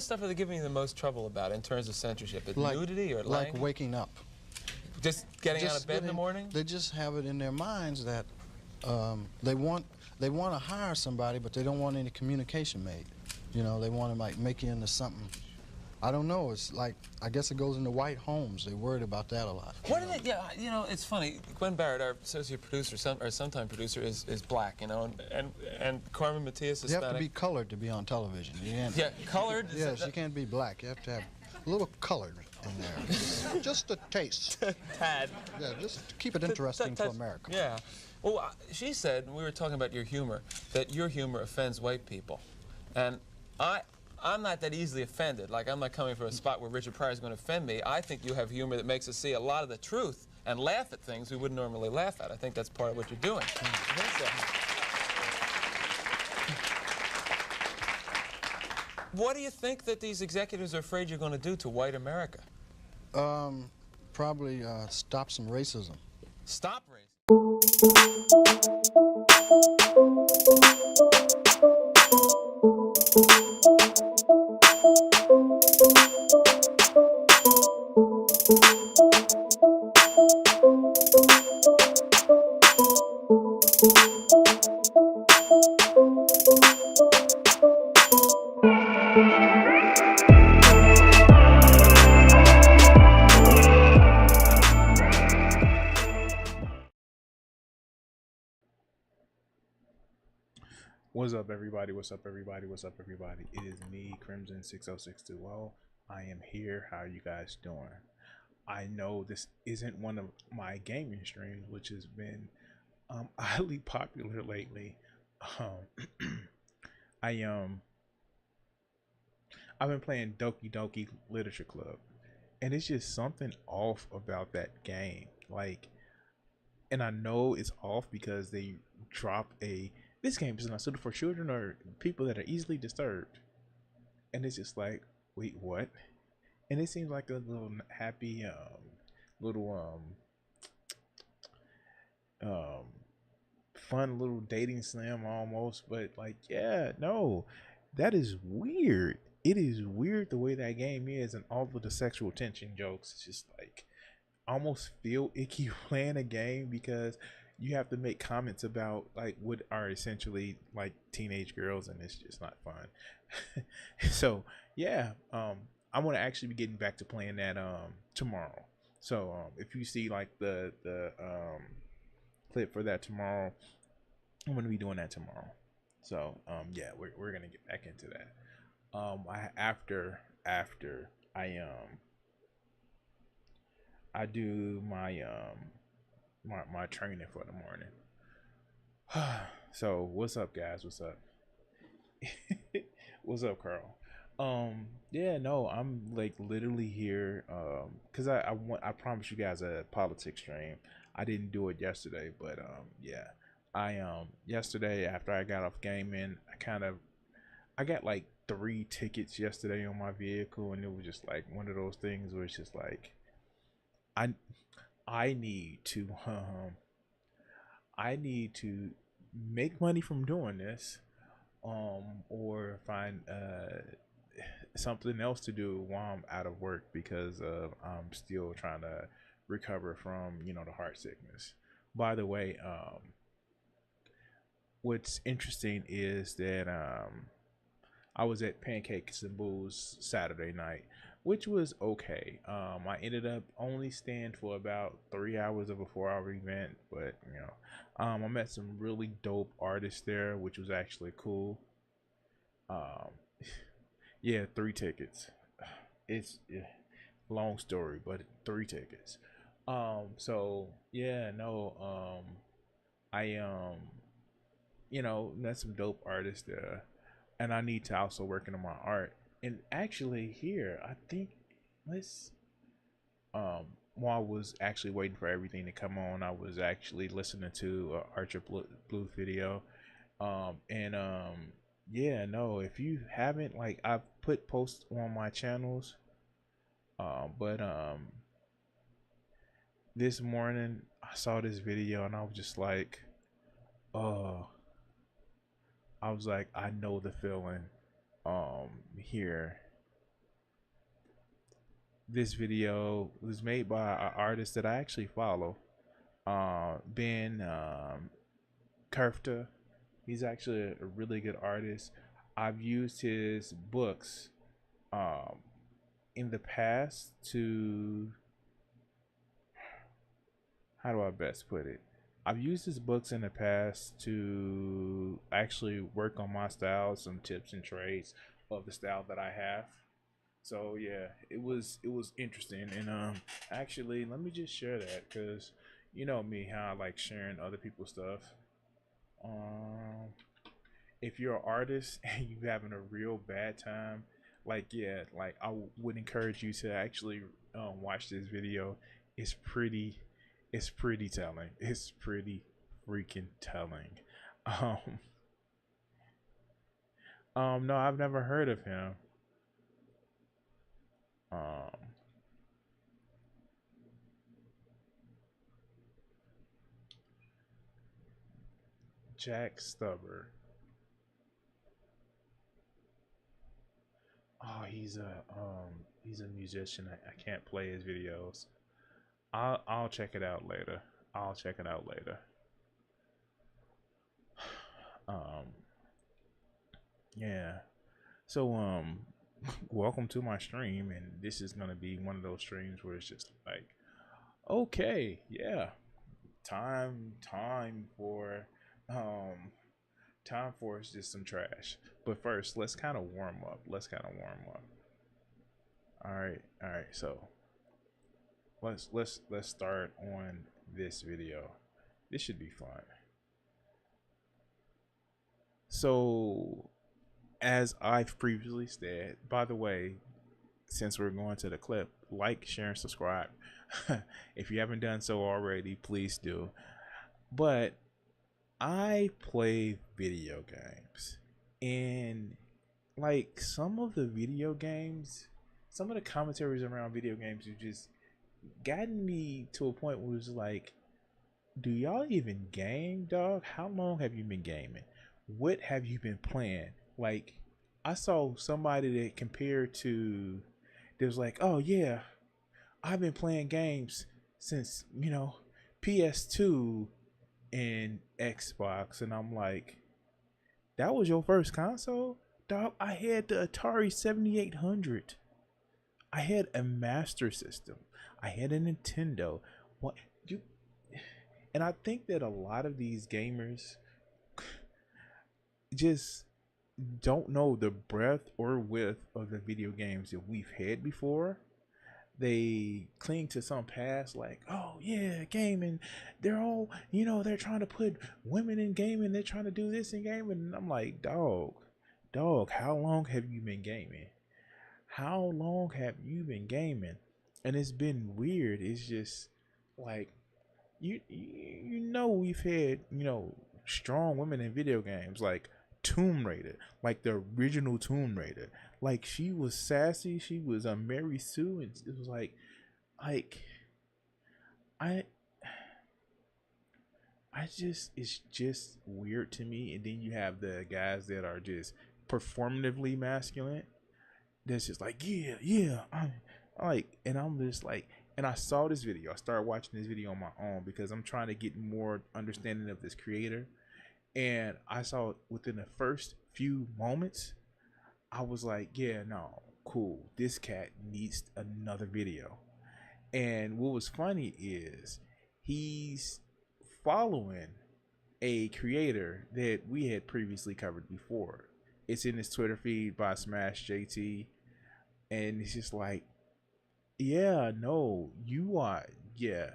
of stuff are they giving you the most trouble about in terms of censorship? Nudity or like waking up? Just getting out of bed in the morning? They just have it in their minds that they want to hire somebody, but they don't want any communication made. You know, they want to like make you into something. I don't know. It's like, I guess it goes into white homes. They're worried about that a lot. What is it? Yeah, you know, it's funny. Gwen Barrett, our associate producer, or sometime producer, is black. You know, and Carmen Matias is Hispanic. You have to be colored to be on television. You can't, yeah, colored. Yes, you can't be black. You have to have a little colored in there, just a taste. Tad. Yeah, just to keep it interesting for America. Yeah. Well, she said, and we were talking about your humor, that your humor offends white people, and I'm not that easily offended. Like, I'm not coming from a spot where Richard Pryor is going to offend me. I think you have humor that makes us see a lot of the truth and laugh at things we wouldn't normally laugh at. I think that's part of what you're doing. What do you think that these executives are afraid you're going to do to white America? Probably stop some racism. Stop racism? What's up, everybody? What's up, everybody? What's up, everybody? It is me, Crimson 60620. I am here. How are you guys doing? I know this isn't one of my gaming streams, which has been highly popular lately. I've been playing Doki Doki Literature Club, and it's just something off about that game. Like, and I know it's off because they drop this game is not suited for children or people that are easily disturbed. And it's just like, wait, what? And it seems like a little happy, fun little dating sim almost. But like, yeah, no, that is weird. It is weird the way that game is, and all of the sexual tension jokes. It's just like, almost feel icky playing a game because you have to make comments about like what are essentially like teenage girls, and it's just not fun. So yeah, I'm gonna actually be getting back to playing that tomorrow. So if you see like the clip for that tomorrow, I'm gonna be doing that tomorrow. So yeah, we're gonna get back into that. After I do my training for the morning. So what's up, guys? What's up? What's up, Carl? Yeah, no, I'm like literally here because I promised you guys a politics stream. I didn't do it yesterday, but yeah, I yesterday after I got off gaming, I got like 3 tickets yesterday on my vehicle, and it was just like one of those things where it's just like I I need to I need to make money from doing this, or find something else to do while I'm out of work because I'm still trying to recover from the heart sickness. By the way, what's interesting is that I was at Pancakes and Booze Saturday night, which was okay. I ended up only staying for about 3 hours of a 4 hour event, but I met some really dope artists there, which was actually cool. Um, yeah, 3 tickets. It's long story, but 3 tickets. So yeah, no, I met some dope artists there, and I need to also work on my art. And actually, here I think let's while I was actually waiting for everything to come on, I was actually listening to Archer Blue video. And yeah, no, if you haven't, like, I've put posts on my channels, but this morning I saw this video and I was just like, oh, I was like, I know the feeling. Here, this video was made by an artist that I actually follow, Ben Kerfta. He's actually a really good artist. I've used his books um, in the past to, how do I best put it? I've used his books in the past to actually work on my style, some tips and trades of the style that I have. So yeah, it was interesting, and actually let me just share that because you know me, how I like sharing other people's stuff. Um, if you're an artist and you having a real bad time, like yeah, like would encourage you to actually watch this video. It's pretty, it's pretty telling. It's pretty freaking telling. Um, no, I've never heard of him. Um, Jack Stubber. Oh, he's a musician. I can't play his videos. I'll check it out later. I'll check it out later. Um, yeah. So welcome to my stream, and this is gonna be one of those streams where it's just like, okay, yeah, time for um time for just some trash. But first, let's kind of warm up. Let's kind of warm up. All right. So let's start on this video. This should be fun. So, as I've previously said, by the way, since we're going to the clip, like, share, and subscribe. If you haven't done so already, please do. But I play video games, and like some of the video games, some of the commentaries around video games have just gotten me to a point where it's like, do y'all even game, dog? How long have you been gaming? What have you been playing? Like, I saw somebody that compared to, there's like, oh yeah, I've been playing games since, you know, PS2 and Xbox. And I'm like, that was your first console? Dog, I had the Atari 7800. I had a Master System. I had a Nintendo. What you and I think that a lot of these gamers just don't know the breadth or width of the video games that we've had before. They cling to some past, like, oh yeah, gaming, they're all, you know, they're trying to put women in gaming, they're trying to do this in gaming. And I'm like, dog, how long have you been gaming? How long have you been gaming? And it's been weird. It's just like, you know, we've had, you know, strong women in video games, like Tomb Raider, like the original Tomb Raider. Like, she was sassy, she was a Mary Sue, and it was like I just, it's just weird to me. And then you have the guys that are just performatively masculine. That's just like, yeah, I'm like, and I'm just like, and I saw this video. I started watching this video on my own because I'm trying to get more understanding of this creator. And I saw within the first few moments, I was like, yeah, no, cool. This cat needs another video. And what was funny is he's following a creator that we had previously covered before. It's in his Twitter feed by Smash JT. And it's just like, yeah, no, you are, yeah.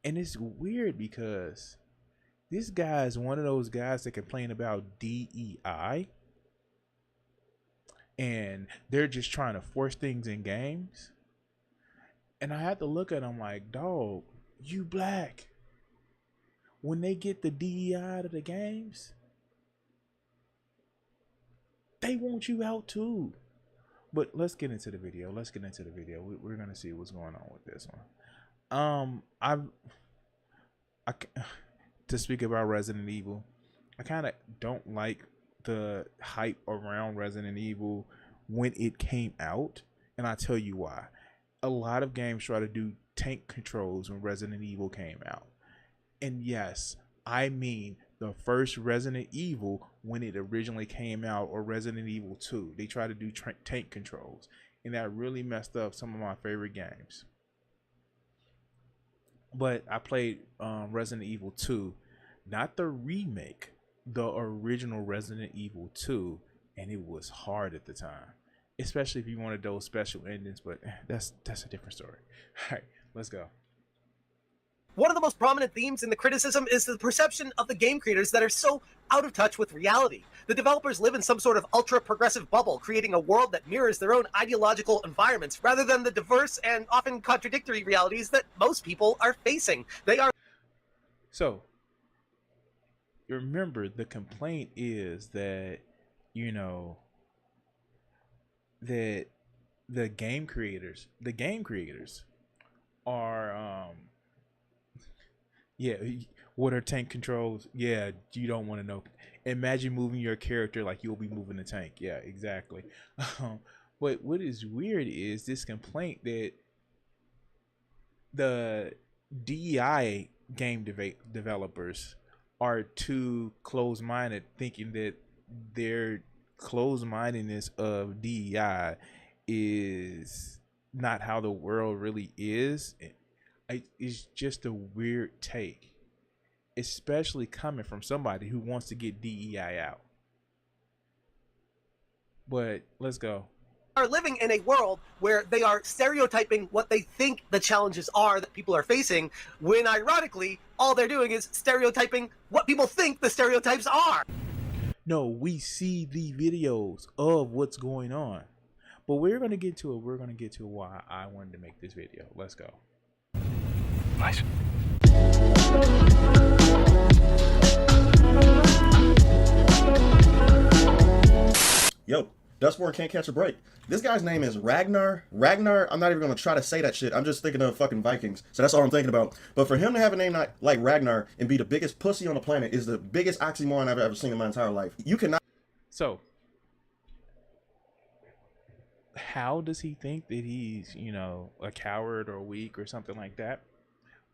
And it's weird because this guy is one of those guys that complain about DEI. And they're just trying to force things in games. And I had to look at him like, dog, you black. When they get the DEI out of the games, they want you out too. But let's get into the video. We're gonna see what's going on with this one. To speak about Resident Evil, I kind of don't like the hype around Resident Evil when it came out, and I'll tell you why. A lot of games try to do tank controls when Resident Evil came out. And yes, I mean the first Resident Evil when it originally came out, or Resident Evil 2. They try to do tank controls, and that really messed up some of my favorite games. But I played Resident Evil 2, not the remake, the original Resident Evil 2, and it was hard at the time, especially if you wanted those special endings. But that's a different story. All right, let's go. One of the most prominent themes in the criticism is the perception of the game creators that are so out of touch with reality. The developers live in some sort of ultra-progressive bubble, creating a world that mirrors their own ideological environments, rather than the diverse and often contradictory realities that most people are facing. They are... So, remember, the complaint is that, you know, that the game creators are, yeah, what are tank controls? Yeah, you don't want to know. Imagine moving your character like you'll be moving a tank. Yeah, exactly. But what is weird is this complaint that the DEI game developers are too close-minded, thinking that their close-mindedness of DEI is not how the world really is. It's just a weird take, especially coming from somebody who wants to get DEI out. But let's go. Are living in a world where they are stereotyping what they think the challenges are that people are facing, when ironically all they're doing is stereotyping what people think the stereotypes are. No, we see the videos of what's going on, but we're gonna get to it. We're gonna get to why I wanted to make this video. Let's go. Nice. Yo, Dustborn can't catch a break. This guy's name is Ragnar. Ragnar, I'm not even going to try to say that shit. I'm just thinking of fucking Vikings. So that's all I'm thinking about. But for him to have a name like Ragnar and be the biggest pussy on the planet is the biggest oxymoron I've ever seen in my entire life. You cannot... So, how does he think that he's, you know, a coward or weak or something like that?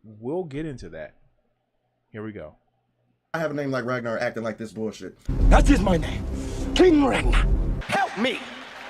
we'll get into that. Here we go. I have a name like Ragnar acting like this bullshit. That is my name. King Ragnar. Help me.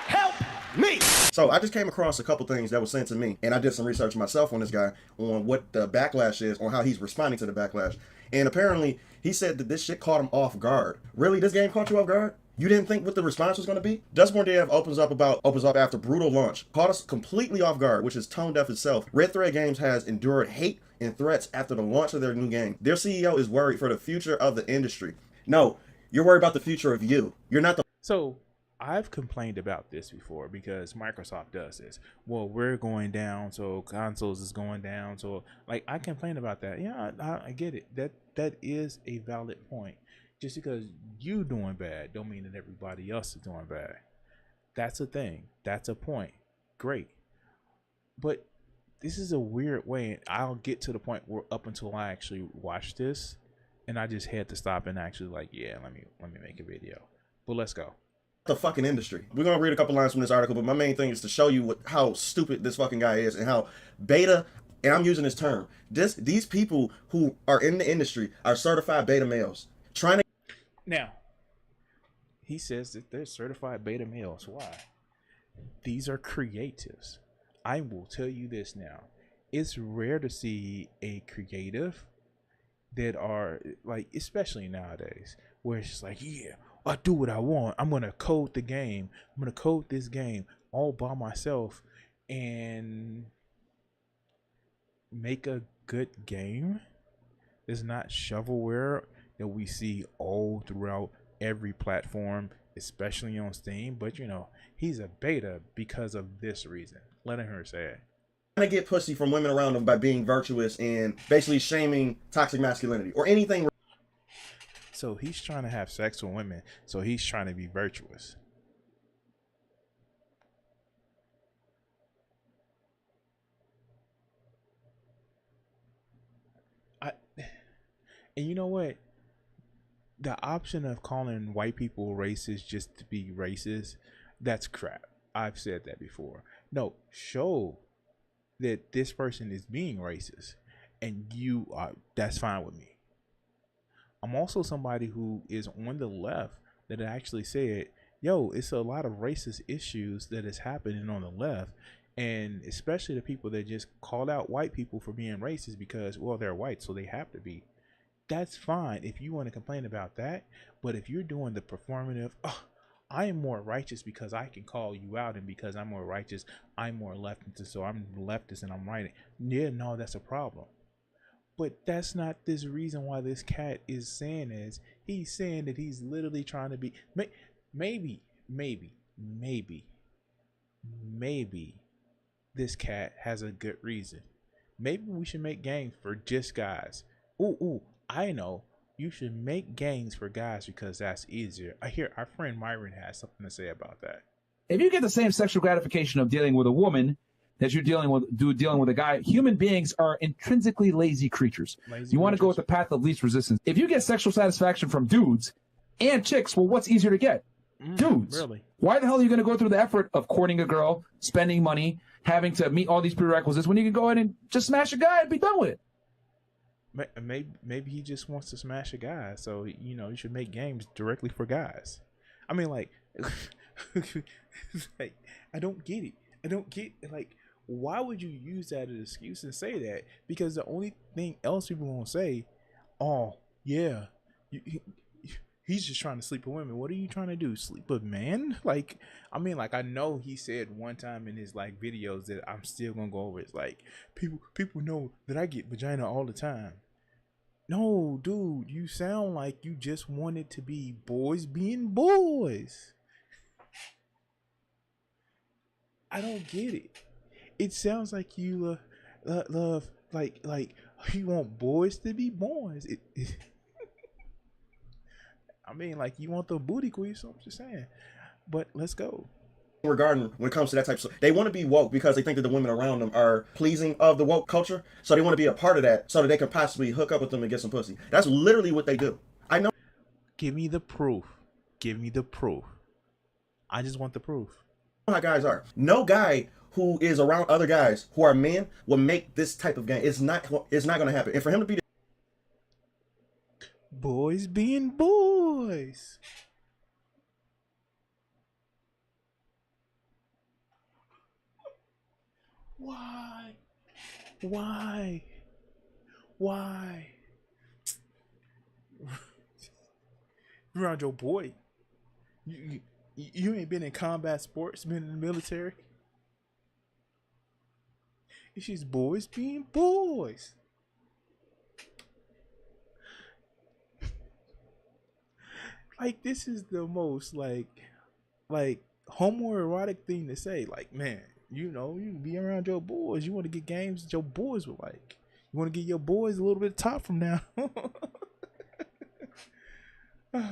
Help me. So I just came across a couple things that was sent to me, and I did some research myself on this guy, on what the backlash is, on how he's responding to the backlash. And apparently, he said that this shit caught him off guard. Really? This game caught you off guard? You didn't think what the response was going to be? Dustborn Dev opens up after brutal launch. Caught us completely off guard, which is tone deaf itself. Red Thread Games has endured hate and threats after the launch of their new game. Their CEO is worried for the future of the industry. No, you're worried about the future of you. You're not the... So I've complained about this before because Microsoft does this. Well, we're going down, so consoles is going down. So like I complain about that. Yeah, I get it. That is a valid point. Just because you doing bad don't mean that everybody else is doing bad. That's a thing. That's a point. Great. But this is a weird way. I'll get to the point where up until I actually watch this, and I just had to stop and actually like, yeah, let me make a video. But let's go. The fucking industry. We're gonna read a couple lines from this article, but my main thing is to show you how stupid this fucking guy is and how beta, and I'm using this term, these people who are in the industry are certified beta males trying to... Now, he says that they're certified beta males. Why? These are creatives. I will tell you this now. It's rare to see a creative that are like, especially nowadays, where it's just like, yeah, I do what I want. I'm going to code the game. I'm going to code this game all by myself and make a good game. It's not shovelware that we see all throughout every platform, especially on Steam. But, you know, he's a beta because of this reason. Let her say it. Trying to get pussy from women around him by being virtuous and basically shaming toxic masculinity or anything. So he's trying to have sex with women. So he's trying to be virtuous. And you know what? The option of calling white people racist just to be racist, that's crap. I've said that before. No, show that this person is being racist and you are, that's fine with me. I'm also somebody who is on the left that actually said, yo, it's a lot of racist issues that is happening on the left. And especially the people that just called out white people for being racist because, well, they're white, so they have to be. That's fine if you want to complain about that. But if you're doing the performative, oh, I am more righteous because I can call you out, and because I'm more righteous, I'm more leftist, so I'm leftist and I'm right. Yeah, no, that's a problem. But that's not this reason why this cat is saying is. He's saying that he's literally trying to be, maybe this cat has a good reason. Maybe we should make games for just guys. Ooh, I know. You should make games for guys because that's easier. I hear our friend Myron has something to say about that. If you get the same sexual gratification of dealing with a woman that you're dealing with a guy, human beings are intrinsically lazy creatures. You want to go with the path of least resistance. If you get sexual satisfaction from dudes and chicks, well, what's easier to get? Dudes. Really? Why the hell are you going to go through the effort of courting a girl, spending money, having to meet all these prerequisites when you can go ahead and just smash a guy and be done with it? Maybe he just wants to smash a guy, so you know you should make games directly for guys. I mean, like, like I don't get it. Like, why would you use that as an excuse and say that? Because the only thing else people won't say, oh yeah, he's just trying to sleep with women. What are you trying to do? Sleep with men? Like, I mean, like, I know he said one time in his like videos that I'm still gonna go over. It's like people know that I get vagina all the time. No, dude, you sound like you just wanted to be boys being boys. I don't get it. It sounds like you love like you want boys to be boys. I mean, like, you want the booty queen, so I'm just saying. But let's go. Regarding when it comes to that type of stuff, they want to be woke because they think that the women around them are pleasing of the woke culture, so they want to be a part of that so that they can possibly hook up with them and get some pussy. That's literally what they do. I know. Give me the proof. I just want the proof. how guys are. No guy who is around other guys who are men will make this type of game. It's not going to happen. And for him to be Boys being boys. Why? Why? Why? Around your boy. You ain't been in combat sports, been in the military. It's just boys being boys. Like, this is the most like homoerotic thing to say. Like, man, you know, you be around your boys. You want to get games that your boys will like. You want to get your boys a little bit of top from now. All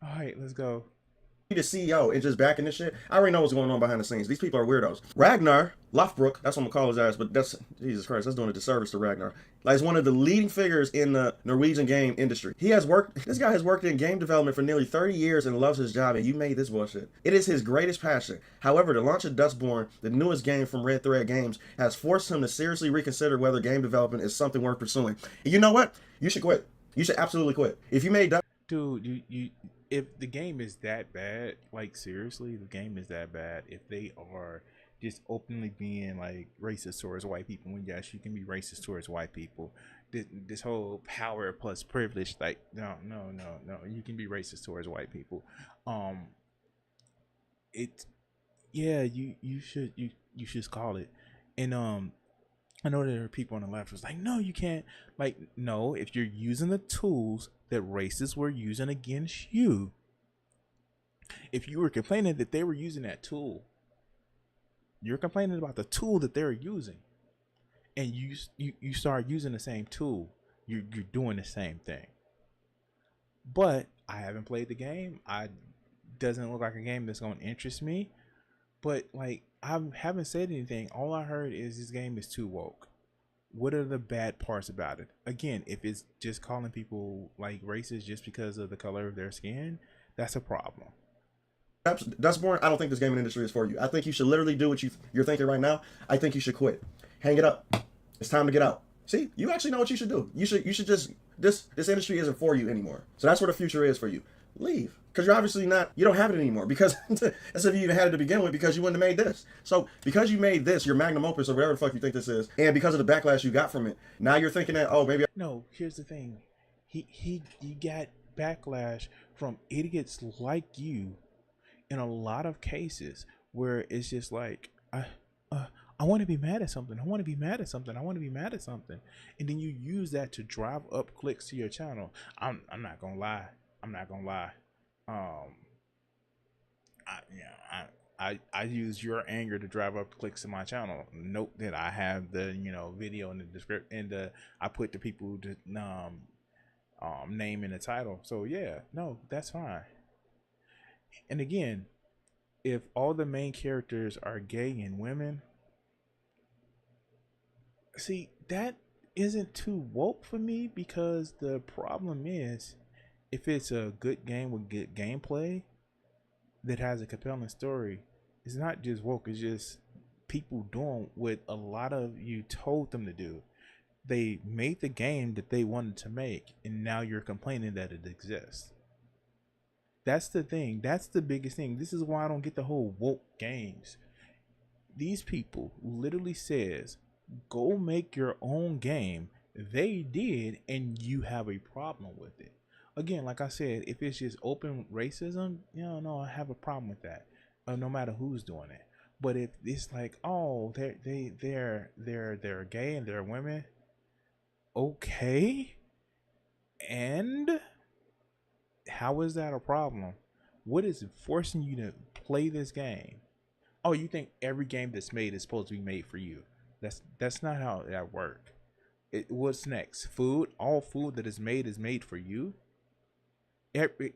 right, let's go. the CEO and just backing this shit, I already know what's going on behind the scenes. These people are weirdos. Ragnar Lothbrok, that's what I'm gonna call his ass, but that's, Jesus Christ, that's doing a disservice to Ragnar. Like, he's one of the leading figures in the Norwegian game industry. This guy has worked in game development for nearly 30 years and loves his job, and you made this bullshit. It is his greatest passion. However, the launch of Dustborn, the newest game from Red Thread Games, has forced him to seriously reconsider whether game development is something worth pursuing. And you know what? You should quit. You should absolutely quit. If you made Dude, you if the game is that bad, like, seriously, the game is that bad, if they are just openly being like racist towards white people, when yes, you can be racist towards white people, this whole power plus privilege, like, no, you can be racist towards white people. You should call it. And I know there are people on the left who's like, no, you can't. Like, no, if you're using the tools that racists were using against you, if you were complaining that they were using that tool, you're complaining about the tool that they're using, and you start using the same tool, you're doing the same thing. But I haven't played the game. Doesn't look like a game that's going to interest me. But, like, I haven't said anything. All I heard is this game is too woke. What are the bad parts about it? Again, if it's just calling people like racist just because of the color of their skin, that's a problem. Dustborn, I don't think this gaming industry is for you. I think you should literally do what you're thinking right now. I think you should quit. Hang it up. It's time to get out. See, you actually know what you should do. You should just, this industry isn't for you anymore. So that's what the future is for you. Leave. Because you're obviously not, you don't have it anymore, because as if you even had it to begin with, because you wouldn't have made this. So because you made this, your magnum opus or whatever the fuck you think this is, and because of the backlash you got from it, now you're thinking that, oh, maybe. No, here's the thing. He got backlash from idiots like you in a lot of cases where it's just like, I want to be mad at something. I want to be mad at something. I want to be mad at something. And then you use that to drive up clicks to your channel. I'm not going to lie. I use your anger to drive up clicks to my channel. Note that I have the video in the description, and I put the people to name in the title. So yeah, no, that's fine. And again, if all the main characters are gay and women, see, that isn't too woke for me, because the problem is, if it's a good game with good gameplay that has a compelling story, it's not just woke, it's just people doing what a lot of you told them to do. They made the game that they wanted to make, and now you're complaining that it exists. That's the thing. That's the biggest thing. This is why I don't get the whole woke games. These people literally says, go make your own game. They did, and you have a problem with it. Again, like I said, if it's just open racism, no, I have a problem with that. No matter who's doing it. But if it's like, oh, they're gay and they're women, okay. And how is that a problem? What is forcing you to play this game? Oh, you think every game that's made is supposed to be made for you? That's not how that works. What's next? Food? All food that is made for you?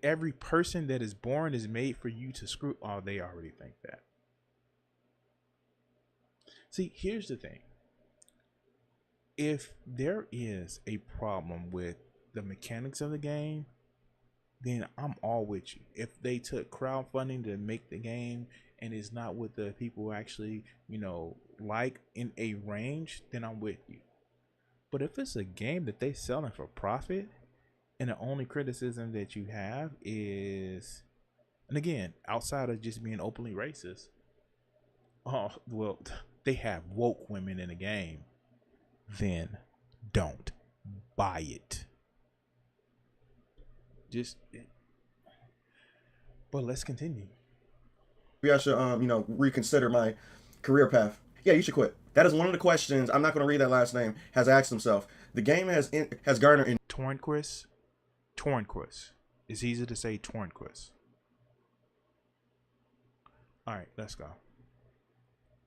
Every person that is born is made for you to screw. Oh, they already think that. See, here's the thing. If there is a problem with the mechanics of the game, then I'm all with you. If they took crowdfunding to make the game and it's not what the people actually, you know, like in a range, then I'm with you. But if it's a game that they selling for profit, and the only criticism that you have is, and again, outside of just being openly racist, oh well, they have woke women in the game, then don't buy it. Just, but let's continue. Maybe I should, you know, reconsider my career path. Yeah, you should quit. That is one of the questions. I'm not going to read that last name. Has asked himself. The game has garnered in Tornquist. It's easy to say Tornquist. All right, let's go.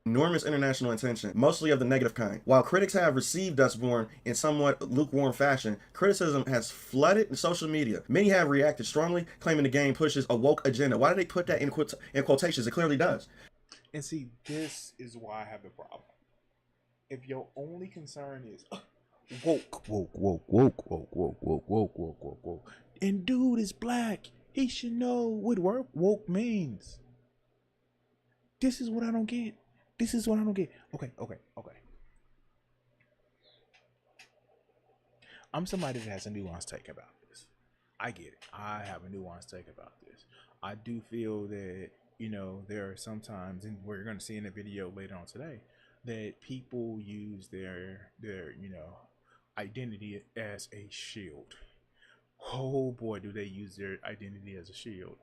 enormous international attention, mostly of the negative kind. While critics have received Dustborn in somewhat lukewarm fashion, criticism has flooded social media. Many have reacted strongly, claiming the game pushes a woke agenda. Why did they put that in quotations? It clearly does. And see, this is why I have the problem. If your only concern is woke, and dude is black, he should know what woke means. This is what I don't get. Okay. I'm somebody that has a nuanced take about this. I get it. I have a nuanced take about this. I do feel that, you know, there are some times, and we're going to see in a video later on today, that people use their you know, identity as a shield. Oh boy, do they use their identity as a shield.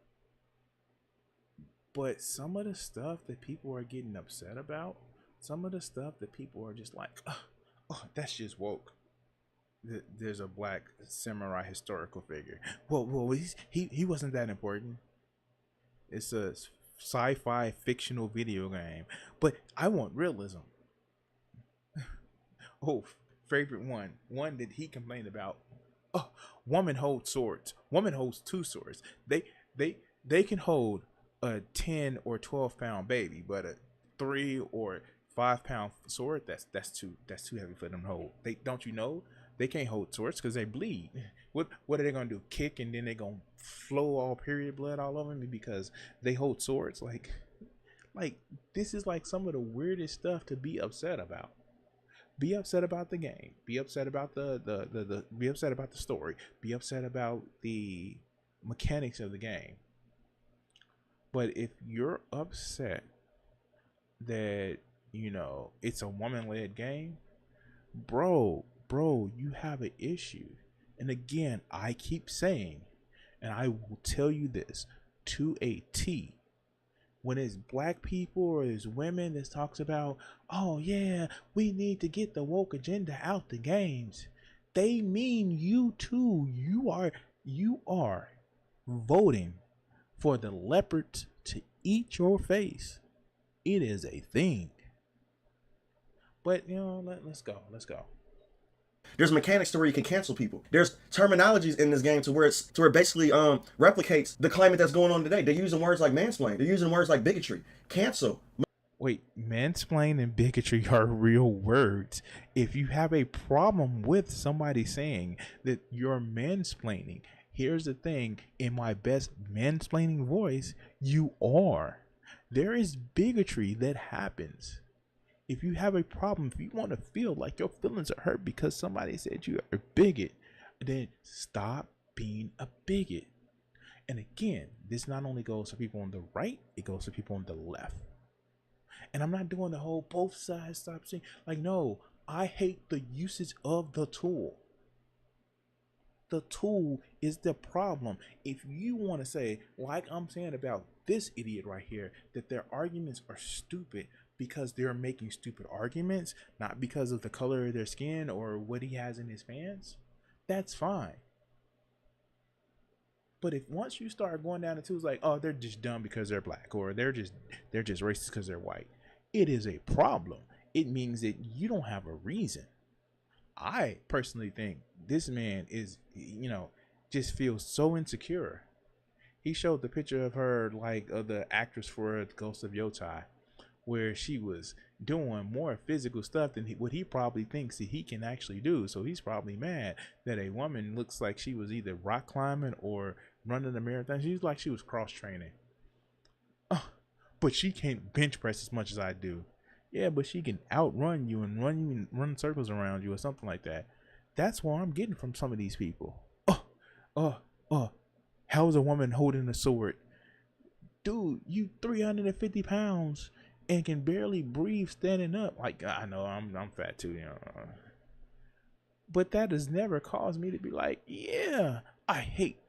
But some of the stuff that people are getting upset about, some of the stuff that people are just like, oh, that's just woke. There's a black samurai historical figure. Well, he wasn't that important. It's a sci-fi fictional video game, but I want realism. Oh, favorite one that he complained about. Oh, woman holds swords. Woman holds two swords. They can hold a 10 or 12 pound baby, but a 3 or 5 pound sword, that's too heavy for them to hold. Don't you know they can't hold swords because they bleed. What are they gonna do? Kick and then they gonna flow all period blood all over me because they hold swords? Like this is like some of the weirdest stuff to be upset about. Be upset about the game. Be upset about the be upset about the story. Be upset about the mechanics of the game. But if you're upset that, you know, it's a woman-led game, bro, you have an issue. And again, I keep saying, and I will tell you this to a T, when it's black people or it's women that talks about, oh yeah, we need to get the woke agenda out the games, they mean you too. You are voting for the leopard to eat your face. It is a thing. But you know, let's go. There's mechanics to where you can cancel people. There's terminologies in this game to where it basically replicates the climate that's going on today. They're using words like mansplain. They're using words like bigotry. Cancel. Wait, mansplain and bigotry are real words. If you have a problem with somebody saying that you're mansplaining, here's the thing, in my best mansplaining voice, you are. There is bigotry that happens. If you have a problem, if you want to feel like your feelings are hurt because somebody said you are a bigot, then stop being a bigot. And again, this not only goes for people on the right, it goes for people on the left. And I'm not doing the whole both sides stop saying, like, no, I hate the usage of the tool. The tool is the problem. If you want to say, like I'm saying about this idiot right here, that their arguments are stupid because they're making stupid arguments, not because of the color of their skin or what he has in his pants, that's fine. But if once you start going down the tools like, oh, they're just dumb because they're black, or they're just racist because they're white, it is a problem. It means that you don't have a reason. I personally think this man is, you know, just feels so insecure. He showed the picture of her, like, of the actress for Ghost of Yotai, where she was doing more physical stuff than what he probably thinks that he can actually do. So he's probably mad that a woman looks like she was either rock climbing or running a marathon. She's like she was cross training. but she can't bench press as much as I do. Yeah, but she can outrun you and run circles around you or something like that. That's what I'm getting from some of these people. How's a woman holding a sword? Dude, you 350 pounds and can barely breathe standing up. Like, I know I'm fat too, you know. But that has never caused me to be like, yeah, I hate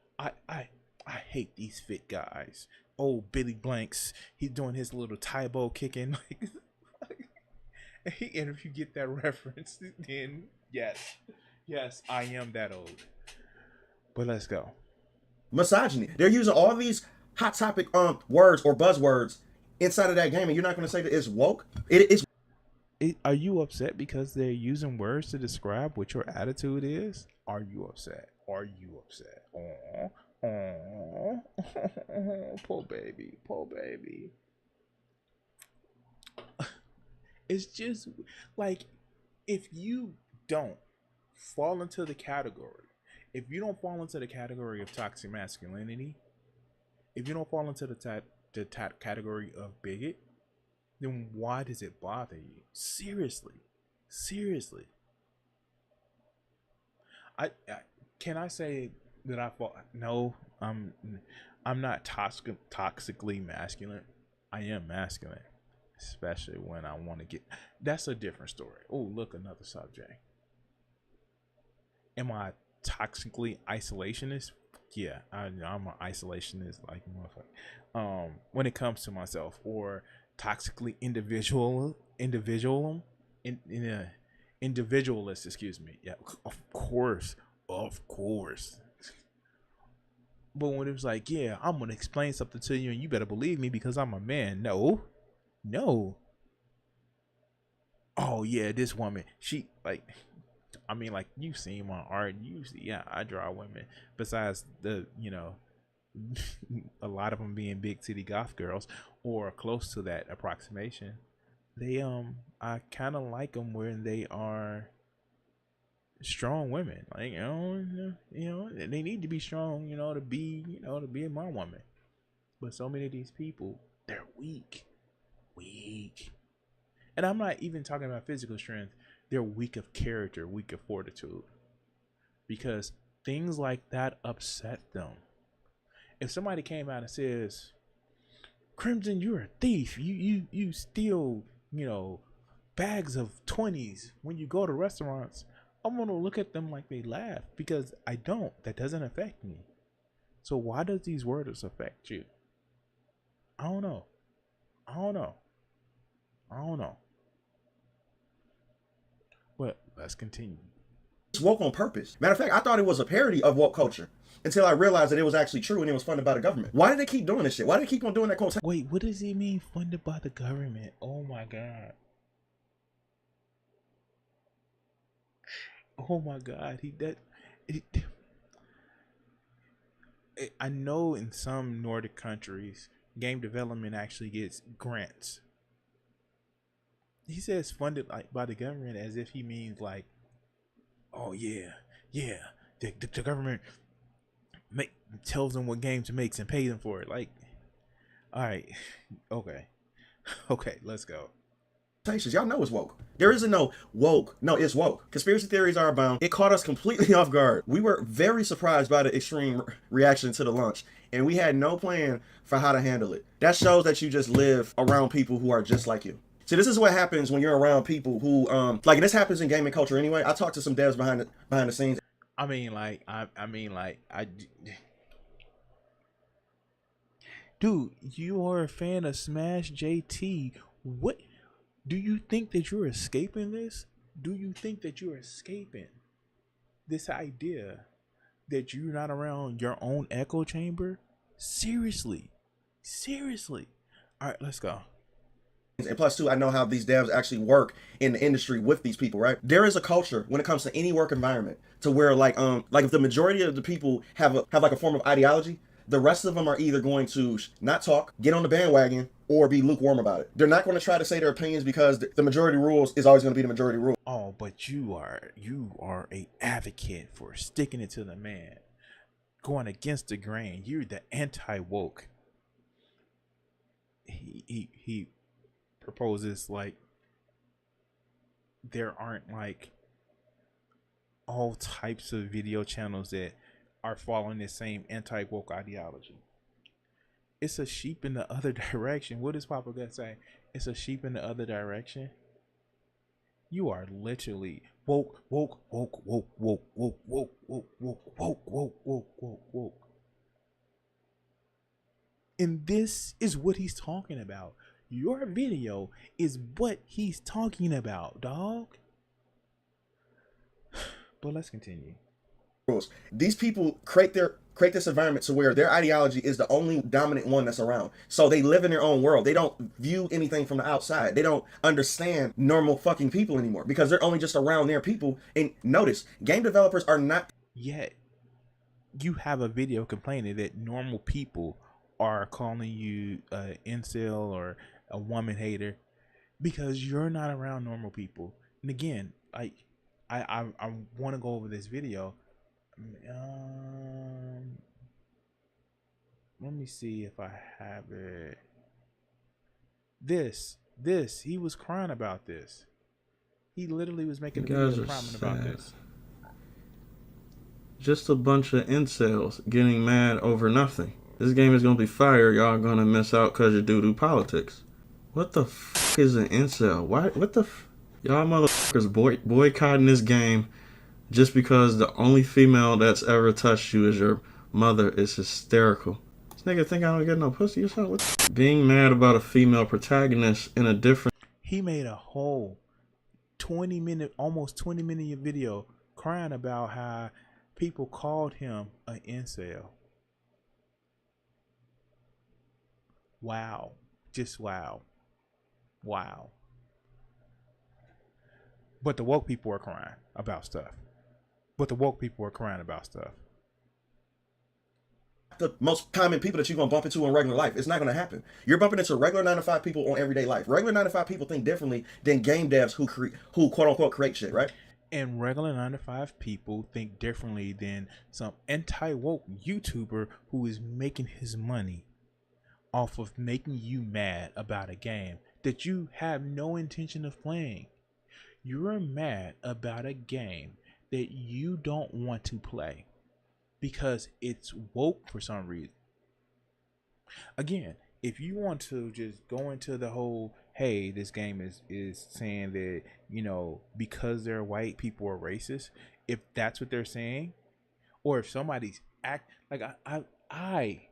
these fit guys. Oh, Billy Blanks, he's doing his little Taibo kicking. And if you get that reference, then yes, I am that old. But let's go. Misogyny. They're using all these hot topic words or buzzwords inside of that game, and you're not going to say that it's woke. It's. Are you upset because they're using words to describe what your attitude is? Are you upset? Aww. Poor baby. It's just like, if you don't fall into the category, if you don't fall into the category of toxic masculinity, if you don't fall into the category of bigot, then why does it bother you? Seriously. Can I say that I fall? No, I'm not toxically masculine. I am masculine, especially when I want to get. That's a different story. Oh, look, another subject. Am I toxically isolationist? Yeah, I'm an isolationist, like motherfucker. When it comes to myself, or toxically individualist, excuse me. Yeah, of course. But when it was like, yeah, I'm gonna explain something to you and you better believe me because I'm a man. No. Oh yeah, this woman, she like, I mean, like, you've seen my art. I draw women. Besides the, a lot of them being big city goth girls or close to that approximation. They I kind of like them when they are strong women. Like, they need to be strong, to be my woman. But so many of these people, they're weak. And I'm not even talking about physical strength. They're weak of character, weak of fortitude, because things like that upset them. If somebody came out and says, Crimson, you're a thief. You steal, bags of 20s when you go to restaurants. I'm going to look at them like they laugh, because I don't. That doesn't affect me. So why does these words affect you? I don't know. But let's continue. It's woke on purpose. Matter of fact, I thought it was a parody of woke culture until I realized that it was actually true and it was funded by the government. Why do they keep doing this shit? Why do they keep on doing that quote? Wait, what does he mean funded by the government? Oh my god. I know in some Nordic countries, game development actually gets grants. He says funded like by the government as if he means like, oh yeah, the government tells them what games to make and pay them for it. Like, all right, okay, let's go. Y'all know it's woke. There isn't no woke. No, it's woke. Conspiracy theories are abound. It caught us completely off guard. We were very surprised by the extreme reaction to the launch, and we had no plan for how to handle it. That shows that you just live around people who are just like you. See, this is what happens when you're around people who, like, and this happens in gaming culture anyway. I talked to some devs behind the scenes. Dude, you are a fan of Smash JT. What? Do you think that you're escaping this? Do you think that you're escaping this idea that you're not around your own echo chamber? Seriously. All right, let's go. And plus, too, I know how these devs actually work in the industry with these people, right? There is a culture when it comes to any work environment to where, like if the majority of the people have like a form of ideology, the rest of them are either going to not talk, get on the bandwagon, or be lukewarm about it. They're not going to try to say their opinions because the majority rules is always going to be the majority rule. Oh, but you are a advocate for sticking it to the man, going against the grain. You're the anti-woke. he proposes like there aren't like all types of video channels that are following the same anti-woke ideology. It's a sheep in the other direction. What does Papa Gut say? It's a sheep in the other direction. You are literally woke, woke, woke, woke, woke, woke, woke, woke, woke, woke, woke, woke, woke, woke. And this is what he's talking about. Your video is what he's talking about, dog. But let's continue. These people create this environment to where their ideology is the only dominant one that's around. So they live in their own world. They don't view anything from the outside. They don't understand normal fucking people anymore because they're only just around their people. And notice, game developers are not. Yet you have a video complaining that normal people are calling you an incel or a woman hater because you're not around normal people. And again, I want to go over this video. Let me see if I have it. This he was crying about this. He literally was making a video crying about this. Just a bunch of incels getting mad over nothing. This game is gonna be fire. Y'all gonna miss out because you do politics. What the f is an incel? Why? What the f? Y'all motherfuckers boycotting this game just because the only female that's ever touched you is your mother is hysterical. This nigga think I don't get no pussy or something? Being mad about a female protagonist in a different... He made a whole 20-minute, almost 20-minute video crying about how people called him an incel. Wow. Just wow. Wow. But the woke people are crying about stuff. The most common people that you're going to bump into in regular life. It's not going to happen. You're bumping into regular 9-to-5 people on everyday life. Regular 9-to-5 people think differently than game devs who quote unquote create shit, right? And regular 9-to-5 people think differently than some anti-woke YouTuber who is making his money off of making you mad about a game that you have no intention of playing. You're mad about a game that you don't want to play because it's woke for some reason. Again, if you want to just go into the whole, hey, this game is saying that, you know, because they're white, people are racist, if that's what they're saying, or if somebody's like I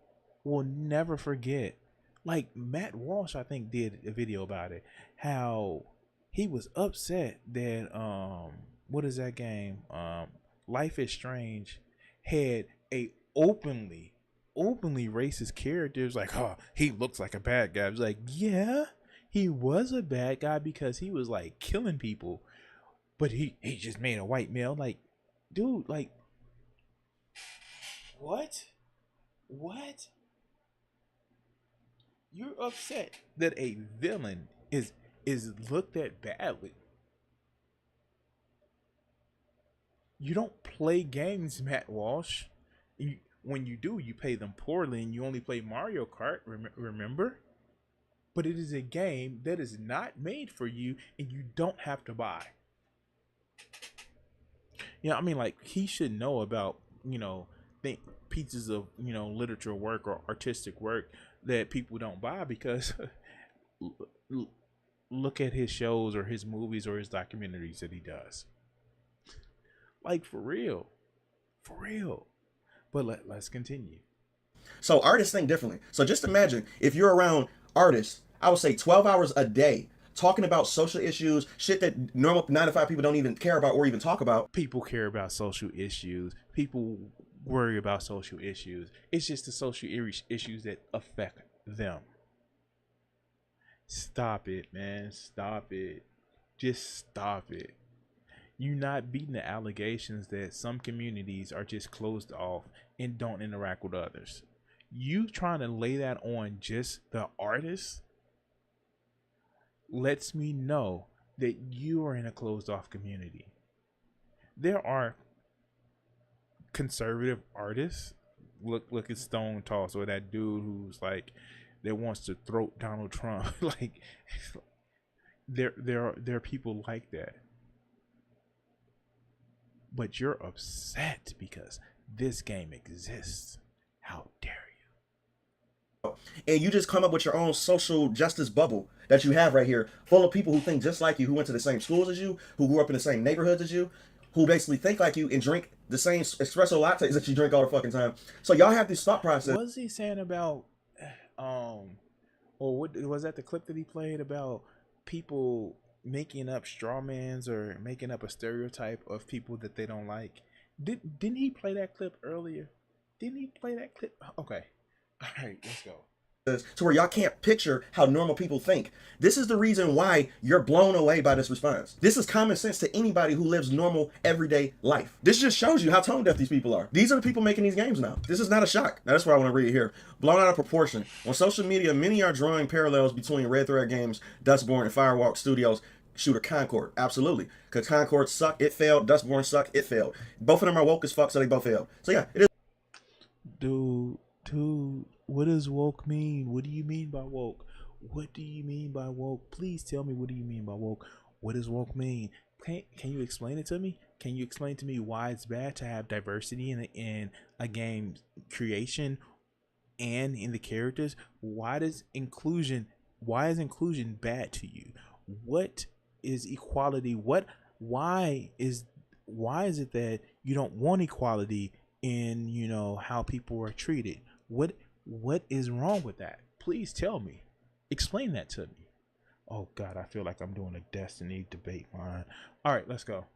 will never forget, like Matt Walsh, I think, did a video about it, how he was upset that what is that game? Life is Strange had a openly racist character. It's like, oh, he looks like a bad guy. I was like, yeah, he was a bad guy because he was like killing people, but he just made a white male. Like, dude, like, what? You're upset that a villain is looked at badly. You don't play games, Matt Walsh. When you do, you play them poorly, and you only play Mario Kart, remember? But it is a game that is not made for you, and you don't have to buy. Yeah, I mean, like, he should know about, you know, pieces of, you know, literature work or artistic work that people don't buy because look at his shows or his movies or his documentaries that he does. Like, for real. But let's continue. So artists think differently. So just imagine if you're around artists, I would say 12 hours a day, talking about social issues, shit that normal 9-to-5 people don't even care about or even talk about. People care about social issues. People worry about social issues. It's just the social issues that affect them. Stop it, man. Stop it. Just stop it. You're not beating the allegations that some communities are just closed off and don't interact with others. You trying to lay that on just the artists lets me know that you are in a closed off community. There are conservative artists. Look at Stone Toss, or that dude who's like that wants to throat Donald Trump. Like, there are people like that. But you're upset because this game exists. How dare you? And you just come up with your own social justice bubble that you have right here, full of people who think just like you, who went to the same schools as you, who grew up in the same neighborhoods as you, who basically think like you and drink the same espresso lattes that you drink all the fucking time. So y'all have this thought process. What was he saying about, or what was that the clip that he played about people making up straw mans or making up a stereotype of people that they don't like? Didn't he play that clip earlier? Didn't he play that clip? Okay. All right, let's go. To where y'all can't picture how normal people think. This is the reason why you're blown away by this response. This is common sense to anybody who lives normal, everyday life. This just shows you how tone deaf these people are. These are the people making these games now. This is not a shock. Now, that's what I want to read here. Blown out of proportion. On social media, many are drawing parallels between Red Thread Games, Dustborn, and Firewalk Studios' shooter Concord. Absolutely. Because Concord sucked, it failed. Dustborn sucked, it failed. Both of them are woke as fuck, so they both failed. So yeah, it is. Dude, what does woke mean? What do you mean by woke? What do you mean by woke? Please tell me, what do you mean by woke? What does woke mean? Can you explain it to me? Can you explain to me why it's bad to have diversity in a game creation and in the characters? Why is inclusion bad to you? What is equality? Why is it that you don't want equality in, you know, how people are treated? What is wrong with that? Please tell me. Explain that to me. Oh God, I feel like I'm doing a Destiny debate line. All right, let's go.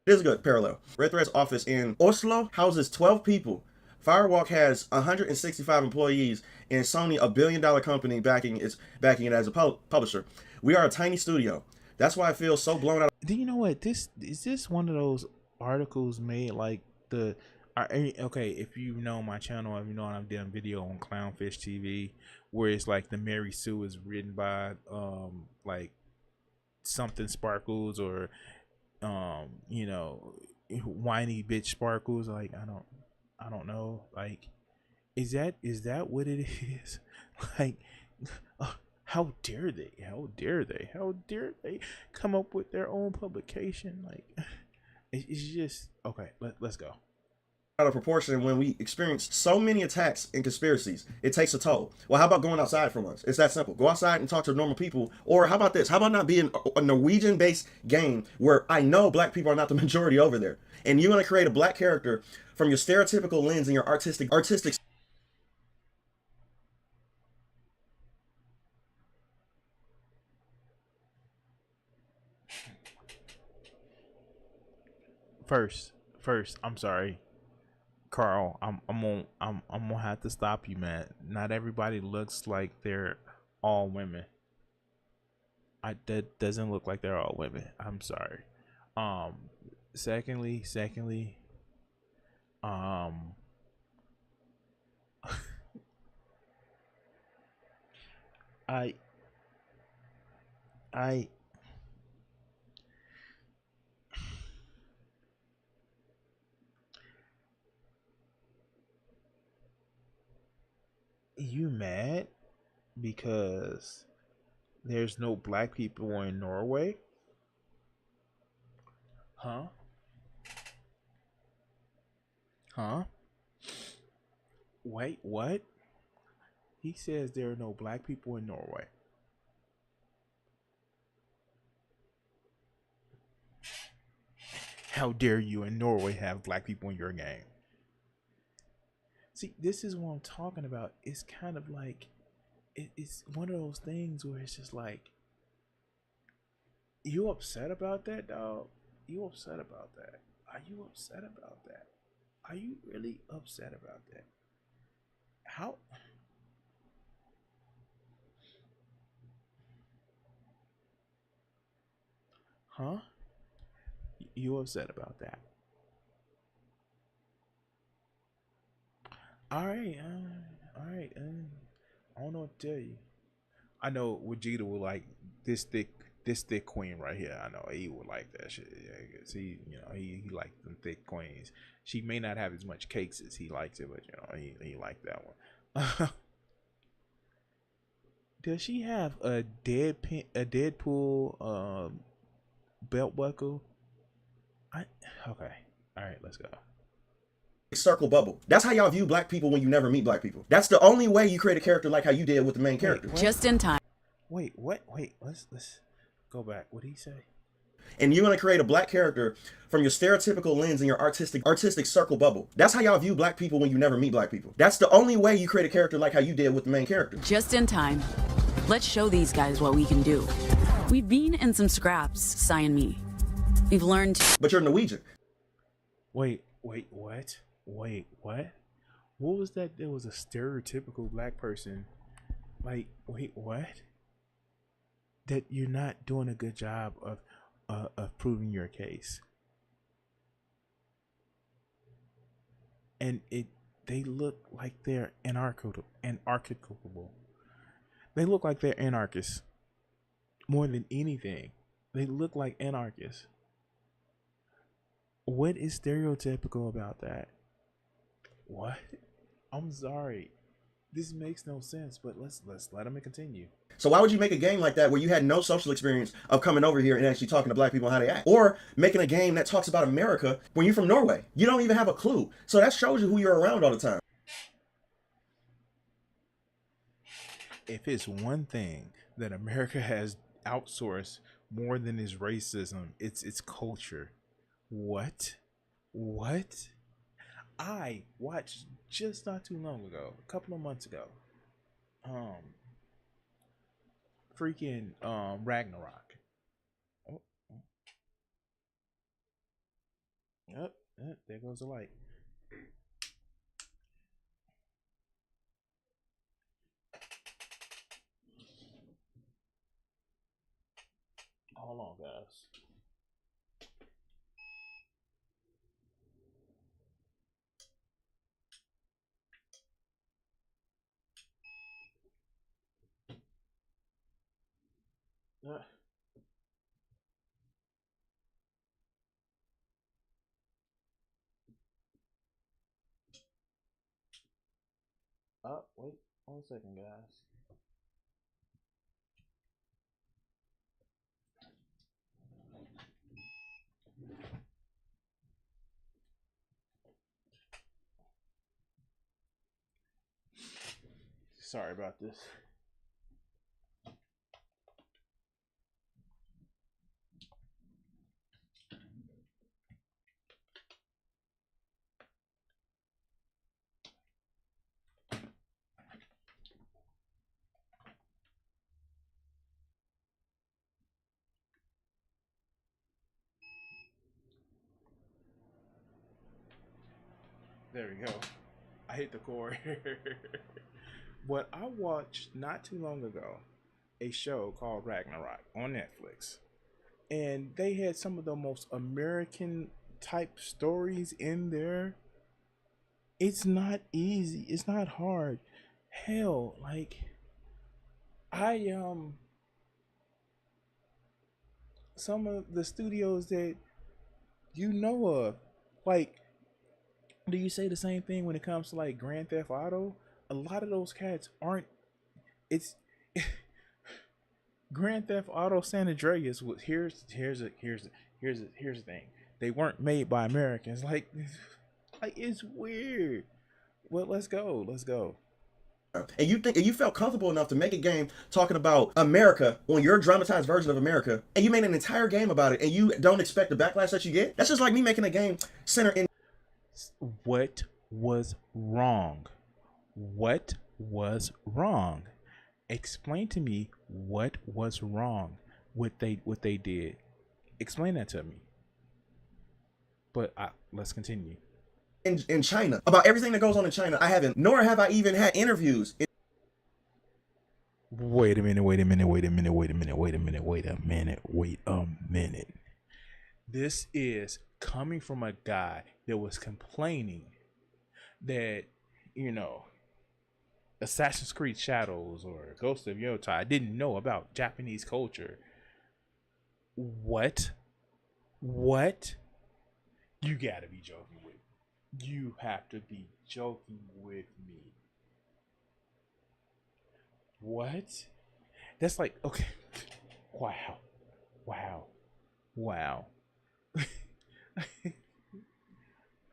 It is a good parallel. Red Thread's office in Oslo houses 12 people. Firewalk has 165 employees, and Sony, a $1 billion company, backing it as a publisher. We are a tiny studio. That's why I feel so blown out. Do you know what this is? One of those articles made like the. Okay, if you know my channel, if you know I've done video on Clownfish TV, where it's like the Mary Sue is written by like something Sparkles, or you know, whiny bitch Sparkles. Like I don't know. Like, is that what it is? Like, how dare they? How dare they? How dare they come up with their own publication? Like, it's just okay. Let's go. Out of proportion when we experience so many attacks and conspiracies. It takes a toll. Well, how about going outside for once? It's that simple. Go outside and talk to normal people. Or how about this? How about not being a Norwegian-based game where I know black people are not the majority over there, and you're going to create a black character from your stereotypical lens and your artistic. First, I'm sorry, Carl. I'm gonna have to stop you, man. Not everybody looks like they're all women. That doesn't look like they're all women. I'm sorry. Secondly, I you mad because there's no black people in Norway? Huh? Wait, what? He says there are no black people in Norway. How dare you in Norway have black people in your game? See, this is what I'm talking about. It's kind of like, it's one of those things where it's just like, you upset about that, dog? You upset about that? Are you upset about that? Are you really upset about that? How? Huh? You upset about that? All right, I don't know what to tell you. I know Vegeta will like this thick queen right here. I know he would like that shit. Yeah, cause he likes them thick queens. She may not have as much cakes as he likes it, but he liked that one. Does she have a Deadpool belt buckle? Okay. All right, let's go. Circle bubble. That's how y'all view black people when you never meet black people. That's the only way you create a character like how you did with the main character. Just in time. Wait, what? Wait, let's go back. What did he say? And you're gonna create a black character from your stereotypical lens and your artistic circle bubble. That's how y'all view black people when you never meet black people. That's the only way you create a character like how you did with the main character. Just in time. Let's show these guys what we can do. We've been in some scraps, Sai and me. We've learned. But you're Norwegian. Wait, what? Wait, what? What was that? There was a stereotypical black person. Like, wait, what? That you're not doing a good job of proving your case. And they look like they're anarchical. They look like they're anarchists more than anything. They look like anarchists. What is stereotypical about that? What? I'm sorry. This makes no sense, but let's let him continue. So why would you make a game like that where you had no social experience of coming over here and actually talking to black people how they act? Or making a game that talks about America when you're from Norway? You don't even have a clue. So that shows you who you're around all the time. If it's one thing that America has outsourced more than its racism, it's its culture. What? I watched just not too long ago, a couple of months ago, freaking Ragnarok. Yep, there goes the light. Hold on, guys. Wait 1 second, guys. Sorry about this. There we go. I hit the cord. But I watched not too long ago a show called Ragnarok on Netflix. And they had some of the most American type stories in there. It's not easy. It's not hard. Hell, like some of the studios that you know of, like, do you say the same thing when it comes to like Grand Theft Auto? A lot of those cats aren't. It's Grand Theft Auto San Andreas. Here's the thing. They weren't made by Americans. Like it's weird. Well, let's go. And you felt comfortable enough to make a game talking about America on your dramatized version of America, and you made an entire game about it, and you don't expect the backlash that you get? That's just like me making a game centered in. What was wrong? What was wrong? Explain to me what was wrong. What they did. Explain that to me. But let's continue. In China, about everything that goes on in China, I haven't, nor have I even had interviews. Wait a minute. This is coming from a guy that was complaining that, Assassin's Creed Shadows or Ghost of Yotai didn't know about Japanese culture. What? You gotta be joking with me. You have to be joking with me. What? That's like, okay, wow.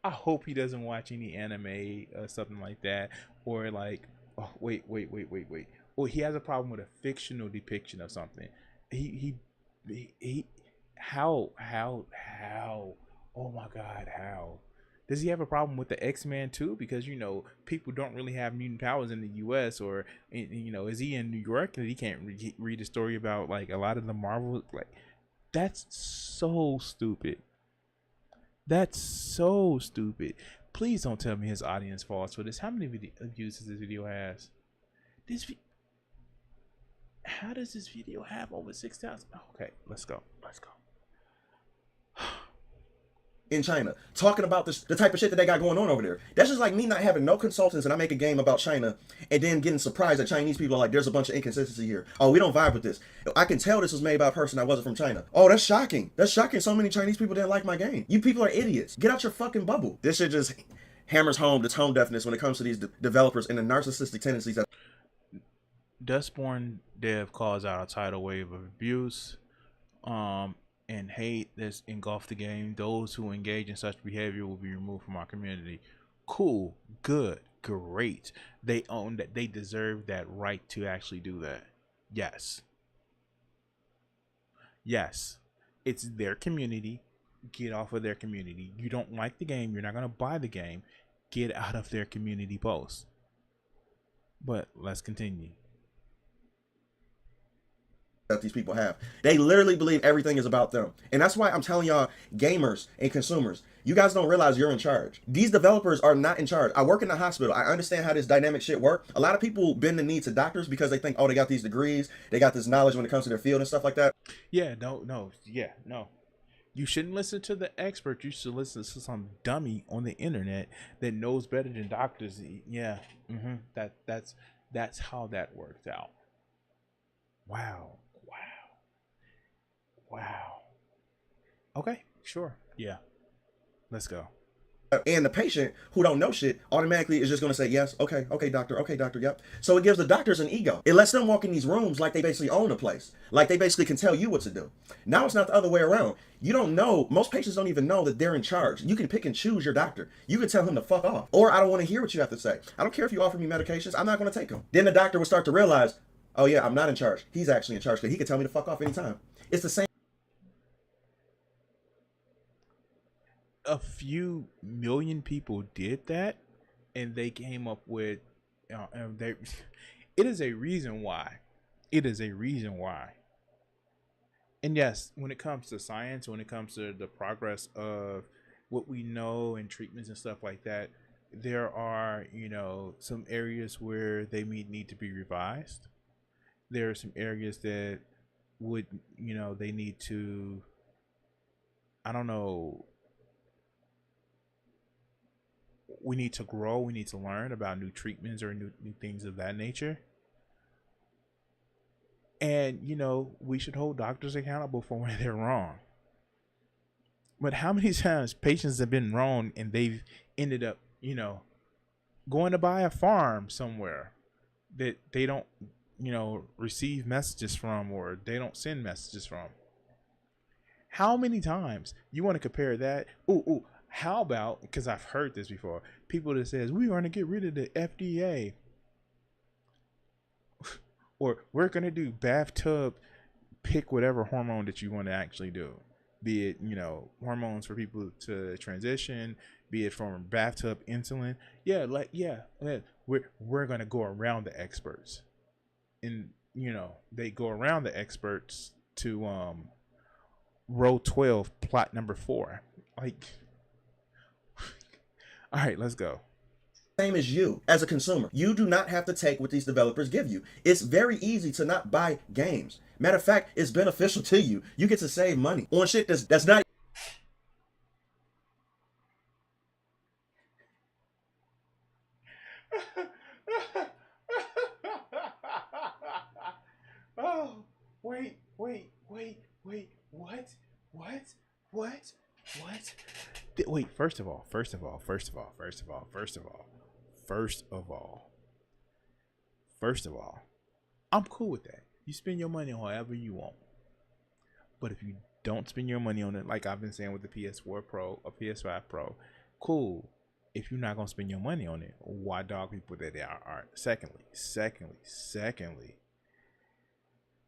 I hope he doesn't watch any anime or something like that, or like, oh wait. Oh, he has a problem with a fictional depiction of something. He how? Oh my God, how? Does he have a problem with the X-Men too? Because people don't really have mutant powers in the U.S. or is he in New York that he can't read a story about like a lot of the Marvel? Like, that's so stupid. That's so stupid. Please don't tell me his audience falls for this. How many views does this video has? How does this video have over 6,000? Okay, let's go. In China, talking about the type of shit that they got going on over there. That's just like me not having no consultants and I make a game about China and then getting surprised that Chinese people are like, there's a bunch of inconsistency here. Oh, we don't vibe with this. I can tell this was made by a person that wasn't from China. Oh, that's shocking. That's shocking. So many Chinese people didn't like my game. You people are idiots. Get out your fucking bubble. This shit just hammers home the tone deafness when it comes to these developers and the narcissistic tendencies that Dustborn Dev calls out a tidal wave of abuse and hate that's engulfed the game. Those who engage in such behavior will be removed from our community. Cool, good, great. They own that. They deserve that right to actually do that. Yes, it's their community. Get off of their community. You don't like the game, you're not going to buy the game. Get out of their community post. But let's continue. That these people have. They literally believe everything is about them. And that's why I'm telling y'all, gamers and consumers, you guys don't realize you're in charge. These developers are not in charge. I work in the hospital. I understand how this dynamic shit work. A lot of people bend the knee to doctors because they think, oh, they got these degrees, they got this knowledge when it comes to their field and stuff like that. No. You shouldn't listen to the expert. You should listen to some dummy on the internet that knows better than doctors. Yeah. That's how that worked out. Wow. Okay, sure. Yeah. Let's go. And the patient who don't know shit automatically is just going to say, yes, okay, doctor, yep. So it gives the doctors an ego. It lets them walk in these rooms like they basically own the place. Like they basically can tell you what to do. Now it's not the other way around. You don't know, most patients don't even know that they're in charge. You can pick and choose your doctor. You can tell him to fuck off. Or I don't want to hear what you have to say. I don't care if you offer me medications, I'm not going to take them. Then the doctor will start to realize, oh yeah, I'm not in charge. He's actually in charge because he can tell me to fuck off anytime. It's the same. A few million people did that, and they came up with it is a reason why. And yes, when it comes to science, when it comes to the progress of what we know and treatments and stuff like that, there are some areas where they need to be revised. There are some areas that would they need to, I don't know, we need to grow, we need to learn about new treatments or new things of that nature. And we should hold doctors accountable for when they're wrong. But how many times patients have been wrong and they've ended up going to buy a farm somewhere that they don't receive messages from, or they don't send messages from? How many times you want to compare that? How about, because I've heard this before, people that says we want to get rid of the FDA, or we're going to do bathtub, pick whatever hormone that you want to actually do, be it hormones for people to transition, be it from bathtub insulin. We're going to go around the experts, and they go around the experts to row 12, plot number 4. Like, all right, let's go. Same as you as a consumer. You do not have to take what these developers give you. It's very easy to not buy games. Matter of fact, it's beneficial to you. You get to save money on shit that's not. Oh, wait. What? Wait, first of all, I'm cool with that. You spend your money on however you want. But if you don't spend your money on it, like I've been saying with the PS4 Pro or PS5 Pro, cool. If you're not gonna spend your money on it, why dog people that they aren't? Secondly,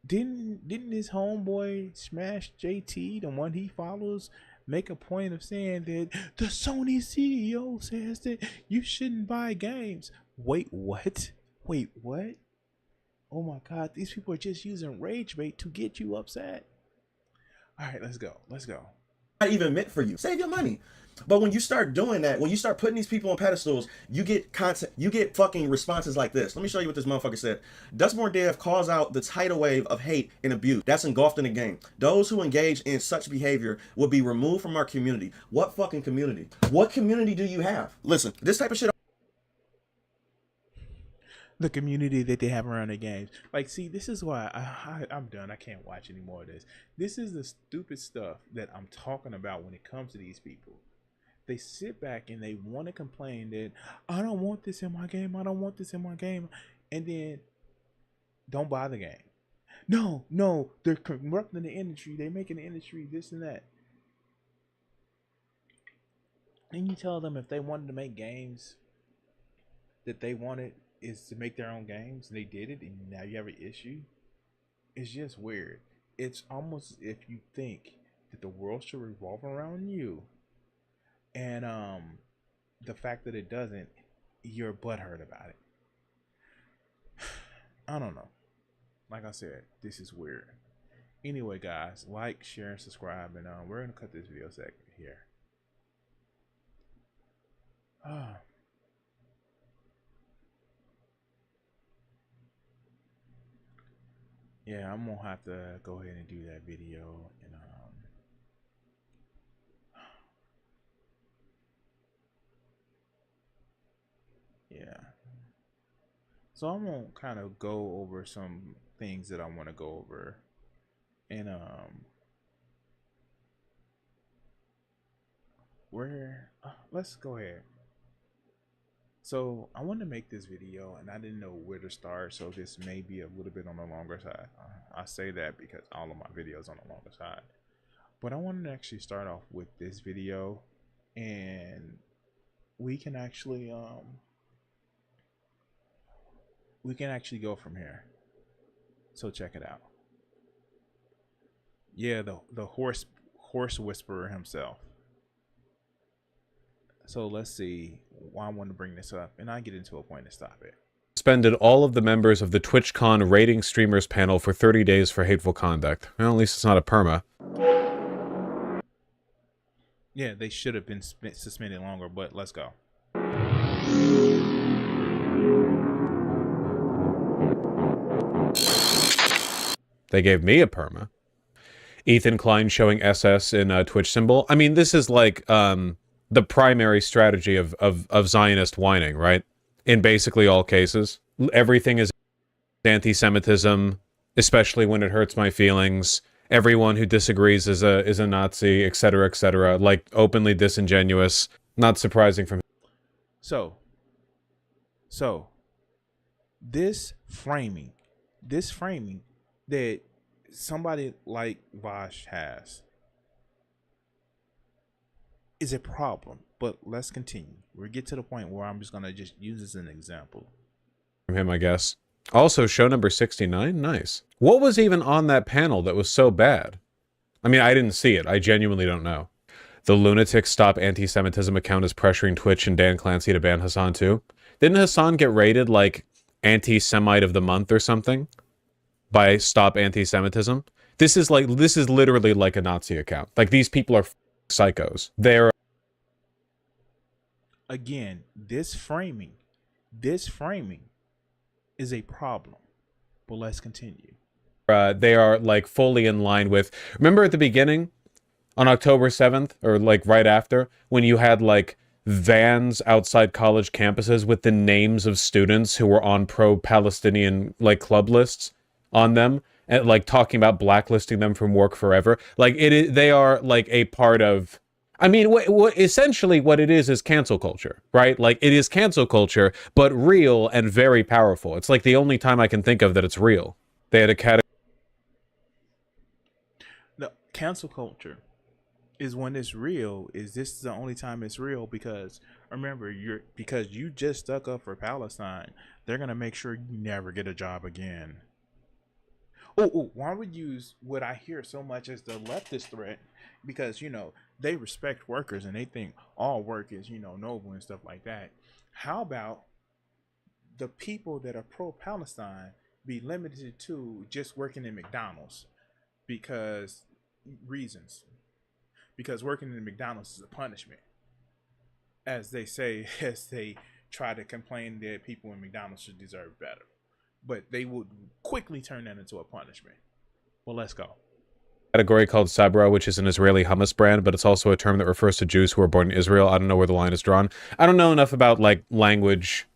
didn't this homeboy Smash JT, the one he follows, make a point of saying that the Sony CEO says that you shouldn't buy games? Wait, what? Oh my God, these people are just using rage bait to get you upset. All right, let's go. Not even meant for you. Save your money. But when you start doing that, when you start putting these people on pedestals, you get content, you get fucking responses like this. Let me show you what this motherfucker said. Dustborn Dev calls out the tidal wave of hate and abuse that's engulfed in the game. Those who engage in such behavior will be removed from our community. What fucking community? What community do you have? Listen, this type of shit. The community that they have around their games. Like, see, this is why I'm done. I can't watch any more of this. This is the stupid stuff that I'm talking about when it comes to these people. They sit back and they want to complain that I don't want this in my game. And then don't buy the game. No, they're corrupting the industry. They're making the industry this and that. And you tell them if they wanted to make games that they wanted is to make their own games, and they did it, and now you have an issue. It's just weird. It's almost as if you think that the world should revolve around you, and the fact that it doesn't, you're butthurt about it. I don't know. Like I said, this is weird. Anyway, guys, like, share, and subscribe, and we're gonna cut this video segment here. Yeah, I'm gonna have to go ahead and do that video, and yeah. So I'm gonna kind of go over some things that I want to go over, and let's go ahead. So I want to make this video, and I didn't know where to start, so this may be a little bit on the longer side. I say that because all of my videos on the longer side, but I wanted to actually start off with this video, and we can actually go from here. So check it out. Yeah, the horse whisperer himself. So let's see why I want to bring this up, and I get into a point to stop it. Suspended all of the members of the TwitchCon rating streamers panel for 30 days for hateful conduct. Well, at least it's not a perma. Yeah, they should have been suspended longer, but let's go. They gave me a perma. Ethan Klein showing SS in a Twitch symbol. I mean, this is like the primary strategy of Zionist whining, right? In basically all cases. Everything is anti-Semitism, especially when it hurts my feelings. Everyone who disagrees is a Nazi, etc., like openly disingenuous. Not surprising from So this framing that somebody like Vosh has is a problem, but let's continue. We'll get to the point where I'm just gonna just use this as an example. From him, I guess. Also, show number 69, nice. What was even on that panel that was so bad? I mean, I didn't see it. I genuinely don't know. The Lunatic Stop Anti-Semitism account is pressuring Twitch and Dan Clancy to ban Hassan too. Didn't Hassan get rated like anti-Semite of the month or something by Stop Anti-Semitism? This is literally like a Nazi account. Like, these people are psychos. They're again, this framing is a problem, but let's continue. They are like fully in line with, remember at the beginning on October 7th, or like right after, when you had like vans outside college campuses with the names of students who were on pro-Palestinian like club lists on them, and like talking about blacklisting them from work forever. Like they are like a part of, I mean, essentially what it is cancel culture, right? Like, it is cancel culture, but real and very powerful. It's like the only time I can think of that it's real. They had a category cancel culture is when it's real. Is this the only time it's real? Because remember, because you just stuck up for Palestine, they're gonna make sure you never get a job again. Why would use what I hear so much as the leftist threat? Because they respect workers and they think all work is noble and stuff like that. How about the people that are pro-Palestine be limited to just working in McDonald's because reasons? Because working in McDonald's is a punishment, as they say, as they try to complain that people in McDonald's should deserve better, but they would quickly turn that into a punishment. Well, let's go. Category called Sabra, which is an Israeli hummus brand, but it's also a term that refers to Jews who are born in Israel. I don't know where the line is drawn. I don't know enough about like language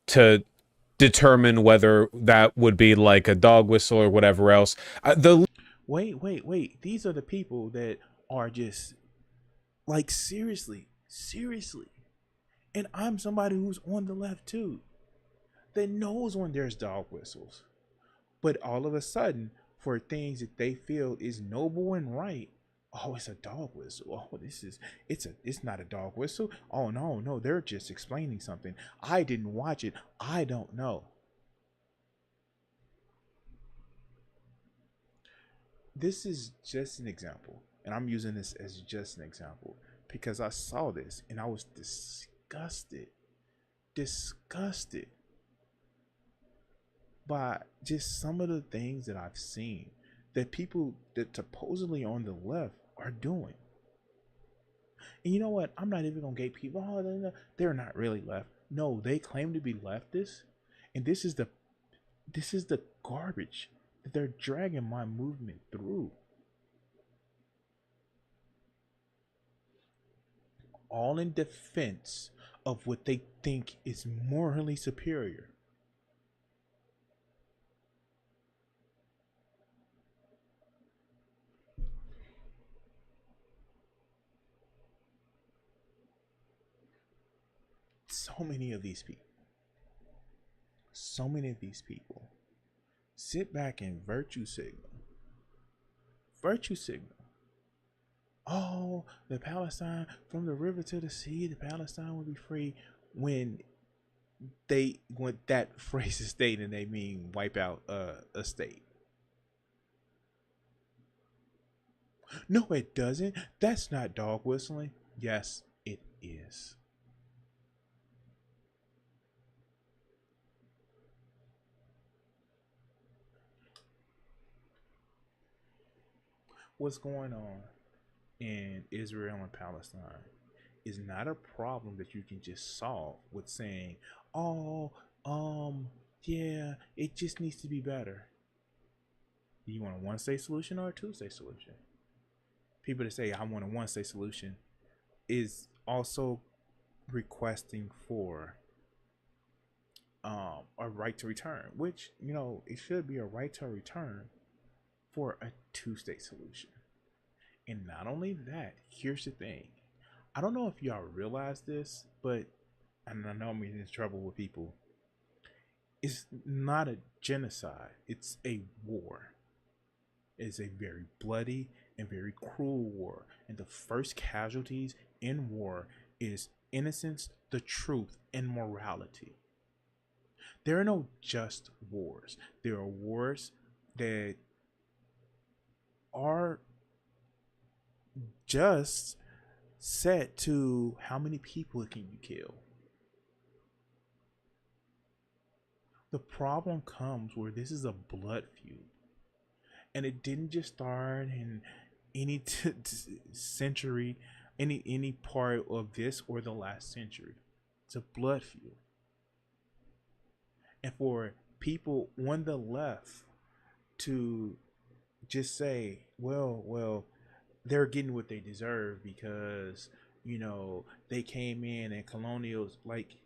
to determine whether that would be like a dog whistle or whatever else. Wait. These are the people that are just like seriously. And I'm somebody who's on the left too, that knows when there's dog whistles. But all of a sudden, for things that they feel is noble and right, oh, it's a dog whistle. Oh, it's not a dog whistle. Oh, no, they're just explaining something. I didn't watch it. I don't know. This is just an example, and I'm using this as just an example because I saw this and I was disgusted by just some of the things that I've seen that people that supposedly on the left are doing. And you know what? I'm not even gonna gate people. Oh, they're not really left. No, they claim to be leftists, and this is the garbage that they're dragging my movement through. All in defense of what they think is morally superior. So many of these people sit back and virtue signal. Oh, the Palestine, from the river to the sea, the Palestine will be free. When that phrase is stated, they mean wipe out a state. No, it doesn't. That's not dog whistling. Yes, it is. What's going on in Israel and Palestine is not a problem that you can just solve with saying, oh, yeah, it just needs to be better. You want a one-state solution or a two-state solution? People that say, I want a one-state solution is also requesting for a right to return, which, it should be a right to return for a two-state solution. And not only that, here's the thing. I don't know if y'all realize this, but, and I know I'm getting in trouble with people, it's not a genocide. It's a war. It's a very bloody and very cruel war. And the first casualties in war is innocence, the truth, and morality. There are no just wars. There are wars that are just set to how many people can you kill. The problem comes where this is a blood feud, and it didn't just start in any century, any part of this or the last century. It's a blood feud, and for people on the left to just say, well, they're getting what they deserve because, they came in and colonials, like,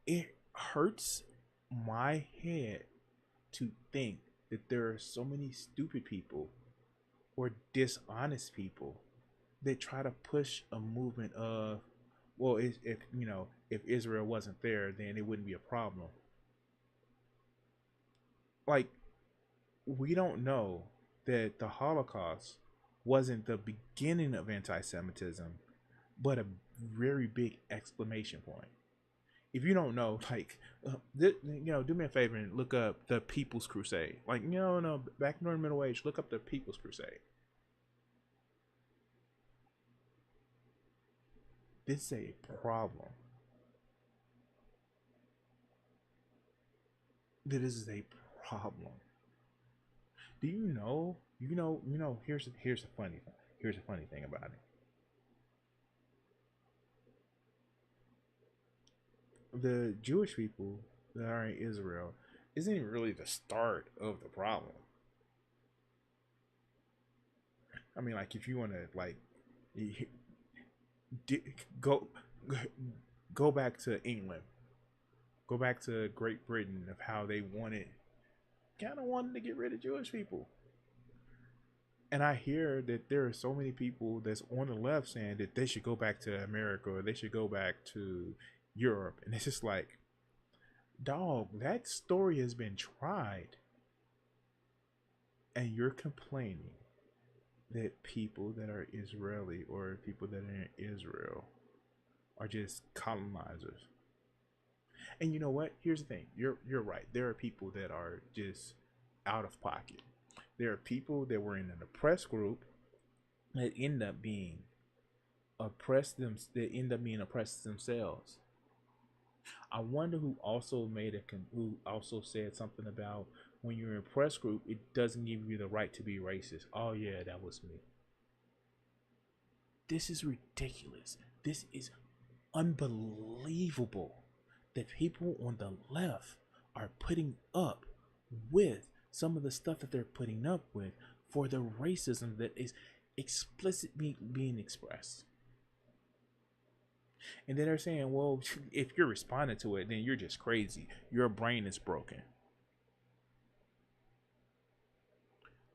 it hurts my head to think that there are so many stupid people or dishonest people that try to push a movement of, well, if Israel wasn't there, then it wouldn't be a problem. Like, we don't know that the Holocaust wasn't the beginning of anti-Semitism, but a very big exclamation point. If you don't know, like, you know, do me a favor and look up the People's Crusade. Like, you know, no, back during the Middle Age, look up the People's Crusade. This is a problem. This is a problem. Do you know? You know. Here's the funny thing about it. The Jewish people that are in Israel isn't really the start of the problem. I mean, like, if you want to, like, go back to England, go back to Great Britain, of how they wanted to get rid of Jewish people. And I hear that there are so many people that's on the left saying that they should go back to America or they should go back to Europe. And it's just like, dog, that story has been tried. And you're complaining that people that are Israeli or people that are in Israel are just colonizers. And you know what? Here's the thing. You're right. There are people that are just out of pocket. There are people that were in an oppressed group that end up being oppressed themselves. I wonder who also said something about when you're in a oppressed group, it doesn't give you the right to be racist. Oh yeah, that was me. This is ridiculous. This is unbelievable that people on the left are putting up with some of the stuff that they're putting up with for the racism that is explicitly being expressed. And then they're saying, well, if you're responding to it, then you're just crazy. Your brain is broken.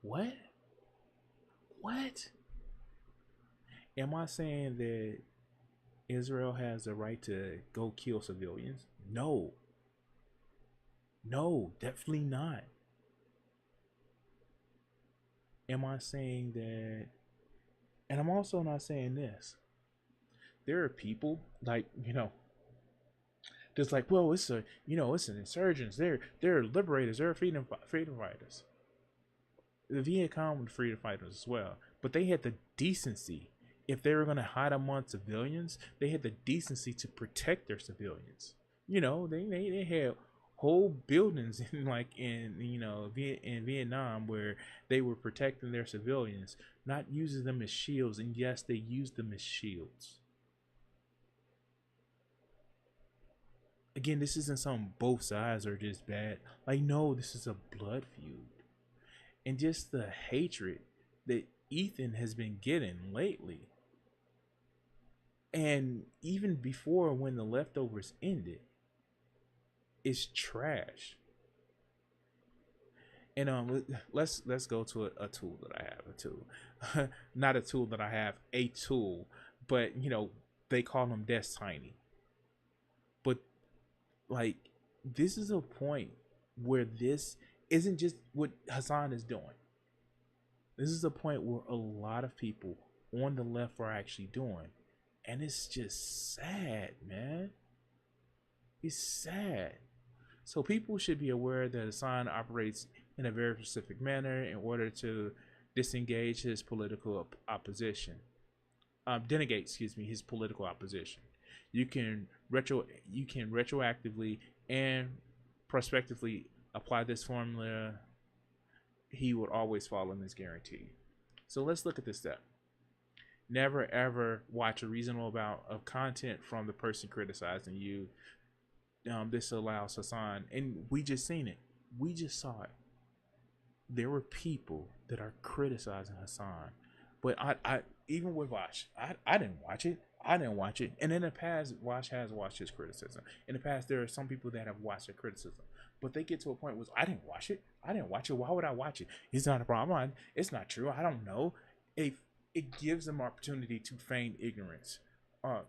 What? Am I saying that Israel has the right to go kill civilians? No, definitely not. Am I saying that? And I'm also not saying this. There are people like, just like, well, it's an insurgents. They're liberators. They're freedom fighters. The Viet Cong were freedom fighters as well, but they had the decency. If they were going to hide among civilians, they had the decency to protect their civilians. They had whole buildings in Vietnam where they were protecting their civilians, not using them as shields. And yes, they used them as shields. Again, this isn't some both sides are just bad. Like, no, this is a blood feud. And just the hatred that Ethan has been getting lately. And even before when the leftovers ended, it's trash. And let's go to a tool that I have. Not a tool that I have, a tool. But they call them Desk Tiny. But like, this is a point where this isn't just what Hassan is doing. This is a point where a lot of people on the left are actually doing. And it's just sad, man. It's sad. So people should be aware that Hassan operates in a very specific manner in order to disengage his political opposition. Denegate, his political opposition. You can retroactively and prospectively apply this formula. He would always fall in this guarantee. So let's look at this step. Never ever watch a reasonable amount of content from the person criticizing you. This allows Hassan, and we just seen it. We just saw it. There were people that are criticizing Hassan, but I even with Vash, I didn't watch it. And in the past, Vash has watched his criticism. In the past, there are some people that have watched their criticism, but they get to a point where I didn't watch it. Why would I watch it? It's not a problem. It's not true. I don't know. It gives them opportunity to feign ignorance. Or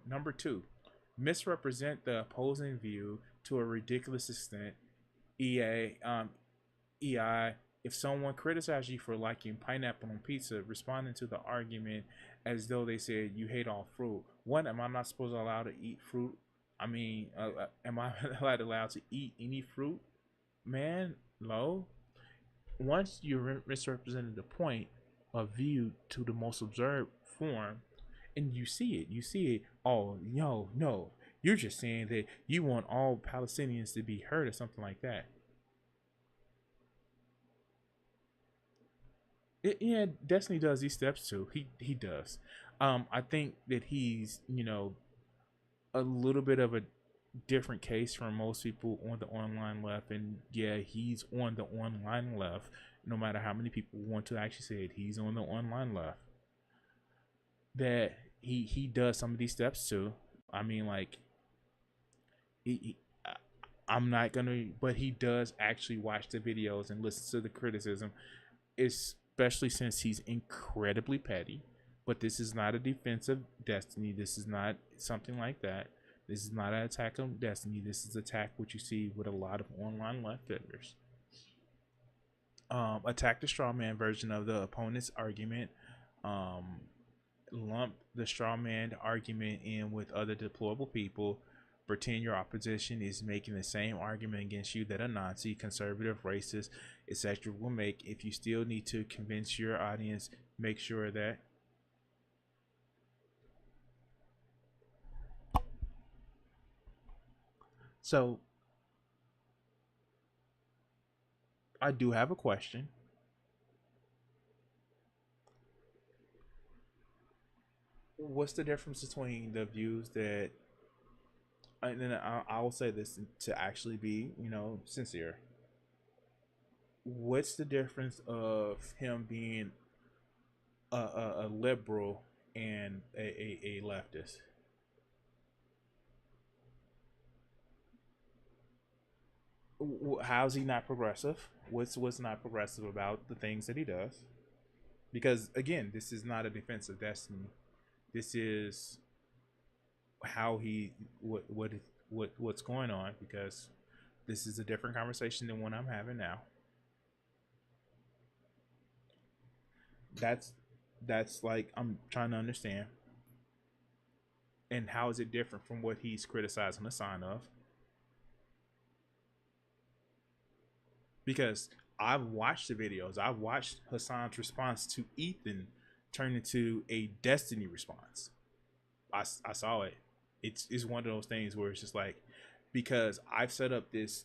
number two, misrepresent the opposing view to a ridiculous extent. EI if someone criticizes you for liking pineapple on pizza, responding to the argument as though they said you hate all fruit. What, am I not supposed to allow to eat fruit? I mean, am I allowed to eat any fruit? Man, no. Once you misrepresented the point of view to the most observed form, and you see it. Oh, no. You're just saying that you want all Palestinians to be heard or something like that. Yeah, Destiny does these steps too. He does. I think that he's, a little bit of a different case from most people on the online left, and yeah, he's on the online left. No matter how many people want to actually say it, he's on the online left. That he does some of these steps too. I mean, like, I'm not gonna, but he does actually watch the videos and listen to the criticism, especially since he's incredibly petty. But this is not a defense of Destiny. This is not something like that. This is not an attack on Destiny. This is attack what you see with a lot of online left vendors. Attack the straw man version of the opponent's argument. Lump the straw man argument in with other deplorable people. Pretend your opposition is making the same argument against you that a Nazi, conservative, racist, etc. will make. If you still need to convince your audience, make sure that so I do have a question. What's the difference between the views that, and then I will say this to actually be, sincere. What's the difference of him being a liberal and a leftist? How's he not progressive? What's not progressive about the things that he does? Because again, this is not a defense of Destiny. This is how what's going on, because this is a different conversation than what I'm having now. That's like, I'm trying to understand. And how is it different from what he's criticizing Hassan of? Because I've watched the videos. I've watched Hassan's response to Ethan turn into a Destiny response. I saw it. It's one of those things where it's just like, because I've set up this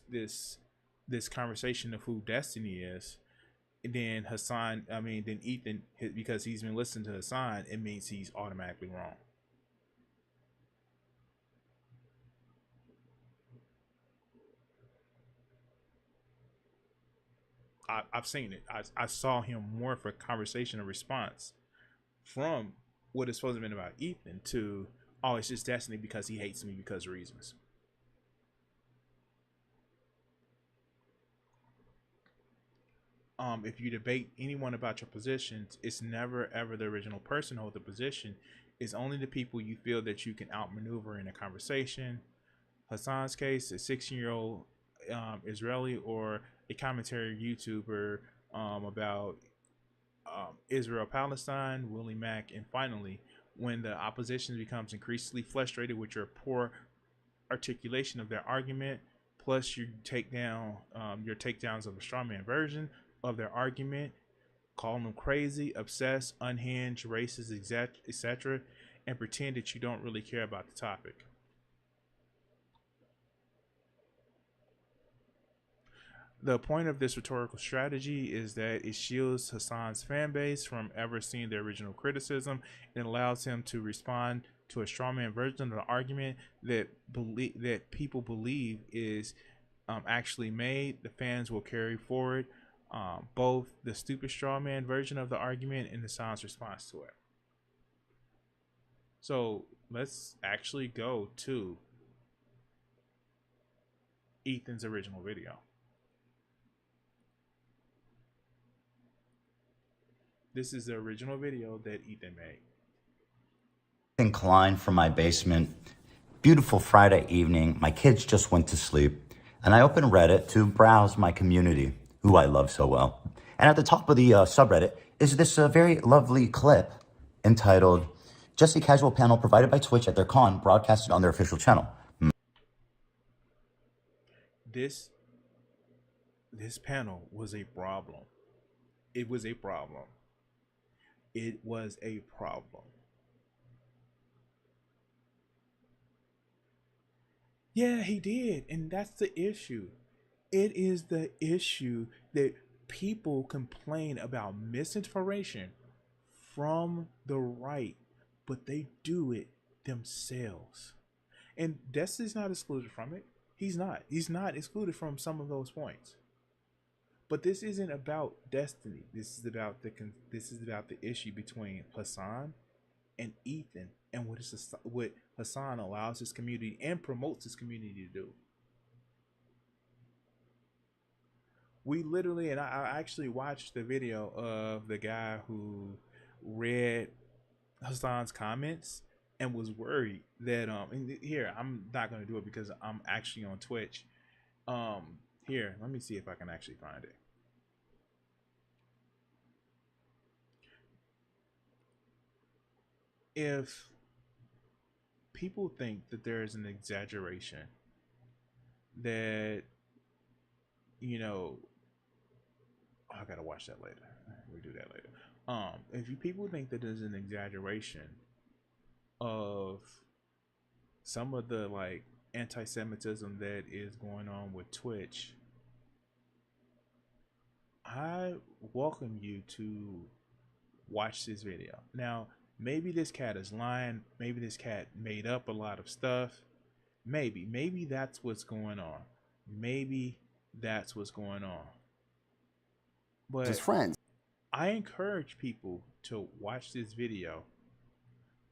conversation of who Destiny is, and then then Ethan, because he's been listening to Hassan, it means he's automatically wrong. I've seen it. I saw him more for conversation and response from what is supposed to have been about Ethan to, oh, it's just Destiny because he hates me because of reasons. If you debate anyone about your positions, it's never ever the original person hold the position. It's only the people you feel that you can outmaneuver in a conversation. Hassan's case, a 16-year-old Israeli, or a commentary YouTuber about Israel, Palestine, Willie Mack, and finally, when the opposition becomes increasingly frustrated with your poor articulation of their argument, plus your takedowns of a strawman version of their argument, calling them crazy, obsessed, unhinged, racist, etc., and pretend that you don't really care about the topic. The point of this rhetorical strategy is that it shields Hassan's fan base from ever seeing the original criticism, and allows him to respond to a strawman version of the argument that people believe is actually made. The fans will carry forward both the stupid strawman version of the argument and Hassan's response to it. So let's actually go to Ethan's original video. This is the original video that Ethan made. Inclined from my basement. Beautiful Friday evening. My kids just went to sleep, and I opened Reddit to browse my community, who I love so well. And at the top of the subreddit is this very lovely clip entitled, "Just a casual panel provided by Twitch at their con, broadcasted on their official channel." This panel was a problem. It was a problem. It was a problem. Yeah, he did. And that's the issue. It is the issue that people complain about misinformation from the right, but they do it themselves. And Destiny's not excluded from it. He's not. He's not excluded from some of those points. But this isn't about Destiny. This is about the issue between Hassan and Ethan, and what Hassan allows his community and promotes his community to do. We literally, and I actually watched the video of the guy who read Hassan's comments and was worried that and here, I'm not gonna do it because I'm actually on Twitch. Here, let me see if I can actually find it. If people think that there is an exaggeration, that, you know, oh, I gotta watch that later. We'll do that later. If people think that there's an exaggeration of some of the like anti-Semitism that is going on with Twitch, I welcome you to watch this video. Now, maybe this cat is lying. Maybe this cat made up a lot of stuff. Maybe that's what's going on. Maybe that's what's going on. But His friends. I encourage people to watch this video.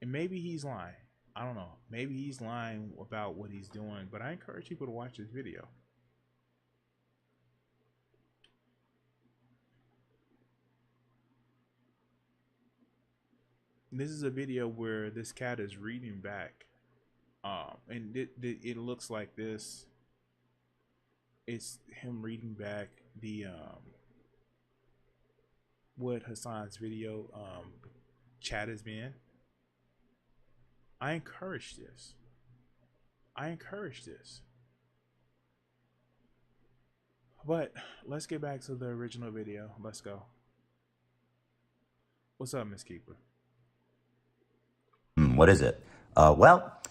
And maybe he's lying. I don't know. Maybe he's lying about what he's doing. But I encourage people to watch this video. This is a video where this cat is reading back, and it looks like this. It's him reading back the what Hassan's video chat has been. I encourage this. But let's get back to the original video. Let's go. What's up, Miss Keeper? What is it? Well,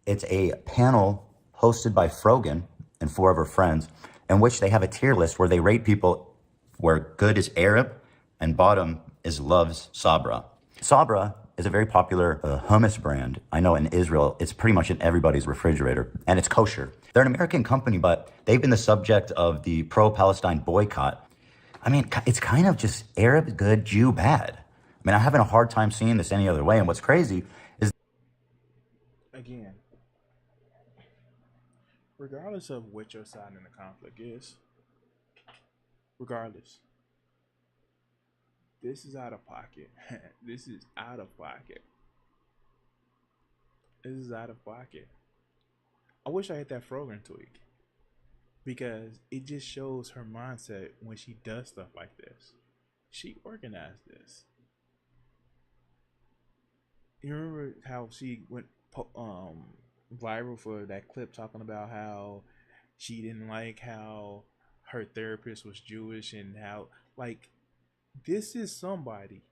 it's a panel hosted by Frogan and 4 of her friends, in which they have a tier list where they rate people where good is Arab and bottom is loves Sabra. Sabra is a very popular hummus brand. I know in Israel, it's pretty much in everybody's refrigerator, and it's kosher. They're an American company, but they've been the subject of the pro-Palestine boycott. I mean, it's kind of just Arab good, Jew bad. I mean, I'm having a hard time seeing this any other way, and what's crazy is... Again, regardless of which your side in the conflict is, regardless, this is out of pocket. This is out of pocket. This is out of pocket. I wish I had that Frogan tweak, because it just shows her mindset when she does stuff like this. She organized this. You remember how she went viral for that clip talking about how she didn't like how her therapist was Jewish, and how, like, this is somebody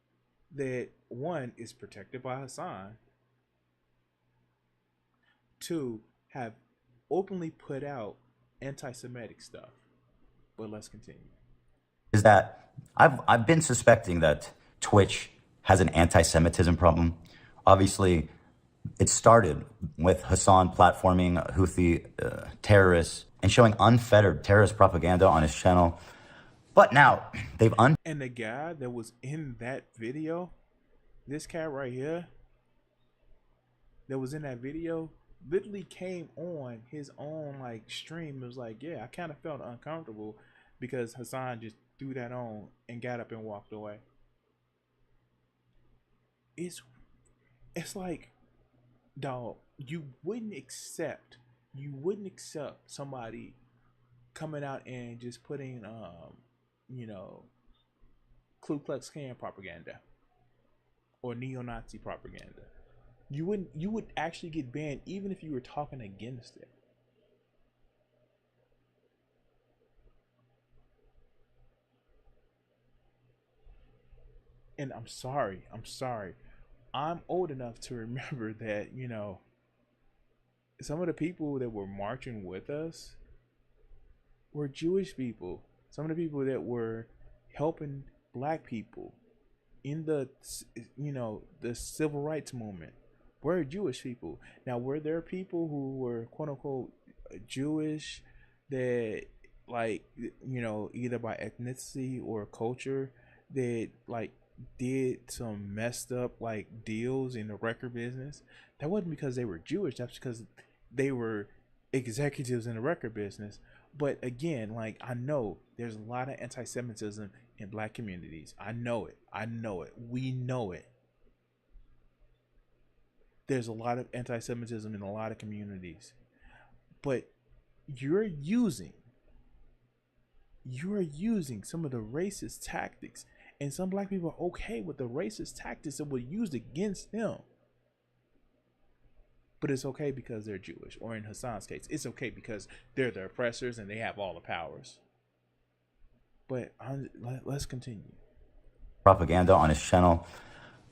that, one, is protected by Hassan, 2, have openly put out anti-Semitic stuff. But let's continue. Is that I've been suspecting that Twitch has an anti-Semitism problem. Obviously, it started with Hassan platforming Houthi terrorists and showing unfettered terrorist propaganda on his channel. But now they've and the guy that was in that video, this cat right here, that was in that video, literally came on his own like stream. It was like, yeah, I kind of felt uncomfortable because Hassan just threw that on and got up and walked away. It's like, dog, you wouldn't accept somebody coming out and just putting you know, Ku Klux Klan propaganda or neo-Nazi propaganda. You would actually get banned even if you were talking against it. And I'm sorry. I'm old enough to remember that, you know, some of the people that were marching with us were Jewish people. Some of the people that were helping black people in the, you know, the civil rights movement were Jewish people. Now, were there people who were quote unquote Jewish that, like, you know, either by ethnicity or culture that like did some messed up like deals in the record business? That wasn't because they were Jewish. That's because they were executives in the record business. But again, like, I know there's a lot of anti-Semitism in black communities. I know it. We know it. There's a lot of anti-Semitism in a lot of communities. But you're using some of the racist tactics, and some black people are okay with the racist tactics that were used against them. But it's okay because they're Jewish, or in Hassan's case, it's okay because they're the oppressors and they have all the powers. But let's continue. Propaganda on his channel.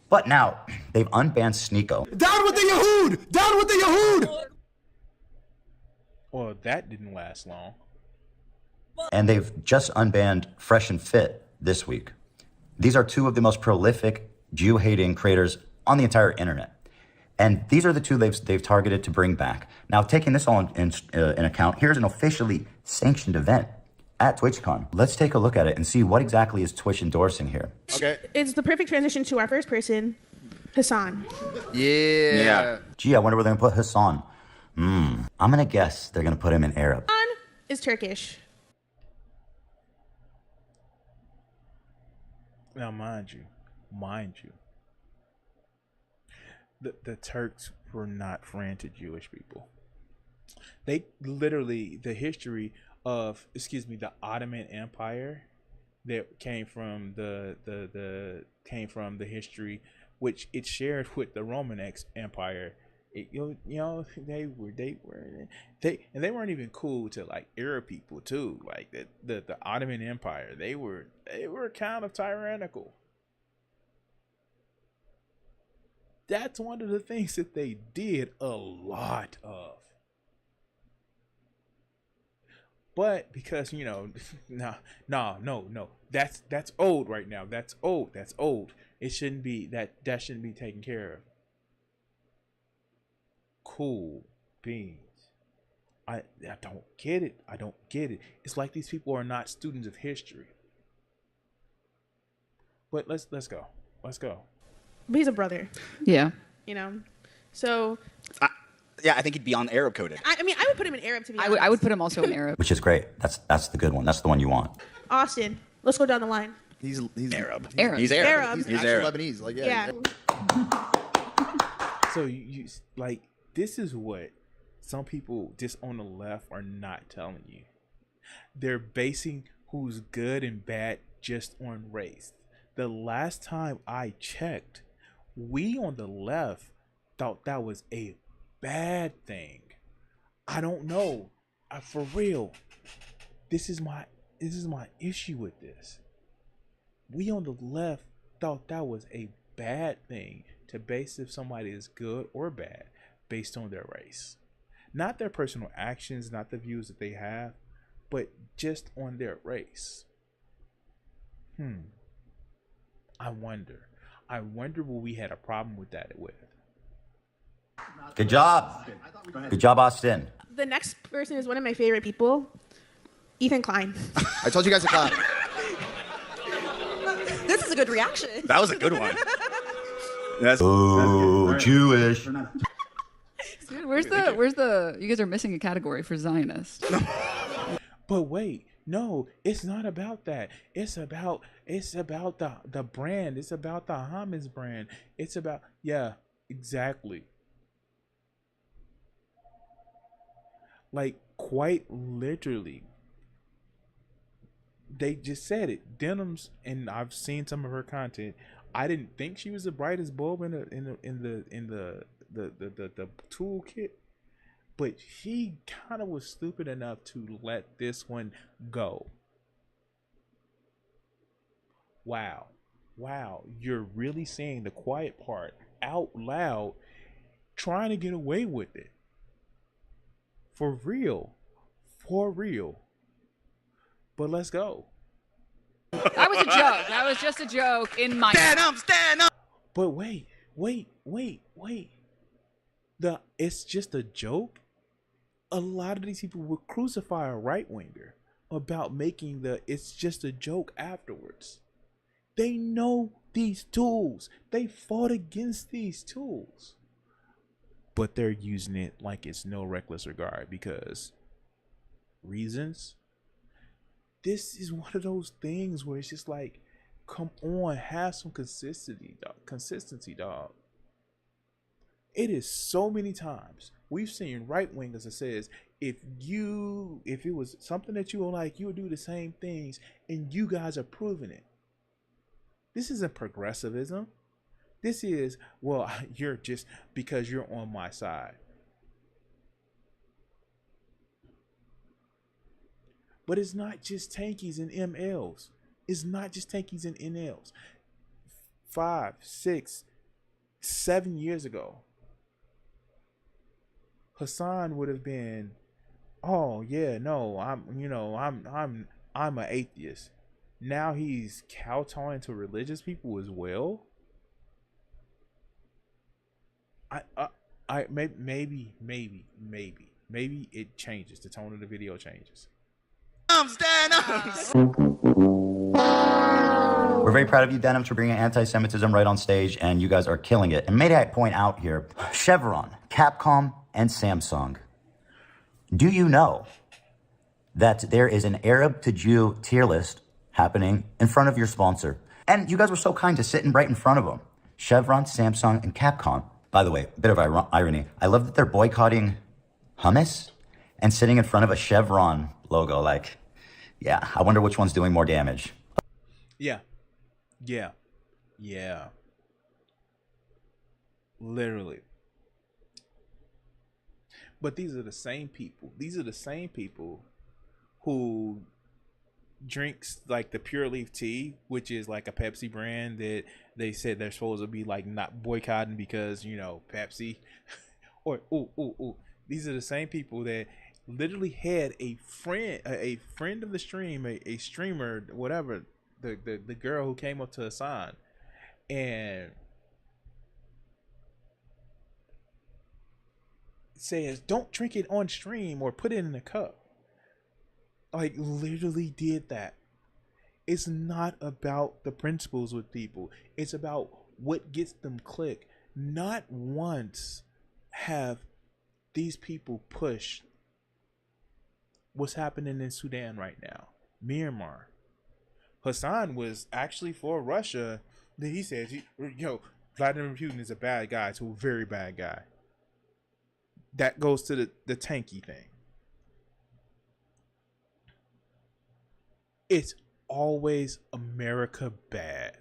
But now, they've unbanned Sneeko. Down with the Yahud! Down with the Yahud! Well, that didn't last long. And they've just unbanned Fresh and Fit this week. These are two of the most prolific Jew-hating creators on the entire internet. And these are the two they've targeted to bring back. Now, taking this all in account, here's an officially sanctioned event at TwitchCon. Let's take a look at it and see what exactly is Twitch endorsing here. Okay. It's the perfect transition to our first person, Hassan. Yeah. Gee, I wonder where they're gonna put Hassan. I'm gonna guess they're gonna put him in Arab. Hassan is Turkish. Now, mind you, the Turks were not friends to Jewish people. They literally, the history of, the Ottoman Empire that came from the history which it shared with the Roman Empire. They weren't even cool to like Arab people too. Like the Ottoman Empire, they were kind of tyrannical. That's one of the things that they did a lot of. But because, you know, no, that's old right now. That's old. It shouldn't be that shouldn't be taken care of. Cool beans. I don't get it. It's like these people are not students of history. But let's go. But he's a brother. Yeah. You know? So yeah, I think he'd be on Arab coded. I mean, I would put him in Arab, to be honest. I would put him also in Arab. Which is great. That's the good one. That's the one you want. Austin, let's go down the line. He's Arab. He's Arab. Arab. He's Arab. Lebanese. Like, Yeah. So you like, this is what some people just on the left are not telling you. They're basing who's good and bad just on race. The last time I checked, we on the left thought that was a bad thing. I don't know. For real. This is my issue with this. We on the left thought that was a bad thing to base if somebody is good or bad based on their race. Not their personal actions, not the views that they have, but just on their race. I wonder what we had a problem with that with. Good job. Good job, Austin. The next person is one of my favorite people, Ethan Klein. I told you guys to clap. This is a good reaction. That was a good one. That's Jewish. Dude, where's the? You guys are missing a category for Zionist. But wait, no, it's not about that. It's about the brand. It's about the Hamas brand. It's about, yeah, exactly. Like, quite literally, they just said it. Denims, and I've seen some of her content. I didn't think she was the brightest bulb in the toolkit, but she kind of was stupid enough to let this one go. Wow, you're really saying the quiet part out loud, trying to get away with it. For real. But let's go. That was a joke. That was just a joke in my. Stand up. But wait. It's just a joke. A lot of these people will crucify a right winger about making it's just a joke afterwards. They know these tools. They fought against these tools. But they're using it like it's no reckless regard because reasons. This is one of those things where it's just like, come on, have some consistency, dog. It is so many times we've seen right wingers that says if it was something that you like, you would do the same things, and you guys are proving it. This isn't progressivism. This is, well, you're just because you're on my side. But it's not just tankies and MLs. It's not just tankies and NLs. 5, 6, 7 years ago, Hassan would have been, oh yeah, no, I'm an atheist. Now he's kowtowing to religious people as well. Maybe it changes. The tone of the video changes. Stand up. We're very proud of you, Denims, for bringing anti-Semitism right on stage, and you guys are killing it. And may I point out here, Chevron, Capcom, and Samsung. Do you know that there is an Arab to Jew tier list happening in front of your sponsor? And you guys were so kind to sit right in front of them. Chevron, Samsung, and Capcom. By the way, a bit of irony. I love that they're boycotting hummus and sitting in front of a Chevron logo. Like, yeah, I wonder which one's doing more damage. Yeah. Literally. But these are the same people. These are the same people who drinks like the Pure Leaf tea, which is like a Pepsi brand that they said they're supposed to be like not boycotting because, Pepsi. Or these are the same people that literally had a friend of the stream, a streamer, whatever, the girl who came up to Hassan and says, don't drink it on stream or put it in a cup. Like, literally did that. It's not about the principles with people. It's about what gets them click. Not once have these people pushed what's happening in Sudan right now. Myanmar. Hassan was actually for Russia. Then he says, Vladimir Putin is a bad guy to a very bad guy. That goes to the tanky thing. It's always America bad.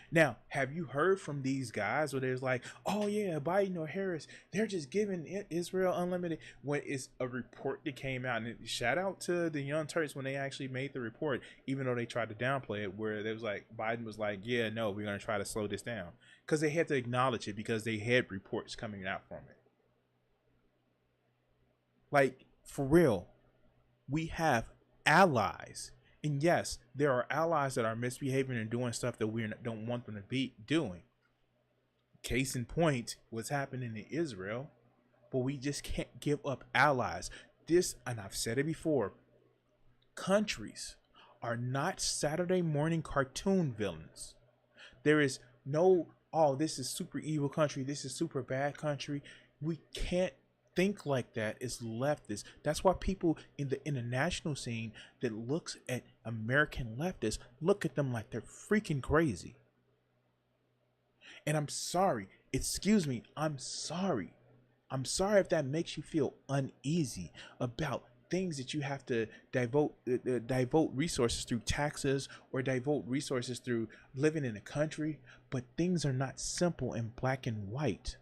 Now, have you heard from these guys where there's like, oh yeah, Biden or Harris, they're just giving Israel unlimited? When it's a report that came out, and shout out to the Young Turks when they actually made the report, even though they tried to downplay it, where there was like, Biden was like, yeah, no, we're going to try to slow this down. Because they had to acknowledge it because they had reports coming out from it. Like, for real, we have allies. And yes, there are allies that are misbehaving and doing stuff that we don't want them to be doing. Case in point, what's happening in Israel. But we just can't give up allies. This, and I've said it before, countries are not Saturday morning cartoon villains. There is no, oh, this is super evil country, this is super bad country. We can't think like that as leftists. That's why people in the international scene that looks at American leftists look at them like they're freaking crazy. And I'm sorry, I'm sorry if that makes you feel uneasy about things that you have to devote resources through taxes or devote resources through living in a country, but things are not simple in black and white.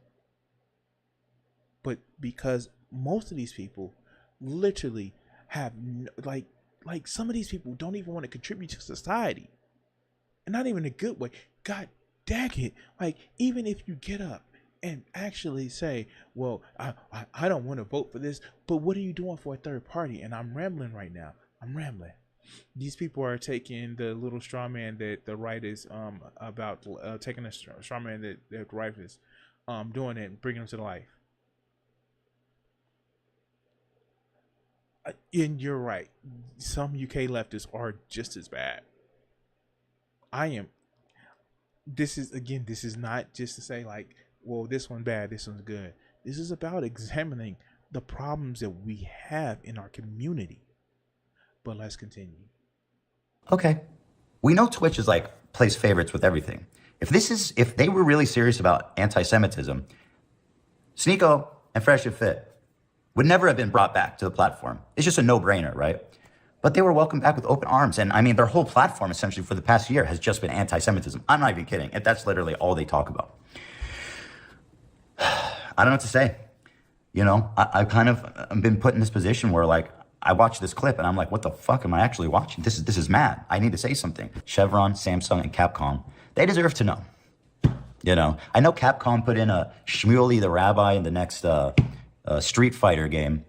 But because most of these people literally have like some of these people don't even want to contribute to society, and not even in a good way. God dang it. Like, even if you get up and actually say, well, I don't want to vote for this, but what are you doing for a third party? And I'm rambling right now. These people are taking the little straw man that the right is about taking a straw man that the right is doing it and bringing them to life. And you're right. Some UK leftists are just as bad. This is not just to say like, well, this one's bad, this one's good. This is about examining the problems that we have in our community. But let's continue. Okay. We know Twitch is like plays favorites with everything. If they were really serious about anti-Semitism, Sneeko and Fresh and Fit would never have been brought back to the platform. It's just a no-brainer, right? But they were welcomed back with open arms. And I mean, their whole platform essentially for the past year has just been anti-Semitism. I'm not even kidding. That's literally all they talk about. I don't know what to say. You know, I've been put in this position where like, I watch this clip and I'm like, what the fuck am I actually watching? This is mad. I need to say something. Chevron, Samsung, and Capcom, they deserve to know. You know, I know Capcom put in a Shmuley the Rabbi in the next Street Fighter game.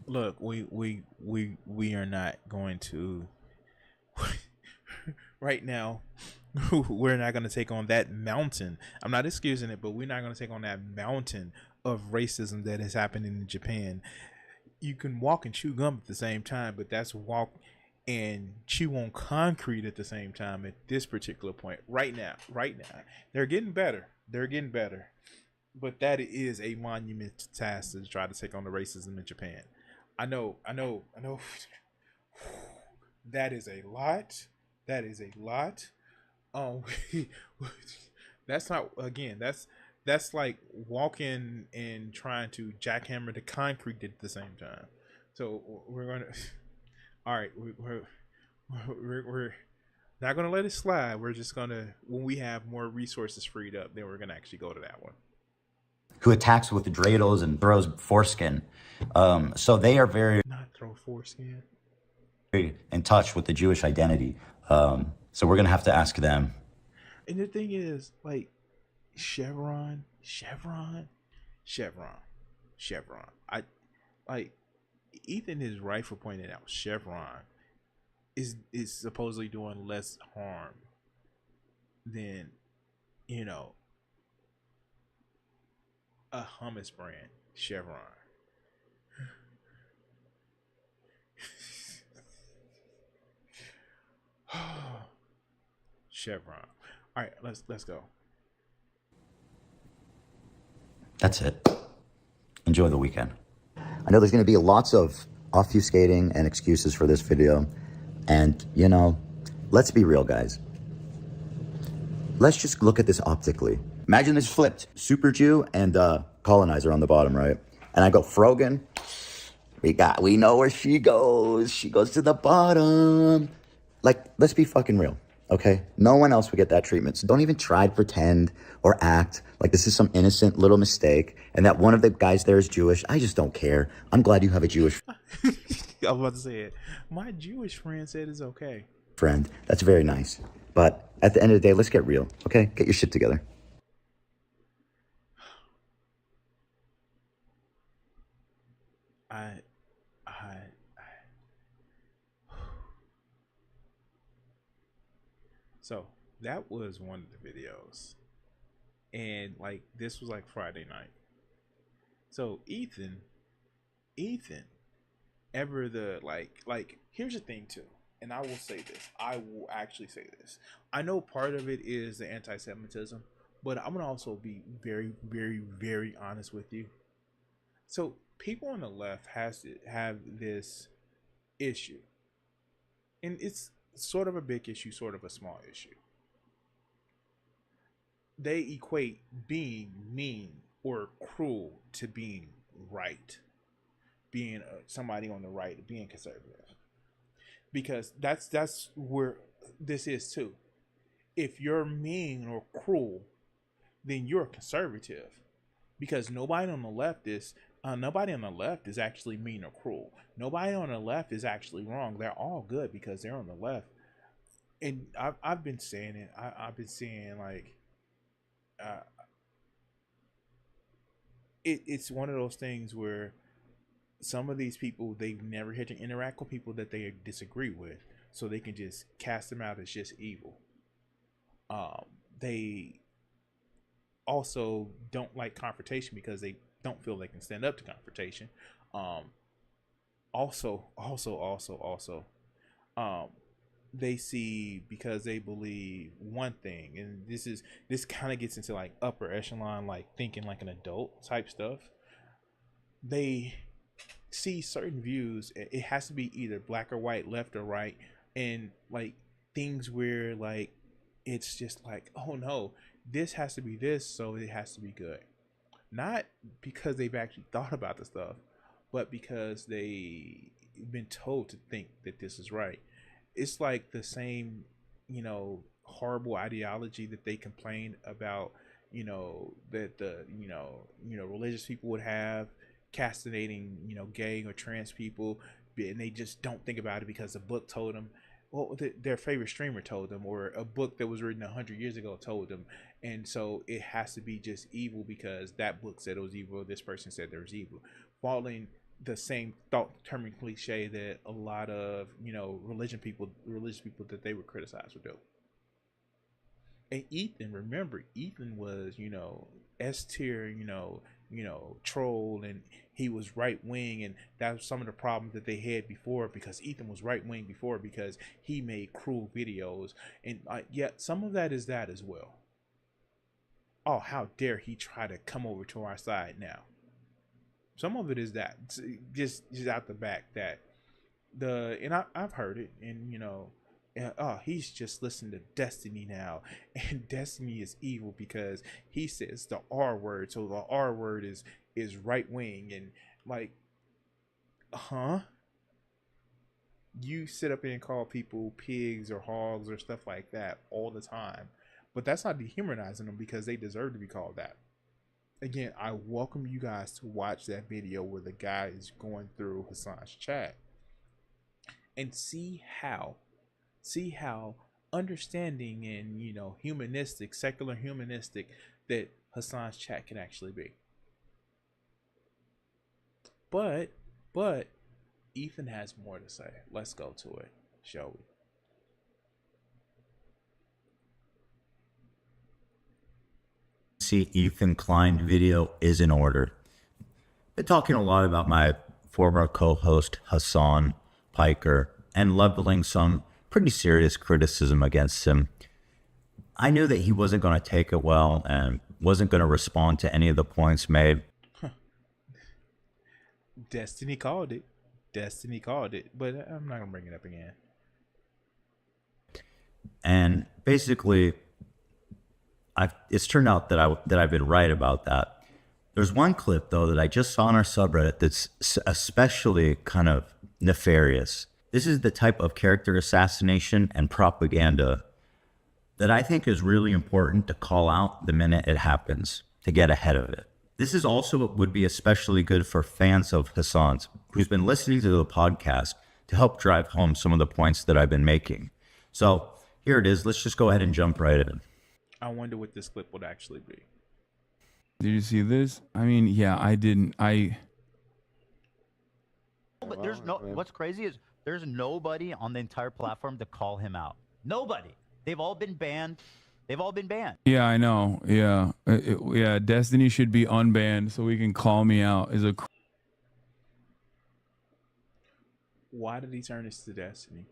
Look, we are not going to right now. We're not going to take on that mountain. I'm not excusing it, but we're not going to take on that mountain of racism that is happening in Japan. You can walk and chew gum at the same time, but that's walk and chew on concrete at the same time at this particular point. Right now. They're getting better. But that is a monumental task to try to take on the racism in Japan. I know. That is a lot. That's not, again, that's like walking and trying to jackhammer the concrete at the same time. So we're gonna, all right, we're not gonna let it slide. We're just gonna, when we have more resources freed up, then we're gonna actually go to that one. Who attacks with the dreidels and throws foreskin. So they are very Not throw foreskin. in touch with the Jewish identity. So we're gonna have to ask them. And the thing is, like, Chevron. I like, Ethan is right for pointing out Chevron is supposedly doing less harm than, you know, a hummus brand, Chevron. Chevron. All right, let's go. That's it. Enjoy the weekend. I know there's going to be lots of obfuscating and excuses for this video. And, you know, let's be real, guys. Let's just look at this optically. Imagine this flipped. Super Jew and colonizer on the bottom, right? And I go, Frogan, we know where she goes. She goes to the bottom. Like, let's be fucking real. Okay, no one else would get that treatment. So don't even try to pretend or act like this is some innocent little mistake and that one of the guys there is Jewish. I just don't care. I'm glad you have a Jewish I was about to say it. My Jewish friend said it's okay. friend. That's very nice. But at the end of the day, let's get real. Okay, get your shit together. So that was one of the videos, and like, this was like Friday night. So Ethan, ever the like here's the thing too, and I will say this. I will actually say this. I know part of it is the anti-Semitism, but I'm gonna also be very, very, very honest with you. So people on the left has to have this issue, and it's sort of a big issue, sort of a small issue. They equate being mean or cruel to being right. being somebody on the right, being conservative, because that's where this is too. If you're mean or cruel, then you're conservative, because nobody on the left is actually mean or cruel. Nobody on the left is actually wrong. They're all good because they're on the left. And I've been saying it. I've been saying like, it's one of those things where some of these people, they've never had to interact with people that they disagree with, so they can just cast them out as just evil. They also don't like confrontation because they don't feel they can stand up to confrontation. Also, they see, because they believe one thing, and this kind of gets into like upper echelon, like thinking like an adult type stuff. They see certain views, it has to be either black or white, left or right, and like things where like it's just like, oh no, this has to be this, so it has to be good. Not because they've actually thought about the stuff, but because they've been told to think that this is right. It's like the same, horrible ideology that they complain about, that the, religious people would have, castrating, gay or trans people, and they just don't think about it because the book told them, well, their favorite streamer told them, or a book that was written 100 years ago told them, and so it has to be just evil because that book said it was evil, this person said there was evil, following the same thought determined cliche that a lot of religious people that they would criticize would do. And remember Ethan was S tier, troll, and he was right wing, and that was some of the problems that they had before, because Ethan was right wing before because he made cruel videos, and yet some of that is that as well. Oh, how dare he try to come over to our side now? Some of it is that, just out the back, that I've heard it, and he's just listening to Destiny now, and Destiny is evil because he says the R word, so the R word is right wing, and like, you sit up and call people pigs or hogs or stuff like that all the time, but that's not dehumanizing them because they deserve to be called that. Again, I welcome you guys to watch that video where the guy is going through Hassan's chat and see how understanding and humanistic, secular humanistic that Hassan's chat can actually be. But Ethan has more to say. Let's go to it, shall we? See, Ethan Klein video is in order. Been talking a lot about my former co-host Hassan Piker and leveling some pretty serious criticism against him. I knew that he wasn't going to take it well and wasn't going to respond to any of the points made. Destiny called it, but I'm not going to bring it up again. And basically, it's turned out that I've been right about that. There's one clip, though, that I just saw on our subreddit that's especially kind of nefarious. This is the type of character assassination and propaganda that I think is really important to call out the minute it happens, to get ahead of it. This is also what would be especially good for fans of Hassan's, who's been listening to the podcast to help drive home some of the points that I've been making. So here it is. Let's just go ahead and jump right in. I wonder what this clip would actually be. Did you see this? I mean, yeah, I didn't. But there's no. What's crazy is there's nobody on the entire platform to call him out. Nobody. They've all been banned. Yeah, I know. Yeah, yeah. Destiny should be unbanned so we can call me out. Why did he turn this to Destiny?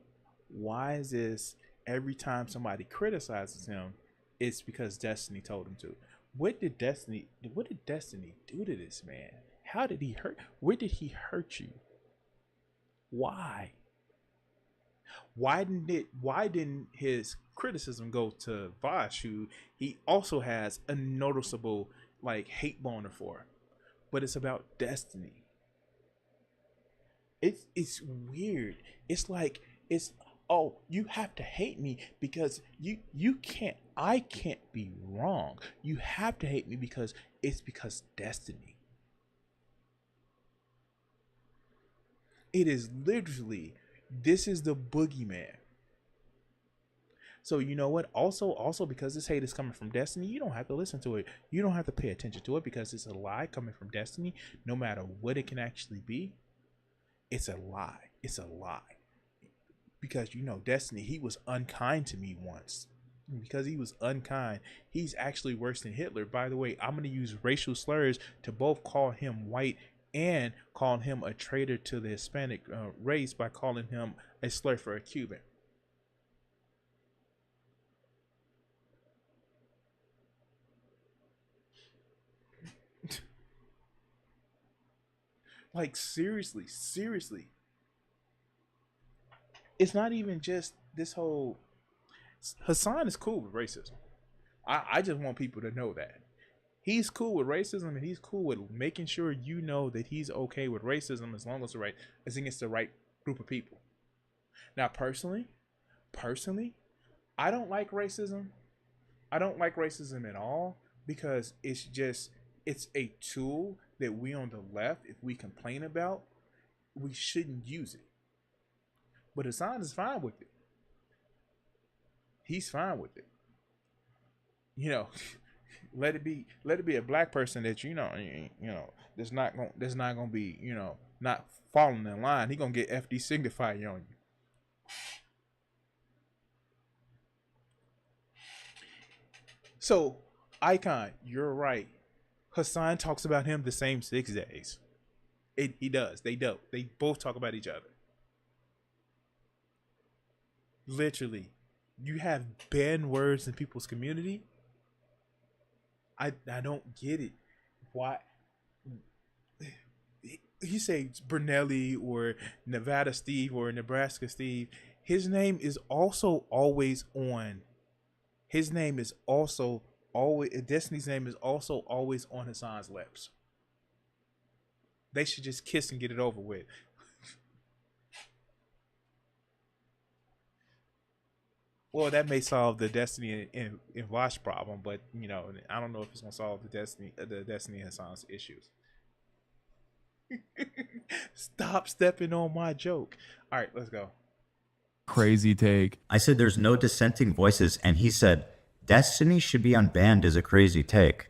Why is this every time somebody criticizes him? It's because Destiny told him to. What did Destiny do to this man? How did he hurt? Where did he hurt you? Why? Why didn't his criticism go to Vosh, who he also has a noticeable hate boner for? But it's about Destiny. It's weird. It's like it's oh, you have to hate me because you can't. I can't be wrong. You have to hate me because it's because destiny. It is literally, this is the boogeyman. So you know what? Also because this hate is coming from Destiny, you don't have to listen to it. You don't have to pay attention to it because it's a lie coming from Destiny. No matter what it can actually be, it's a lie. It's a lie. Because you know, Destiny, he was unkind to me once. Because he was unkind, he's actually worse than Hitler. By the way, I'm going to use racial slurs to both call him white and call him a traitor to the Hispanic race by calling him a slur for a Cuban. Like seriously. It's not even just this whole. Hassan is cool with racism. I just want people to know that. He's cool with racism and he's cool with making sure you know that he's okay with racism as long as it's against the right group of people. Now personally, I don't like racism. I don't like racism at all because it's a tool that we on the left, if we complain about, we shouldn't use it. But Hassan is fine with it. He's fine with it. You know, let it be a black person that you know that's not gonna be, you know, not falling in line. He gonna get FD signified on you. So, Icon, you're right. Hassan talks about him the same 6 days. He does. They do. They both talk about each other. Literally, you have banned words in people's community. I don't get it. Why? He says Brunelli or Nevada Steve or Nebraska Steve. His name is also always on. His name is also always. Destiny's name is also always on Hassan's lips. They should just kiss and get it over with. Well, that may solve the Destiny and Vosh problem, but you know, I don't know if it's gonna solve the Destiny and Hassan's issues. Stop stepping on my joke. All right, let's go. Crazy take. I said there's no dissenting voices, and he said Destiny should be unbanned is a crazy take.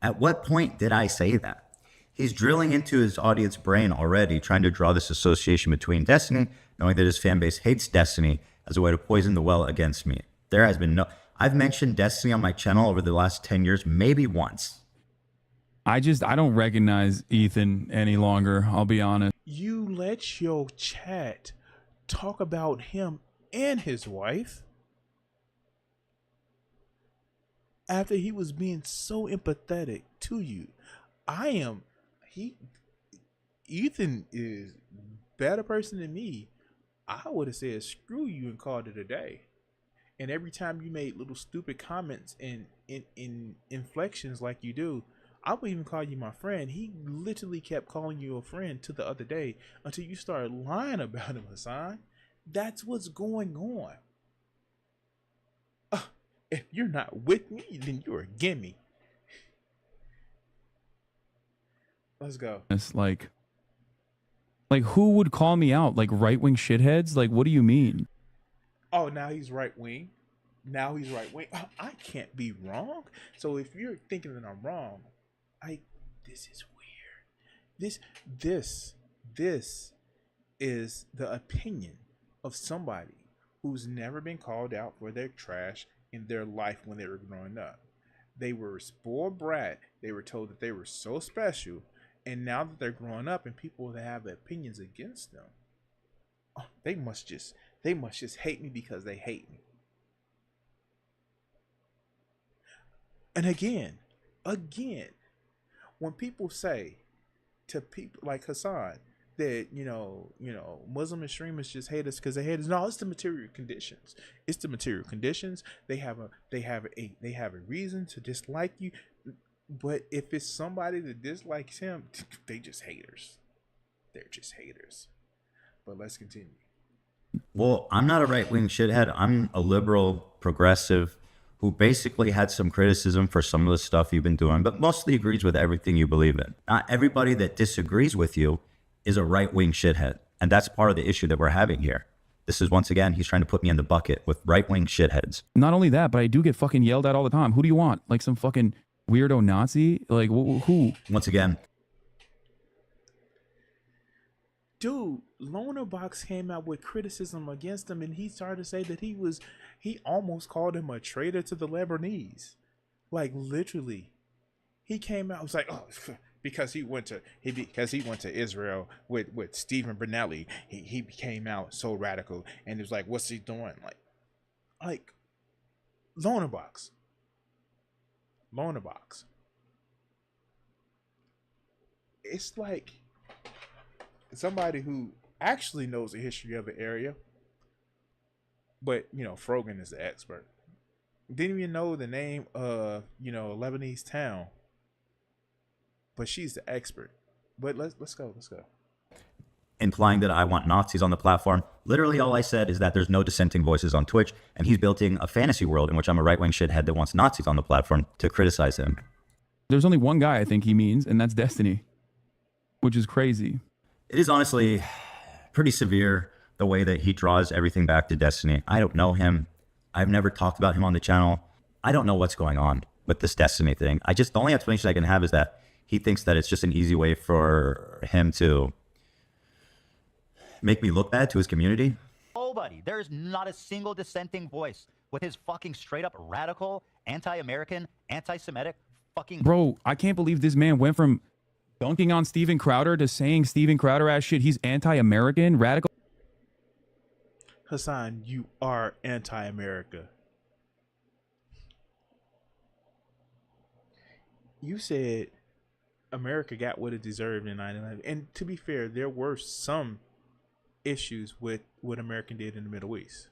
At what point did I say that? He's drilling into his audience brain already, trying to draw this association between Destiny, knowing that his fan base hates Destiny, as a way to poison the well against me. There has been no... I've mentioned Destiny on my channel over the last 10 years, maybe once. I don't recognize Ethan any longer, I'll be honest. You let your chat talk about him and his wife after he was being so empathetic to you. Ethan is a better person than me. I would have said screw you and called it a day. And every time you made little stupid comments and in inflections like you do, I would even call you my friend. He literally kept calling you a friend to the other day until you started lying about him, Hassan. That's what's going on. If you're not with me, then you're a gimme. Let's go. It's like who would call me out? Like right-wing shitheads? Like, what do you mean? Oh, now he's right wing. Oh, I can't be wrong. So if you're thinking that I'm wrong, this is weird. This is the opinion of somebody who's never been called out for their trash in their life when they were growing up. They were a spoiled brat. They were told that they were so special. And now that they're growing up and people that have opinions against them, they must just hate me because they hate me. And again, when people say to people like Hassan that you know Muslim extremists just hate us because they hate us, no, it's the material conditions. It's the material conditions. They have a reason to dislike you. But if it's somebody that dislikes him, they just haters. They're just haters. But let's continue. Well, I'm not a right-wing shithead. I'm a liberal progressive who basically had some criticism for some of the stuff you've been doing, but mostly agrees with everything you believe in. Not everybody that disagrees with you is a right-wing shithead. And that's part of the issue that we're having here. This is, once again, he's trying to put me in the bucket with right-wing shitheads. Not only that, but I do get fucking yelled at all the time. Who do you want? Like some fucking weirdo Nazi? Like who? Once again, dude, Lonerbox came out with criticism against him, and he started to say that he almost called him a traitor to the Lebanese. Like, literally. He came out, was like, oh, because he went to Israel with Stephen Bernelli, he came out so radical, and it was like, what's he doing? Like Lonerbox. It's like somebody who actually knows the history of the area, but Frogan is the expert. Didn't even know the name of a Lebanese town, but she's the expert. But let's go. implying that I want Nazis on the platform. Literally all I said is that there's no dissenting voices on Twitch, and he's building a fantasy world in which I'm a right-wing shithead that wants Nazis on the platform to criticize him. There's only one guy I think he means, and that's Destiny, which is crazy. It is honestly pretty severe the way that he draws everything back to Destiny. I don't know him. I've never talked about him on the channel. I don't know what's going on with this Destiny thing. The only explanation I can have is that he thinks that it's just an easy way for him to make me look bad to his community. Nobody. There's not a single dissenting voice with his fucking straight up radical, anti-American, anti-Semitic fucking... Bro, I can't believe this man went from dunking on Steven Crowder to saying Steven Crowder ass shit. He's anti-American, radical. Hassan, you are anti-America. You said America got what it deserved in 9/11. And to be fair, there were some issues with what America did in the Middle East.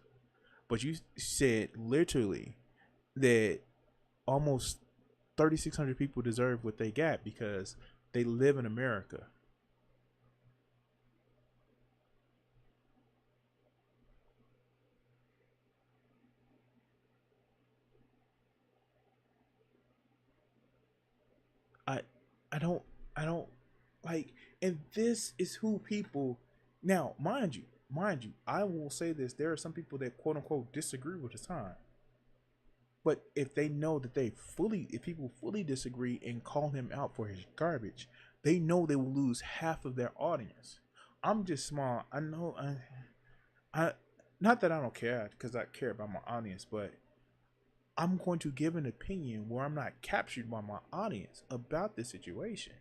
But you said literally that almost 3,600 people deserve what they got because they live in America. I don't like, and this is who people now, mind you, I will say this, there are some people that quote unquote disagree with Hassan. But if they know that if people fully disagree and call him out for his garbage, they know they will lose half of their audience. I'm just small. I know I not that I don't care, because I care about my audience, but I'm going to give an opinion where I'm not captured by my audience about this situation.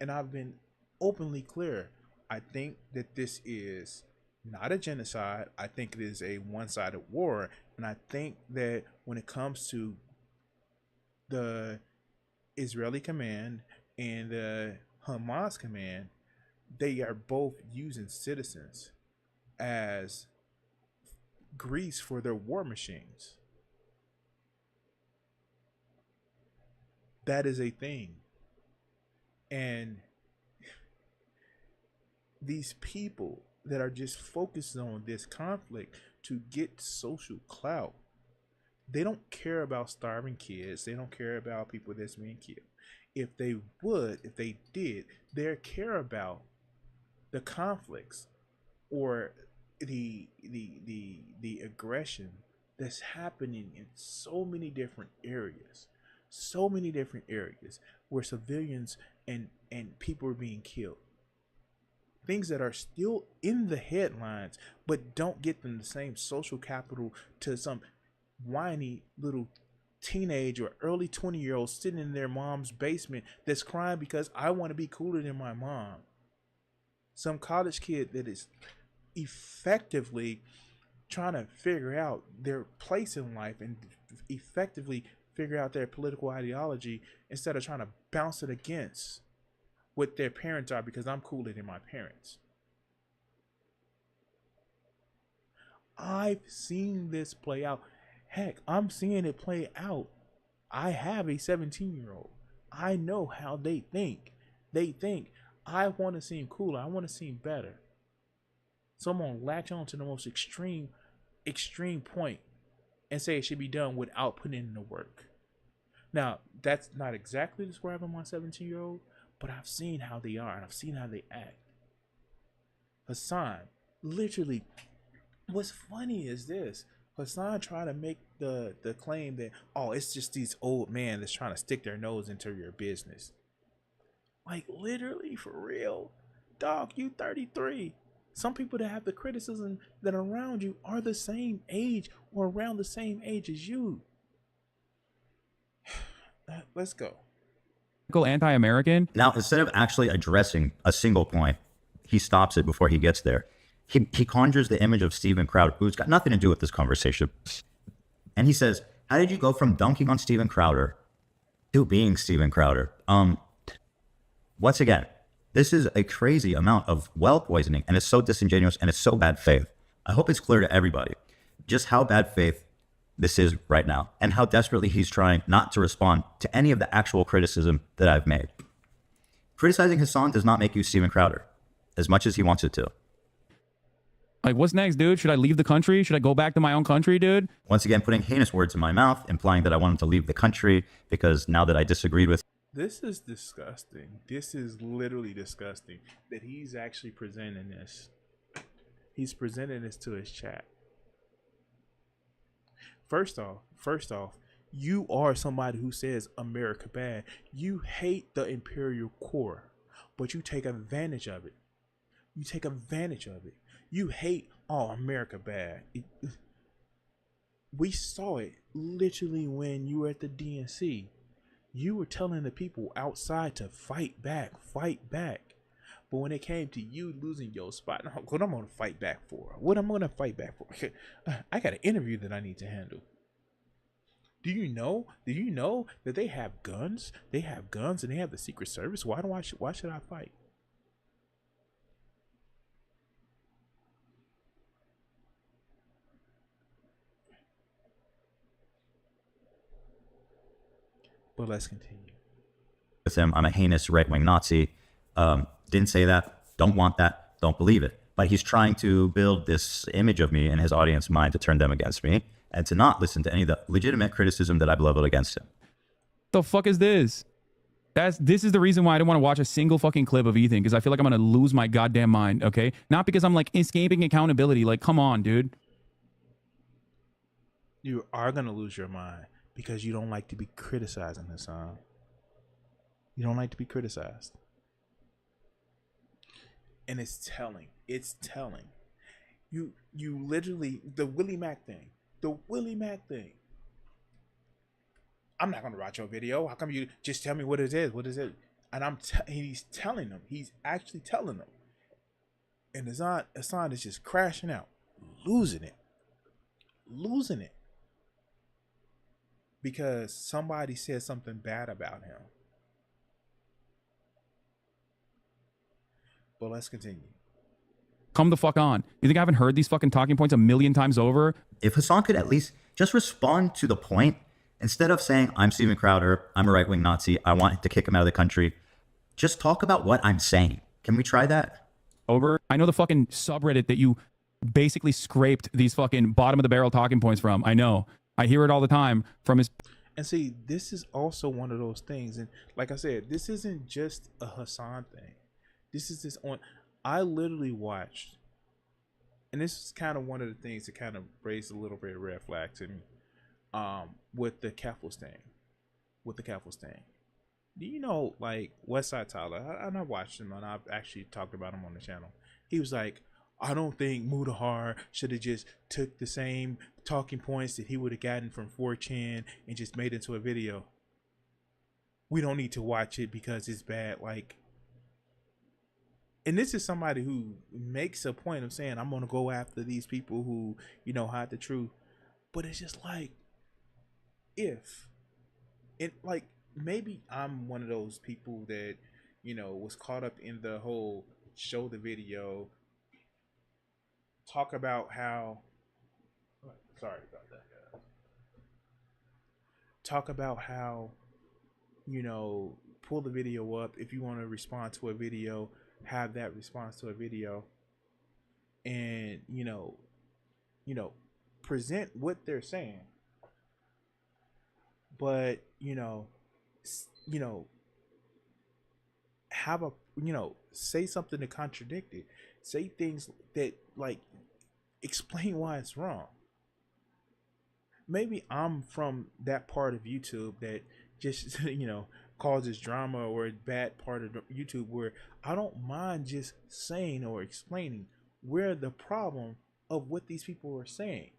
And I've been openly clear. I think that this is not a genocide. I think it is a one-sided war. And I think that when it comes to the Israeli command and the Hamas command, they are both using citizens as grease for their war machines. That is a thing. And these people that are just focused on this conflict to get social clout, they don't care about starving kids. They don't care about people that's being killed. If they did, they care about the conflicts or the aggression that's happening in so many different areas where civilians and people are being killed. Things that are still in the headlines but don't get them the same social capital to some whiny little teenage or early 20-year-old sitting in their mom's basement that's crying because I want to be cooler than my mom. Some college kid that is effectively trying to figure out their place in life and effectively figure out their political ideology instead of trying to bounce it against what their parents are because I'm cooler than my parents. I've seen this play out. Heck, I'm seeing it play out. I have a 17-year-old. I know how they think. They think I want to seem cooler. I want to seem better. So I'm gonna latch on to the most extreme point and say it should be done without putting in the work. Now, that's not exactly describing my 17-year-old, but I've seen how they are and I've seen how they act. Hassan, literally, what's funny is this. Hassan tried to make the claim that, oh, it's just these old men that's trying to stick their nose into your business. Like, literally, for real. Dog, you 33. Some people that have the criticism that are around you are the same age or around the same age as you. Let's go. Anti-American. Now, instead of actually addressing a single point, he stops it before he gets there. He conjures the image of Steven Crowder, who's got nothing to do with this conversation. And he says, how did you go from dunking on Steven Crowder to being Steven Crowder? Once again, this is a crazy amount of well poisoning, and it's so disingenuous and it's so bad faith. I hope it's clear to everybody just how bad faith this is right now and how desperately he's trying not to respond to any of the actual criticism that I've made. Criticizing Hassan does not make you Steven Crowder as much as he wants it to. Like, what's next, dude? Should I leave the country? Should I go back to my own country, dude? Once again, putting heinous words in my mouth, implying that I want him to leave the country because now that I disagreed with. This is disgusting. This is literally disgusting that he's actually presenting this. He's presenting this to his chat. First off, you are somebody who says America bad. You hate the imperial core, but you take advantage of it. You take advantage of it. You hate, oh, America bad. We saw it literally when you were at the DNC. You were telling the people outside to fight back. But when it came to you losing your spot, what I'm going to fight back for? What I'm going to fight back for? I got an interview that I need to handle. Do you know that they have guns? They have guns and they have the Secret Service. Why should I fight? But let's continue. With him, I'm a heinous right-wing Nazi. Didn't say that. Don't want that. Don't believe it. But he's trying to build this image of me in his audience mind to turn them against me and to not listen to any of the legitimate criticism that I've leveled against him. The fuck is this? This is the reason why I don't want to watch a single fucking clip of Ethan, because I feel like I'm gonna lose my goddamn mind. Okay, not because I'm like escaping accountability. Like, come on, dude. You are gonna lose your mind because you don't like to be criticized in this song. You don't like to be criticized. And it's telling. It's telling. You literally, the Willie Mack thing. I'm not gonna watch your video. How come you just tell me what it is? What is it? And he's telling them. He's actually telling them. And Hassan is just crashing out, losing it. Because somebody said something bad about him. But let's continue. Come the fuck on. You think I haven't heard these fucking talking points a million times over? If Hassan could at least just respond to the point, instead of saying, I'm Steven Crowder, I'm a right-wing Nazi, I want to kick him out of the country, just talk about what I'm saying. Can we try that? Over. I know the fucking subreddit that you basically scraped these fucking bottom of the barrel talking points from. I know. I hear it all the time from his. And see, this is also one of those things. And like I said, this isn't just a Hassan thing. This is this on. I literally watched, and this is kind of one of the things that kind of raised a little bit of red flag to me. With the Catholic thing. Do you know, like, Westside Tyler? And I watched him, and I've actually talked about him on the channel. He was like, I don't think Mudahar should have just took the same talking points that he would have gotten from 4chan and just made it into a video. We don't need to watch it because it's bad. Like, and this is somebody who makes a point of saying, I'm going to go after these people who, hide the truth. But it's just like, maybe I'm one of those people that, was caught up in the whole show the video, talk about how, sorry about that, guys. Talk about how pull the video up. If you want to respond to a video, have that response to a video, and present what they're saying. But have a say something to contradict it. Say things that explain why it's wrong. Maybe I'm from that part of YouTube that just causes drama, or a bad part of YouTube where I don't mind just saying or explaining where the problem of what these people are saying.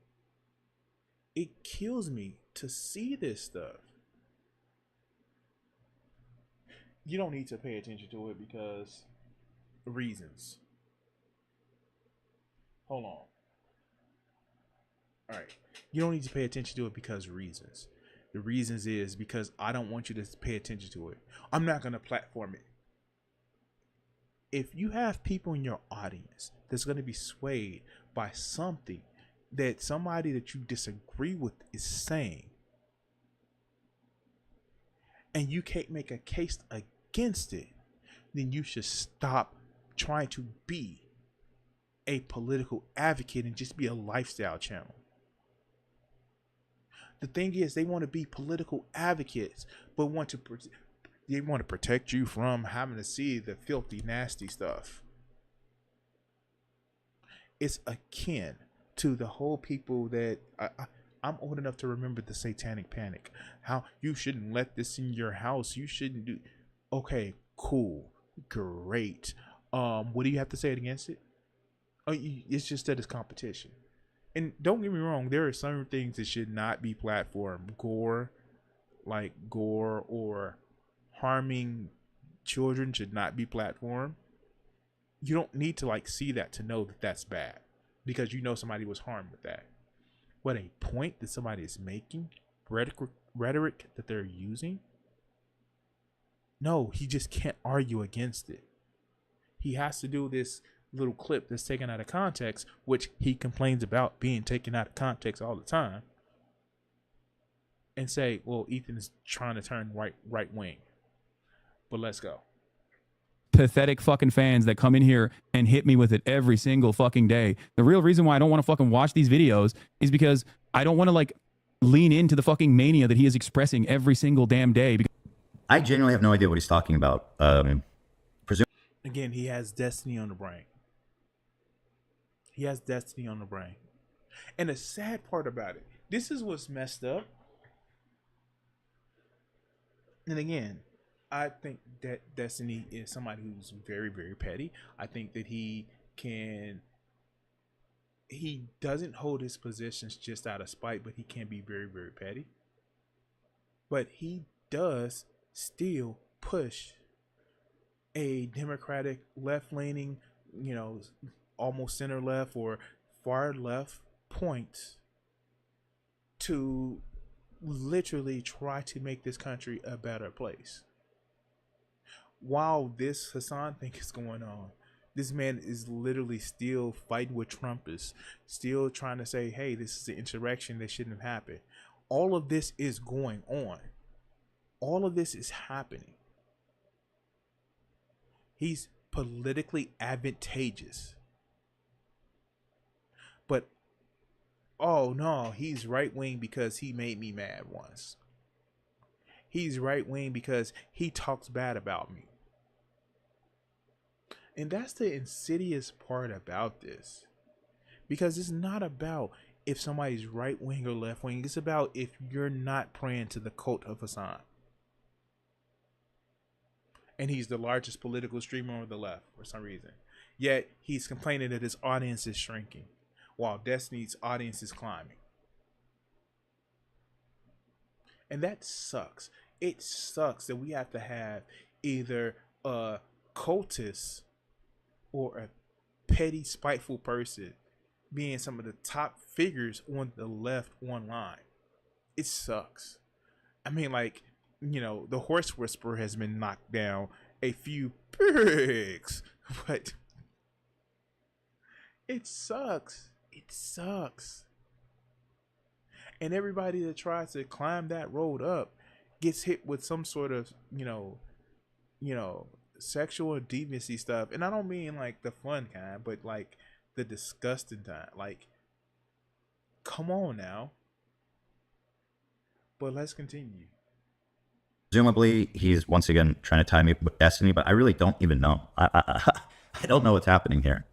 It kills me to see this stuff. You don't need to pay attention to it because reasons. Hold on. All right. You don't need to pay attention to it because reasons. The reasons is because I don't want you to pay attention to it. I'm not going to platform it. If you have people in your audience that's going to be swayed by something that somebody that you disagree with is saying, and you can't make a case against it, then you should stop trying to be a political advocate and just be a lifestyle channel. The thing is, they want to be political advocates, but they want to protect you from having to see the filthy, nasty stuff. It's akin to the whole people that I'm old enough to remember the Satanic Panic. How you shouldn't let this in your house. You shouldn't do. Okay, cool, great. What do you have to say against it? Oh, it's just that it's competition. And don't get me wrong, there are some things that should not be platformed. Gore or harming children should not be platformed. You don't need to see that to know that that's bad, because somebody was harmed with that. What a point that somebody is making, rhetoric that they're using. No, he just can't argue against it. He has to do this little clip that's taken out of context, which he complains about being taken out of context all the time, and say, well, Ethan is trying to turn right wing. But let's go. Pathetic fucking fans that come in here and hit me with it every single fucking day. The real reason why I don't want to fucking watch these videos is because I don't want to lean into the fucking mania that he is expressing every single damn day. I genuinely have no idea what he's talking about. Again, he has destiny on the brain. He has destiny on the brain. And the sad part about it, this is what's messed up. And again, I think that Destiny is somebody who's very, very petty. I think that he doesn't hold his positions just out of spite, but he can be very, very petty. But he does still push a Democratic left-leaning, almost center left or far left points to literally try to make this country a better place. While this Hassan thing is going on, this man is literally still fighting with Trumpists, still trying to say, hey, this is an insurrection that shouldn't have happened. All of this is going on. All of this is happening. He's politically advantageous. But, oh no, he's right wing because he made me mad once. He's right wing because he talks bad about me. And that's the insidious part about this. Because it's not about if somebody's right wing or left wing. It's about if you're not praying to the cult of Hassan. And he's the largest political streamer on the left for some reason. Yet he's complaining that his audience is shrinking, while Destiny's audience is climbing. And that sucks. It sucks that we have to have either a cultist or a petty, spiteful person being some of the top figures on the left online. It sucks. I mean, the horse whisperer has been knocked down a few bricks, but it sucks. It sucks. And everybody that tries to climb that road up gets hit with some sort of, sexual deviancy stuff. And I don't mean like the fun kind, but like the disgusting kind. Like, come on now. But let's continue. Presumably, he's once again trying to tie me with destiny, but I really don't even know. I don't know what's happening here.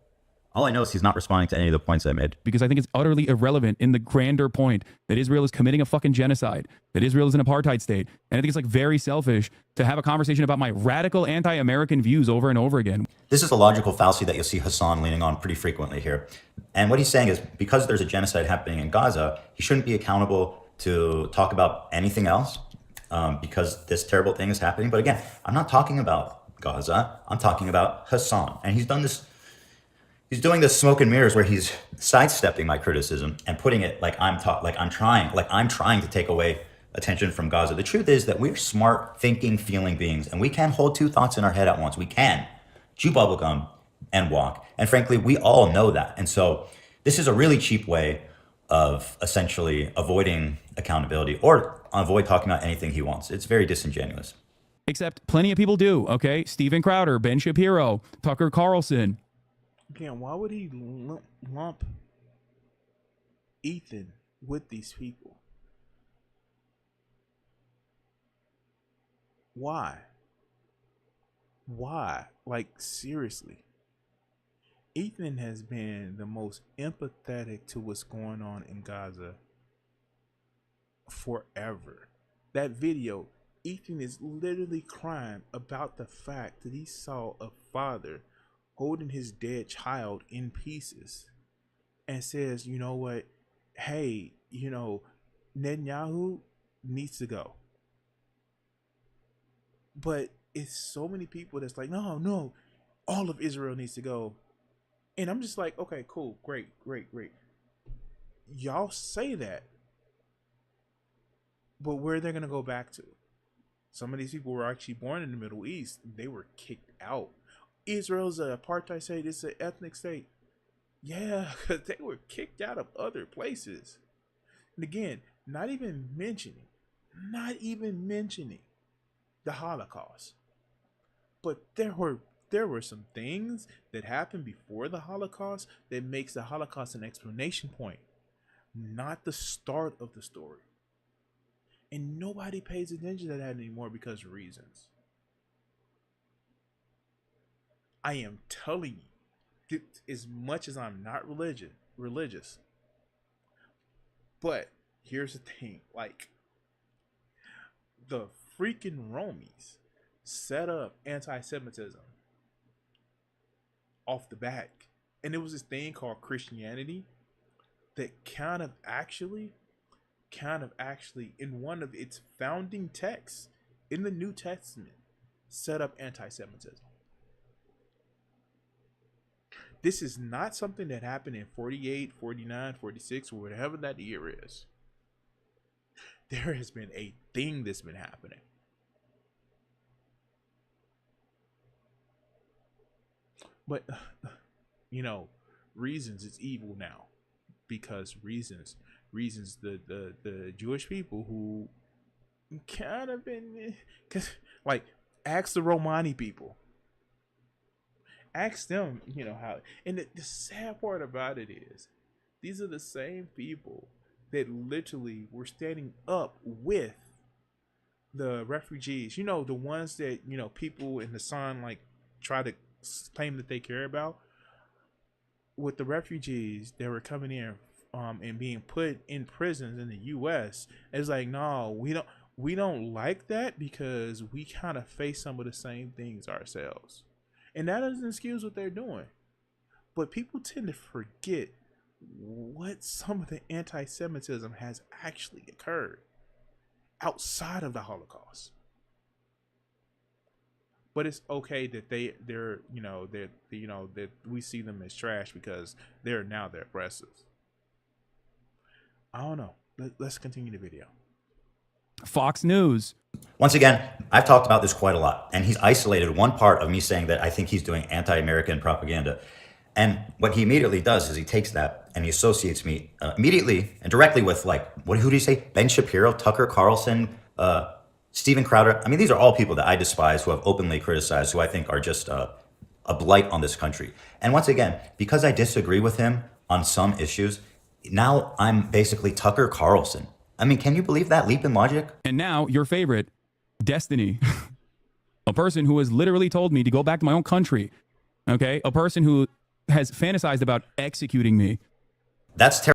All I know is he's not responding to any of the points I made. Because I think it's utterly irrelevant in the grander point that Israel is committing a fucking genocide, that Israel is an apartheid state. And I think it's like very selfish to have a conversation about my radical anti-American views over and over again. This is a logical fallacy that you'll see Hassan leaning on pretty frequently here. And what he's saying is because there's a genocide happening in Gaza, he shouldn't be accountable to talk about anything else because this terrible thing is happening. But again, I'm not talking about Gaza. I'm talking about Hassan. And he's doing this smoke and mirrors where he's sidestepping my criticism and putting it like I'm trying to take away attention from Gaza. The truth is that we're smart, thinking, feeling beings, and we can hold two thoughts in our head at once. We can chew bubblegum and walk. And frankly, we all know that. And so this is a really cheap way of essentially avoiding accountability or avoid talking about anything he wants. It's very disingenuous. Except plenty of people do, okay? Steven Crowder, Ben Shapiro, Tucker Carlson. Again, why would he lump Ethan with these people? Why? Like, seriously. Ethan has been the most empathetic to what's going on in Gaza forever. That video, Ethan is literally crying about the fact that he saw a father holding his dead child in pieces and says, you know what, hey, Netanyahu needs to go. But it's so many people that's like, no, all of Israel needs to go. And I'm just like, okay, cool, great. Y'all say that, but where are they going to go back to? Some of these people were actually born in the Middle East. They were kicked out. Israel's an apartheid state. It's an ethnic state. Yeah, because they were kicked out of other places. And again, not even mentioning the Holocaust. But there were some things that happened before the Holocaust that makes the Holocaust an explanation point, not the start of the story. And nobody pays attention to that anymore because of reasons. I am telling you, as much as I'm not religious, but here's the thing, like, the freaking Romies set up anti-Semitism off the bat. And it was this thing called Christianity that kind of actually in one of its founding texts in the New Testament set up anti-Semitism. This is not something that happened in 48, 49, 46, or whatever that year is. There has been a thing that's been happening. But, reasons is evil now. Because reasons, the Jewish people who kind of been, like, ask the Romani people. Ask them, how. And the sad part about it is, these are the same people that literally were standing up with the refugees. The ones that, people in the sun, like, try to claim that they care about. With the refugees that were coming in and being put in prisons in the U.S., it's like, no, we don't like that because we kind of face some of the same things ourselves. And that doesn't excuse what they're doing. But people tend to forget what some of the anti-Semitism has actually occurred outside of the Holocaust. But it's okay that that we see them as trash because they're aggressive. I don't know. Let's continue the video. Fox News. Once again, I've talked about this quite a lot, and he's isolated one part of me saying that I think he's doing anti-American propaganda. And what he immediately does is he takes that and he associates me immediately and directly with, like, who do you say? Ben Shapiro, Tucker Carlson, Steven Crowder. I mean, these are all people that I despise, who have openly criticized, who I think are just a blight on this country. And once again, because I disagree with him on some issues, now I'm basically Tucker Carlson. I mean, can you believe that leap in logic? And now your favorite, Destiny. A person who has literally told me to go back to my own country. Okay? A person who has fantasized about executing me. That's terrible.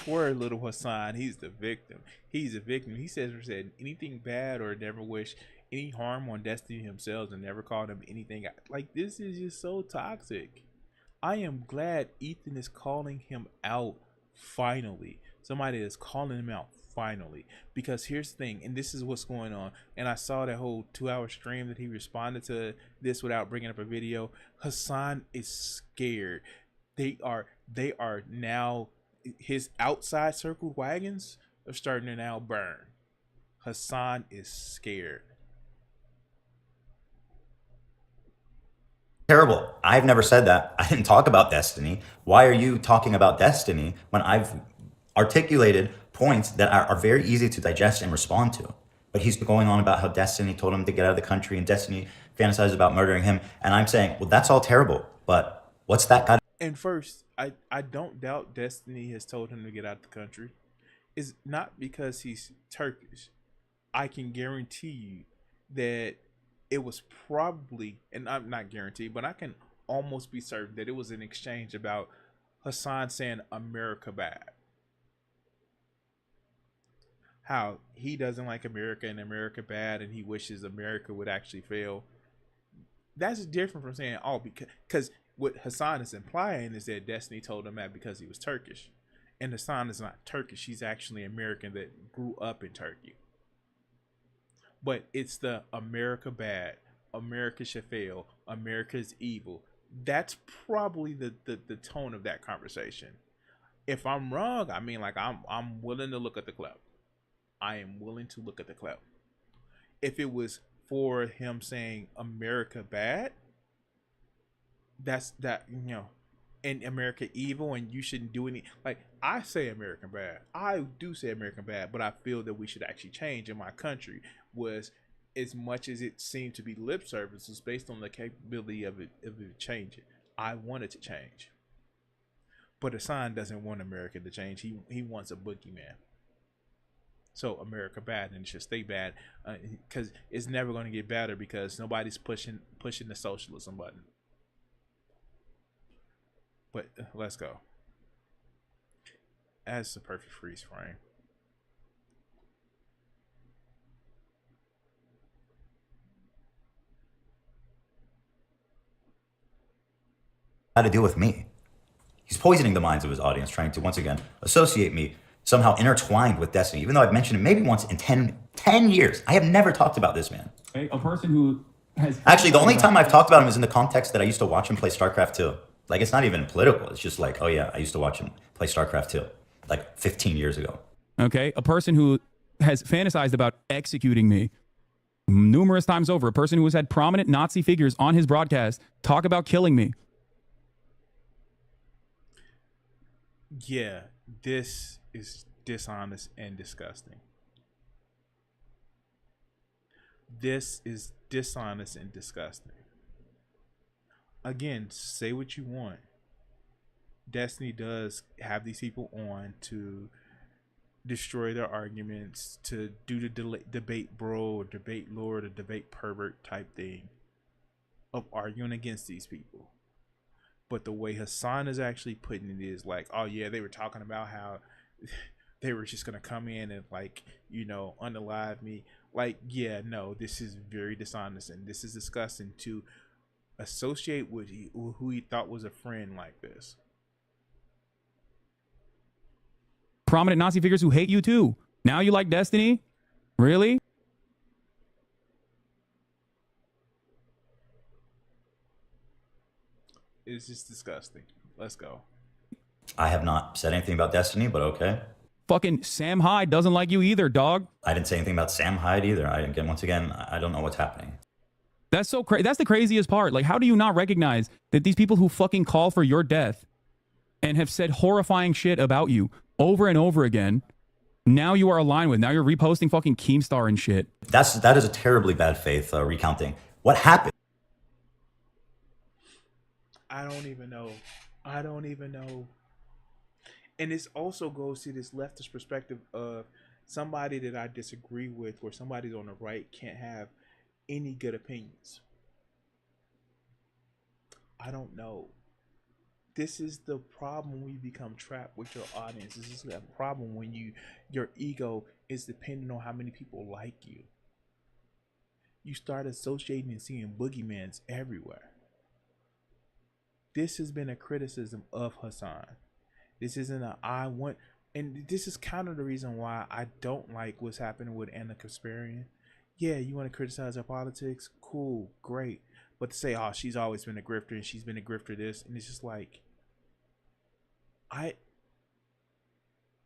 Poor little Hassan, he's the victim. He's a victim. He said anything bad or never wish any harm on Destiny himself and never called him anything. Like, this is just so toxic. I am glad Ethan is calling him out finally. Somebody is calling him out finally. Because here's the thing, and this is what's going on. And I saw that whole 2-hour stream that he responded to this without bringing up a video. Hassan is scared. They are now, his outside circled wagons are starting to now burn. Hassan is scared. Terrible. I've never said that. I didn't talk about Destiny. Why are you talking about Destiny when I've articulated points that are very easy to digest and respond to? But he's going on about how Destiny told him to get out of the country and Destiny fantasized about murdering him. And I'm saying, well, that's all terrible. But what's that got? And first, I don't doubt Destiny has told him to get out of the country. It's not because he's Turkish. I can guarantee you that it was probably, and I'm not guaranteed, but I can almost be certain that it was an exchange about Hassan saying America bad. How he doesn't like America and America bad and he wishes America would actually fail. That's different from saying, oh, because what Hassan is implying is that Destiny told him that because he was Turkish. And Hassan is not Turkish. He's actually American that grew up in Turkey. But it's the America bad, America should fail, America's evil. That's probably the tone of that conversation. If I'm wrong, I mean, like, I'm willing to look at the clip. I am willing to look at the clip. If it was for him saying America bad, that's that, you know, and America evil and you shouldn't do any, like, I say American bad. I do say American bad, but I feel that we should actually change in my country. Was, as much as it seemed to be lip service, was based on the capability of it changing. I want it to change. But Hassan doesn't want America to change. He wants a boogeyman. So America bad, and it should stay bad, because it's never going to get better because nobody's pushing the socialism button. But let's go. That's the perfect freeze frame. To do with me. He's poisoning the minds of his audience, trying to, once again, associate me somehow intertwined with Destiny, even though I've mentioned it maybe once in 10 years. I have never talked about this man. A person who has... Actually, the only time I've talked about him is in the context that I used to watch him play StarCraft 2. Like, it's not even political. It's just like, oh yeah, I used to watch him play StarCraft 2, like 15 years ago. Okay, a person who has fantasized about executing me numerous times over. A person who has had prominent Nazi figures on his broadcast talk about killing me. Yeah, this is dishonest and disgusting. This is dishonest and disgusting. Again, say what you want. Destiny does have these people on to destroy their arguments, to do the debate bro or debate lord or debate pervert type thing of arguing against these people. But the way Hassan is actually putting it is like, oh yeah, they were talking about how they were just going to come in and, like, you know, unalive me. Like, yeah, no, this is very dishonest and this is disgusting to associate with who he thought was a friend like this. Prominent Nazi figures who hate you too. Now you like Destiny? Really? It's just disgusting. Let's go. I have not said anything about Destiny, but okay. Fucking Sam Hyde doesn't like you either, dog. I didn't say anything about Sam Hyde either. Once again, I don't know what's happening. That's so crazy. That's the craziest part. Like, how do you not recognize that these people who fucking call for your death and have said horrifying shit about you over and over again, now you are aligned with, now you're reposting fucking Keemstar and shit. That is a terribly bad faith recounting. What happened? I don't even know. And this also goes to this leftist perspective of somebody that I disagree with, or somebody's on the right, can't have any good opinions. I don't know. This is the problem when you become trapped with your audience. This is the problem when your ego is dependent on how many people like you. You start associating and seeing boogeymans everywhere. This has been a criticism of Hassan. This isn't and this is kind of the reason why I don't like what's happening with Anna Kasparian. Yeah, you want to criticize her politics? Cool, great. But to say, oh, she's always been a grifter and she's been a grifter this, and it's just like,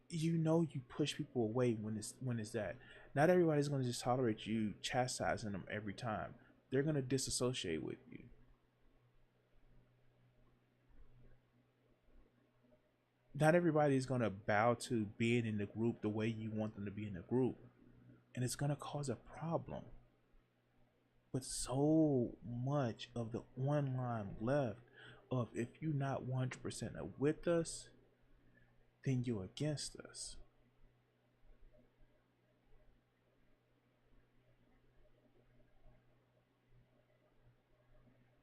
you push people away when it's that. Not everybody's going to just tolerate you chastising them every time. They're going to disassociate with you. Not everybody is going to bow to being in the group the way you want them to be in the group. And it's going to cause a problem. But so much of the online left of, if you're not 100% with us, then you're against us.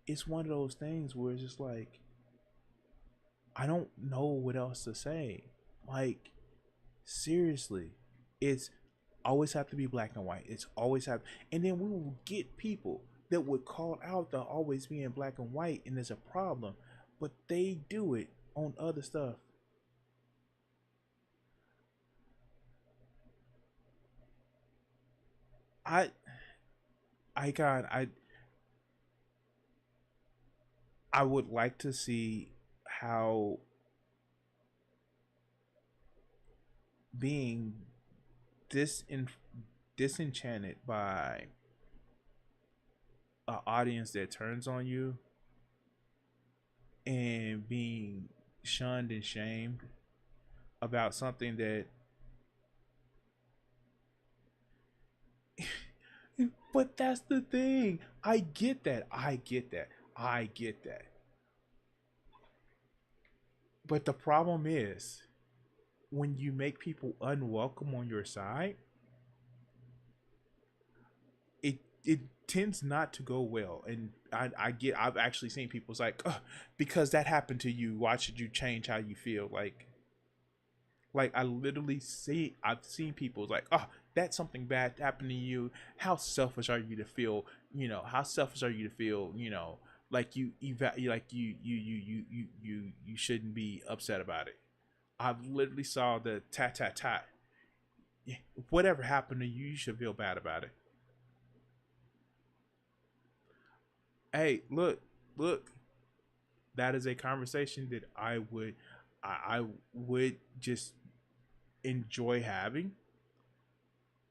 It's one of those things where it's just like, I don't know what else to say. Like, seriously, it's always have to be black and white. It's always have, and then we will get people that would call out the always being black and white, and there's a problem, but they do it on other stuff. I would like to see how being disenchanted by an audience that turns on you and being shunned and shamed about something that but that's the thing. I get that. But the problem is, when you make people unwelcome on your side, it tends not to go well. And I've actually seen people's like, oh, because that happened to you, why should you change how you feel? Like I literally I've seen people like, oh, that's something bad happened to you. How selfish are you to feel? Like you shouldn't be upset about it. I've literally saw the tat. Whatever happened to you, you should feel bad about it. Hey, look. That is a conversation that I would just enjoy having.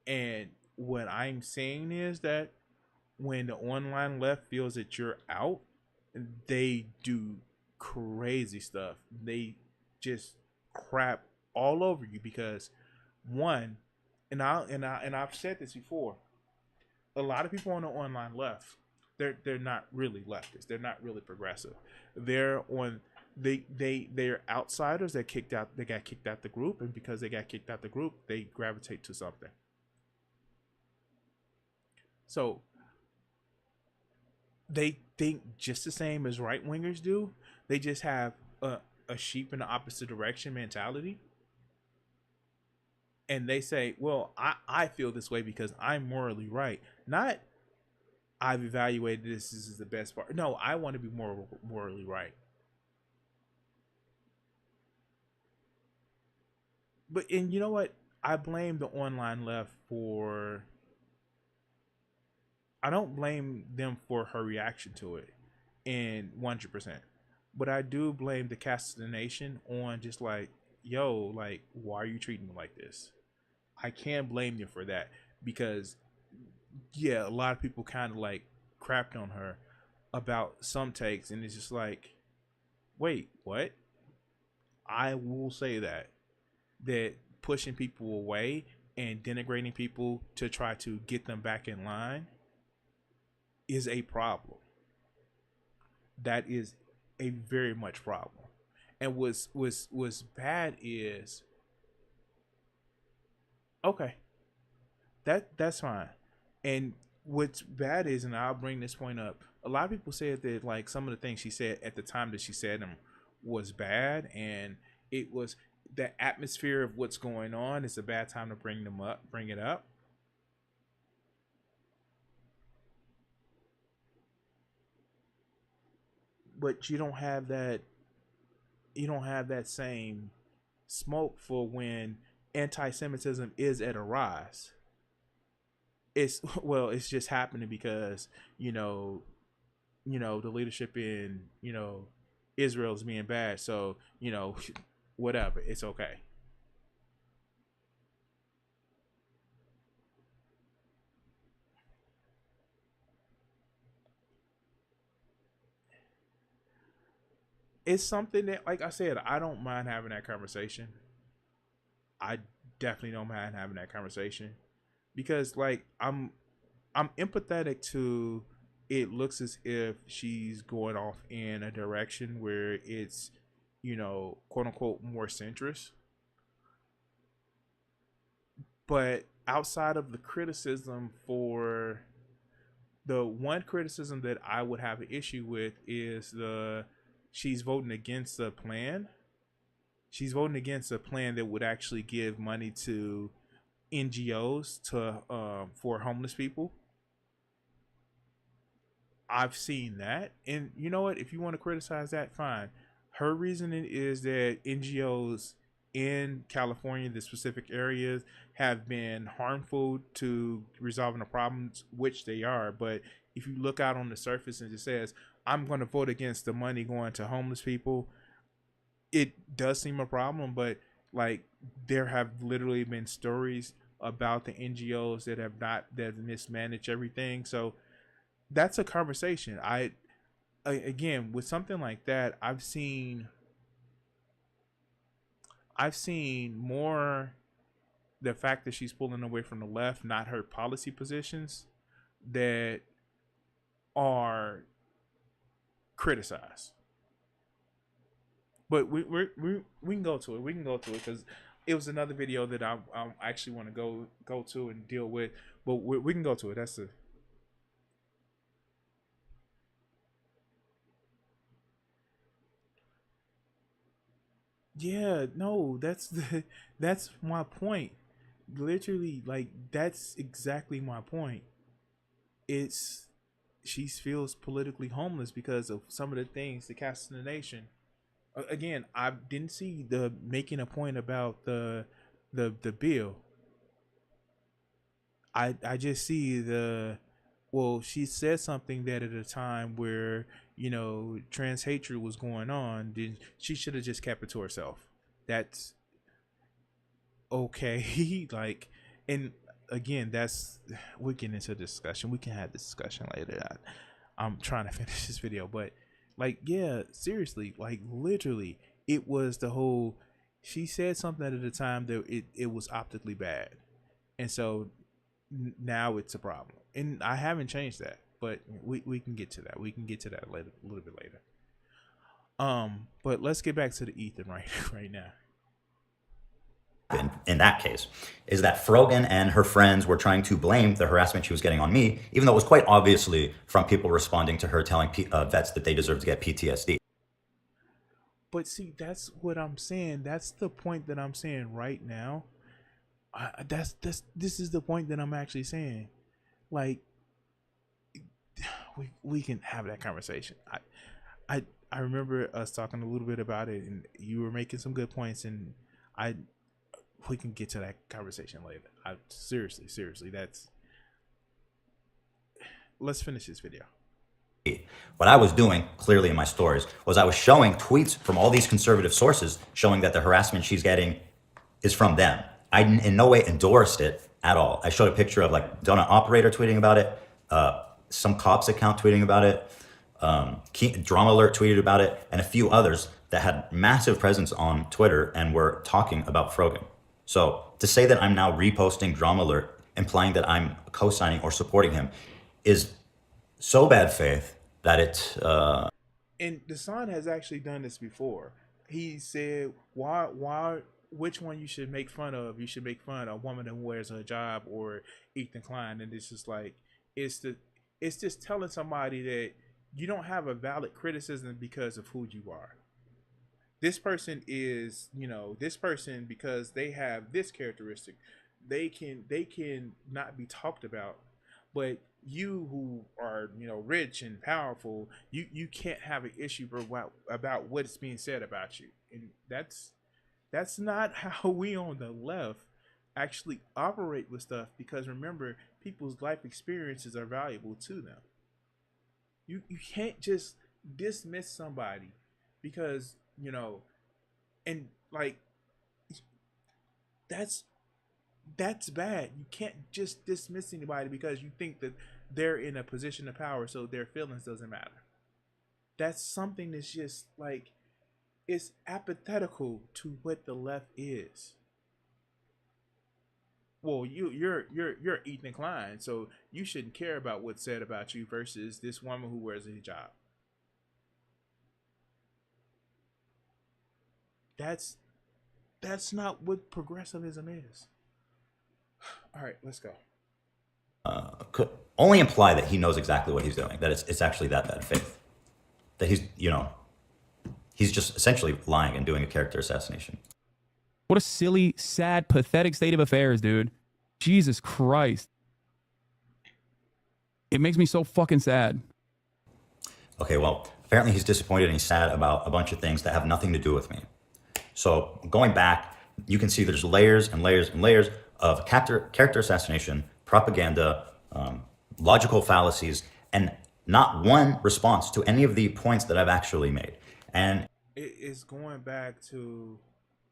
And what I'm saying is that when the online left feels that you're out, they do crazy stuff. They just crap all over you because, one, and I've said this before, a lot of people on the online left, they're not really leftists. They're not really progressive. They're outsiders that got kicked out the group, and because they got kicked out the group, they gravitate to something. So they think just the same as right wingers do. They just have a sheep in the opposite direction mentality. And they say, well, I feel this way because I'm morally right. Not, I've evaluated this is the best part. No, I want to be more morally right. And you know what? I blame the online left for... I don't blame them for her reaction to it in 100%. But I do blame the cast of the nation on just like, yo, like, why are you treating me like this? I can't blame you for that because, yeah, a lot of people kind of like crapped on her about some takes, and it's just like, wait, what? I will say that pushing people away and denigrating people to try to get them back in line is a problem. That is a very much problem. And what's bad is, okay, that's fine. And what's bad is, and I'll bring this point up, a lot of people said that like some of the things she said at the time that she said them was bad, and it was the atmosphere of what's going on. It's a bad time to bring it up. But you don't have that same smoke for when anti-Semitism is at a rise. It's just happening because the leadership in Israel is being bad, so whatever, it's okay. It's something that, like I said, I don't mind having that conversation. I definitely don't mind having that conversation because, like, I'm empathetic to. It looks as if she's going off in a direction where it's, quote unquote, more centrist. But outside of the criticism, for the one criticism that I would have an issue with is she's voting against a plan. She's voting against a plan that would actually give money to NGOs for homeless people. I've seen that, and you know what? If you want to criticize that, fine. Her reasoning is that NGOs in California, the specific areas, have been harmful to resolving the problems, which they are. But if you look out on the surface and it says, I'm going to vote against the money going to homeless people, it does seem a problem. But like, there have literally been stories about the NGOs that mismanage everything. So that's a conversation. Again, with something like that, I've seen more the fact that she's pulling away from the left, not her policy positions, that are criticized. But we can go to it. We can go to it because it was another video that I actually want to go to and deal with. But we can go to it. That's the. Yeah, no, that's my point. Literally, like, that's exactly my point. She feels politically homeless because of some of the things, the cast in the nation. Again, I didn't see the making a point about the bill. I just see she said something that at a time where trans hatred was going on, then she should have just kept it to herself. That's okay. Like, and again, we get into discussion. We can have this discussion later. I'm trying to finish this video, but like, yeah, seriously, like, literally, it was the whole. She said something at the time that it was optically bad, and so now it's a problem. And I haven't changed that, but we can get to that. We can get to that later, a little bit later. But let's get back to the Ethan right now. In that case, is that Frogan and her friends were trying to blame the harassment she was getting on me, even though it was quite obviously from people responding to her telling vets that they deserve to get PTSD. But see, that's what I'm saying. That's the point that I'm saying right now. This is the point that I'm actually saying. Like, we can have that conversation. I remember us talking a little bit about it, and you were making some good points, and we can get to that conversation later. Seriously, let's finish this video. What I was doing, clearly in my stories, was I was showing tweets from all these conservative sources showing that the harassment she's getting is from them. I in no way endorsed it at all. I showed a picture of like donut operator tweeting about it, some cops account tweeting about it, Drama Alert tweeted about it, and a few others that had massive presence on Twitter and were talking about Frogan. So to say that I'm now reposting Drama Alert, implying that I'm co-signing or supporting him, is so bad faith that it. And Deshaun has actually done this before. He said, which one you should make fun of? You should make fun of a woman that wears a hijab or Ethan Klein, and it's just like it's just telling somebody that you don't have a valid criticism because of who you are. This person is, this person, because they have this characteristic, they can not be talked about. But you who are, rich and powerful, you can't have an issue about what's being said about you. And that's not how we on the left actually operate with stuff, because remember, people's life experiences are valuable to them. You can't just dismiss somebody because, and like that's bad. You can't just dismiss anybody because you think that they're in a position of power, so their feelings doesn't matter. That's something that's just like, it's apathetical to what the left is. Well, you're Ethan Klein, so you shouldn't care about what's said about you versus this woman who wears a hijab. That's not what progressivism is. All right, let's go. Could only imply that he knows exactly what he's doing, that it's actually that bad faith, that he's just essentially lying and doing a character assassination. What a silly, sad, pathetic state of affairs, dude. Jesus Christ. It makes me so fucking sad. Okay, well, apparently he's disappointed and he's sad about a bunch of things that have nothing to do with me. So going back, you can see there's layers and layers and layers of character assassination, propaganda, logical fallacies, and not one response to any of the points that I've actually made. And it's going back to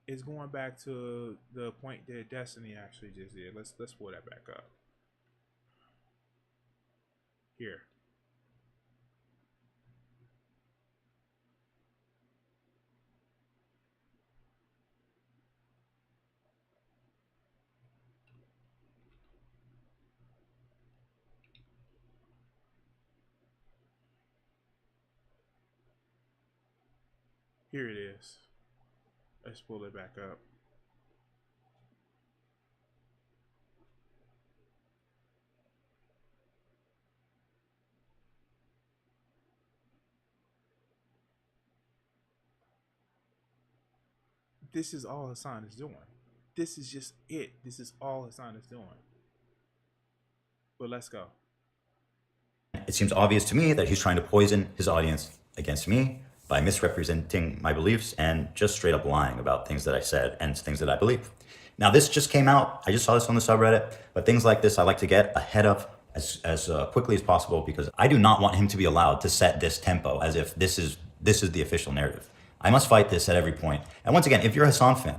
the point that Destiny actually just did. Let's pull that back up. Here. Here it is. Let's pull it back up. This is all Hassan is doing. This is just it. This is all Hassan is doing. But let's go. it seems obvious to me that he's trying to poison his audience against me by misrepresenting my beliefs and just straight up lying about things that I said and things that I believe. Now, this just came out. I just saw this on the subreddit, but things like this I like to get ahead of as quickly as possible, because I do not want him to be allowed to set this tempo as if this is the official narrative. I must fight this at every point. And once again, if you're a Hassan fan,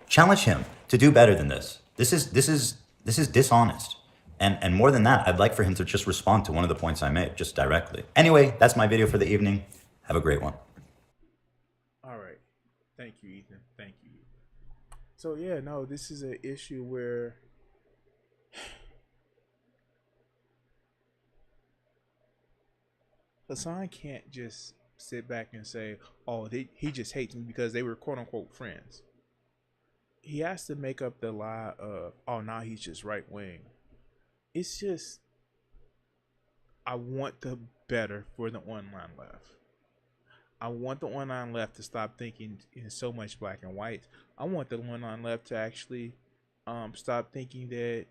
challenge him to do better than this. This is dishonest. And more than that, I'd like for him to just respond to one of the points I made, just directly. Anyway, that's my video for the evening. Have a great one. All right. Thank you, Ethan. Thank you. So yeah, no, this is an issue where Hassan can't just sit back and say, oh, he just hates me because they were quote unquote friends. He has to make up the lie of, oh, now he's just right wing. It's just, I want the better for the online left. I want the online left to stop thinking in so much black and white. I want the online left to actually stop thinking that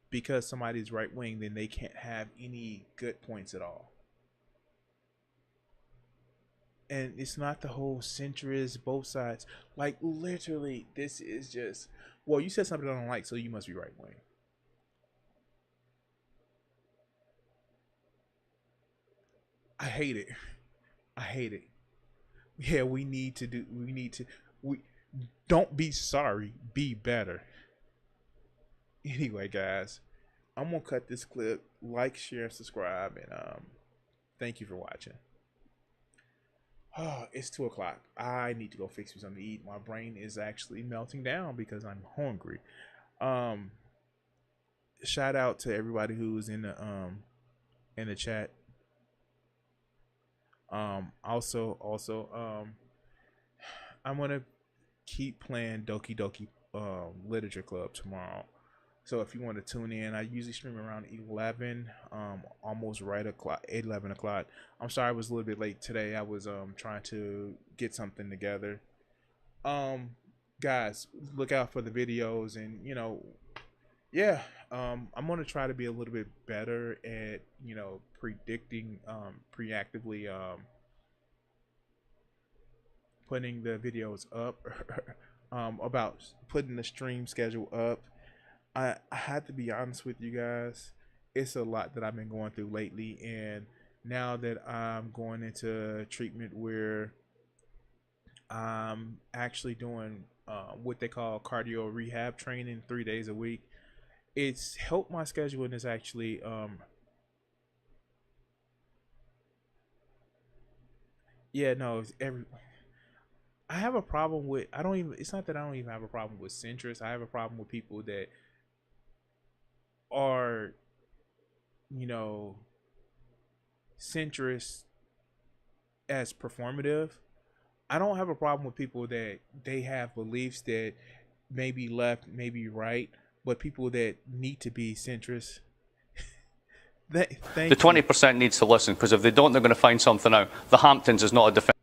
because somebody's right wing, then they can't have any good points at all. And it's not the whole centrist, both sides. Like, literally, this is just, well, you said something I don't like, so you must be right wing. I hate it. I hate it. Yeah, we don't be sorry, be better. Anyway, guys, I'm gonna cut this clip. Like, share, subscribe, and thank you for watching. Oh, it's 2 o'clock. I need to go fix me something to eat. My brain is actually melting down because I'm hungry. Shout out to everybody who's in the chat. Also, I'm gonna keep playing Doki Doki Literature Club tomorrow. So if you want to tune in, I usually stream around 11, almost right o'clock, 11 o'clock. I'm sorry I was a little bit late today. I was trying to get something together. Guys, look out for the videos, and yeah, I'm gonna try to be a little bit better at predicting, preactively putting the videos up, about putting the stream schedule up. I had to be honest with you guys. It's a lot that I've been going through lately, and now that I'm going into treatment where I'm actually doing what they call cardio rehab training 3 days a week, it's helped my schedule, and it's actually yeah, no, I have a problem with, it's not that I don't even have a problem with centrists. I have a problem with people that are, centrist as performative. I don't have a problem with people that they have beliefs that may be left, maybe right, but people that need to be centrist. The 20% needs to listen, because if they don't, they're going to find something out. The Hamptons is not a defense.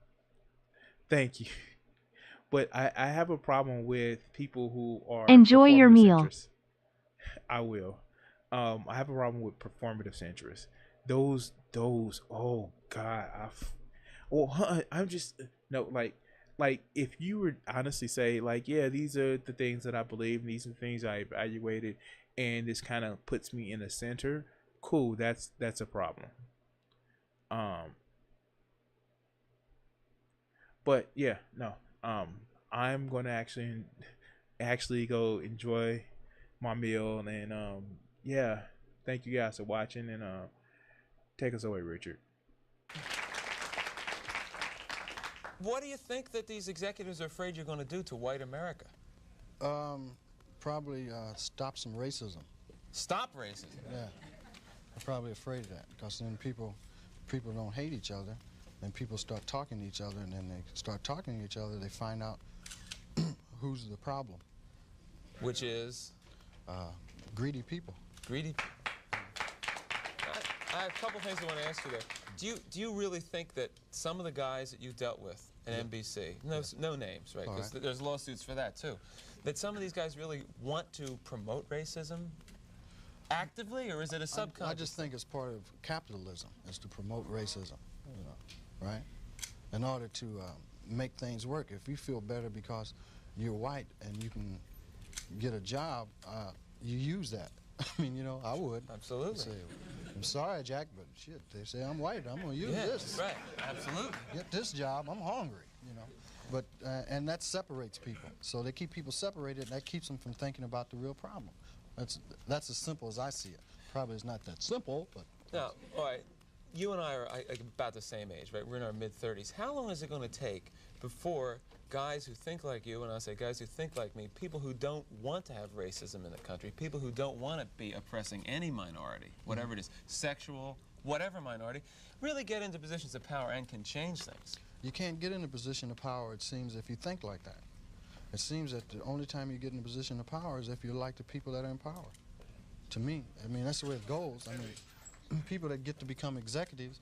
Thank you. But I have a problem with people who are enjoy your meal. Centrists. I will. I have a problem with performative centrists. Those. Oh God. I'm just no like if you would honestly say like, yeah, these are the things that I believe, and these are the things I evaluated, and this kind of puts me in the center. Cool. That's a problem. But yeah, no. I'm gonna actually go enjoy my meal, and yeah, thank you guys for watching, and take us away, Richard. What do you think that these executives are afraid you're going to do to white America? Probably stop some racism. Stop racism? Yeah, I'm probably afraid of that, because then people don't hate each other, and people start talking to each other, and then they start talking to each other, they find out who's the problem. Which is? Greedy people. Greedy. I have a couple things I want to ask you there. Do you really think that some of the guys that you dealt with at NBC, no names, right? Because there's lawsuits for that too, that some of these guys really want to promote racism actively, or is it a subconscious? I just think it's part of capitalism, is to promote racism, right? In order to make things work. If you feel better because you're white and you can get a job, you use that. I mean, I would. Absolutely. Say, I'm sorry, Jack, but shit, they say I'm white. I'm going to use this. Right, absolutely. Get this job. I'm hungry, But, and that separates people. So they keep people separated, and that keeps them from thinking about the real problem. That's as simple as I see it. Probably it's not that simple, but... Now, all right, you and I are about the same age, right? We're in our mid-30s. How long is it going to take before guys who think like you, and I say guys who think like me, people who don't want to have racism in the country, people who don't want to be oppressing any minority, whatever it is, sexual, whatever minority, really get into positions of power and can change things? You can't get in a position of power, it seems, if you think like that. It seems that the only time you get in a position of power is if you're like the people that are in power. To me, I mean, that's the way it goes. I mean, people that get to become executives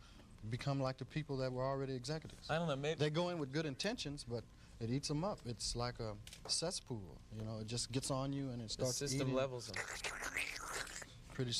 become like the people that were already executives. I don't know, maybe... They go in with good intentions, but it eats them up. It's like a cesspool, it just gets on you and it starts the system eating. levels them. Pretty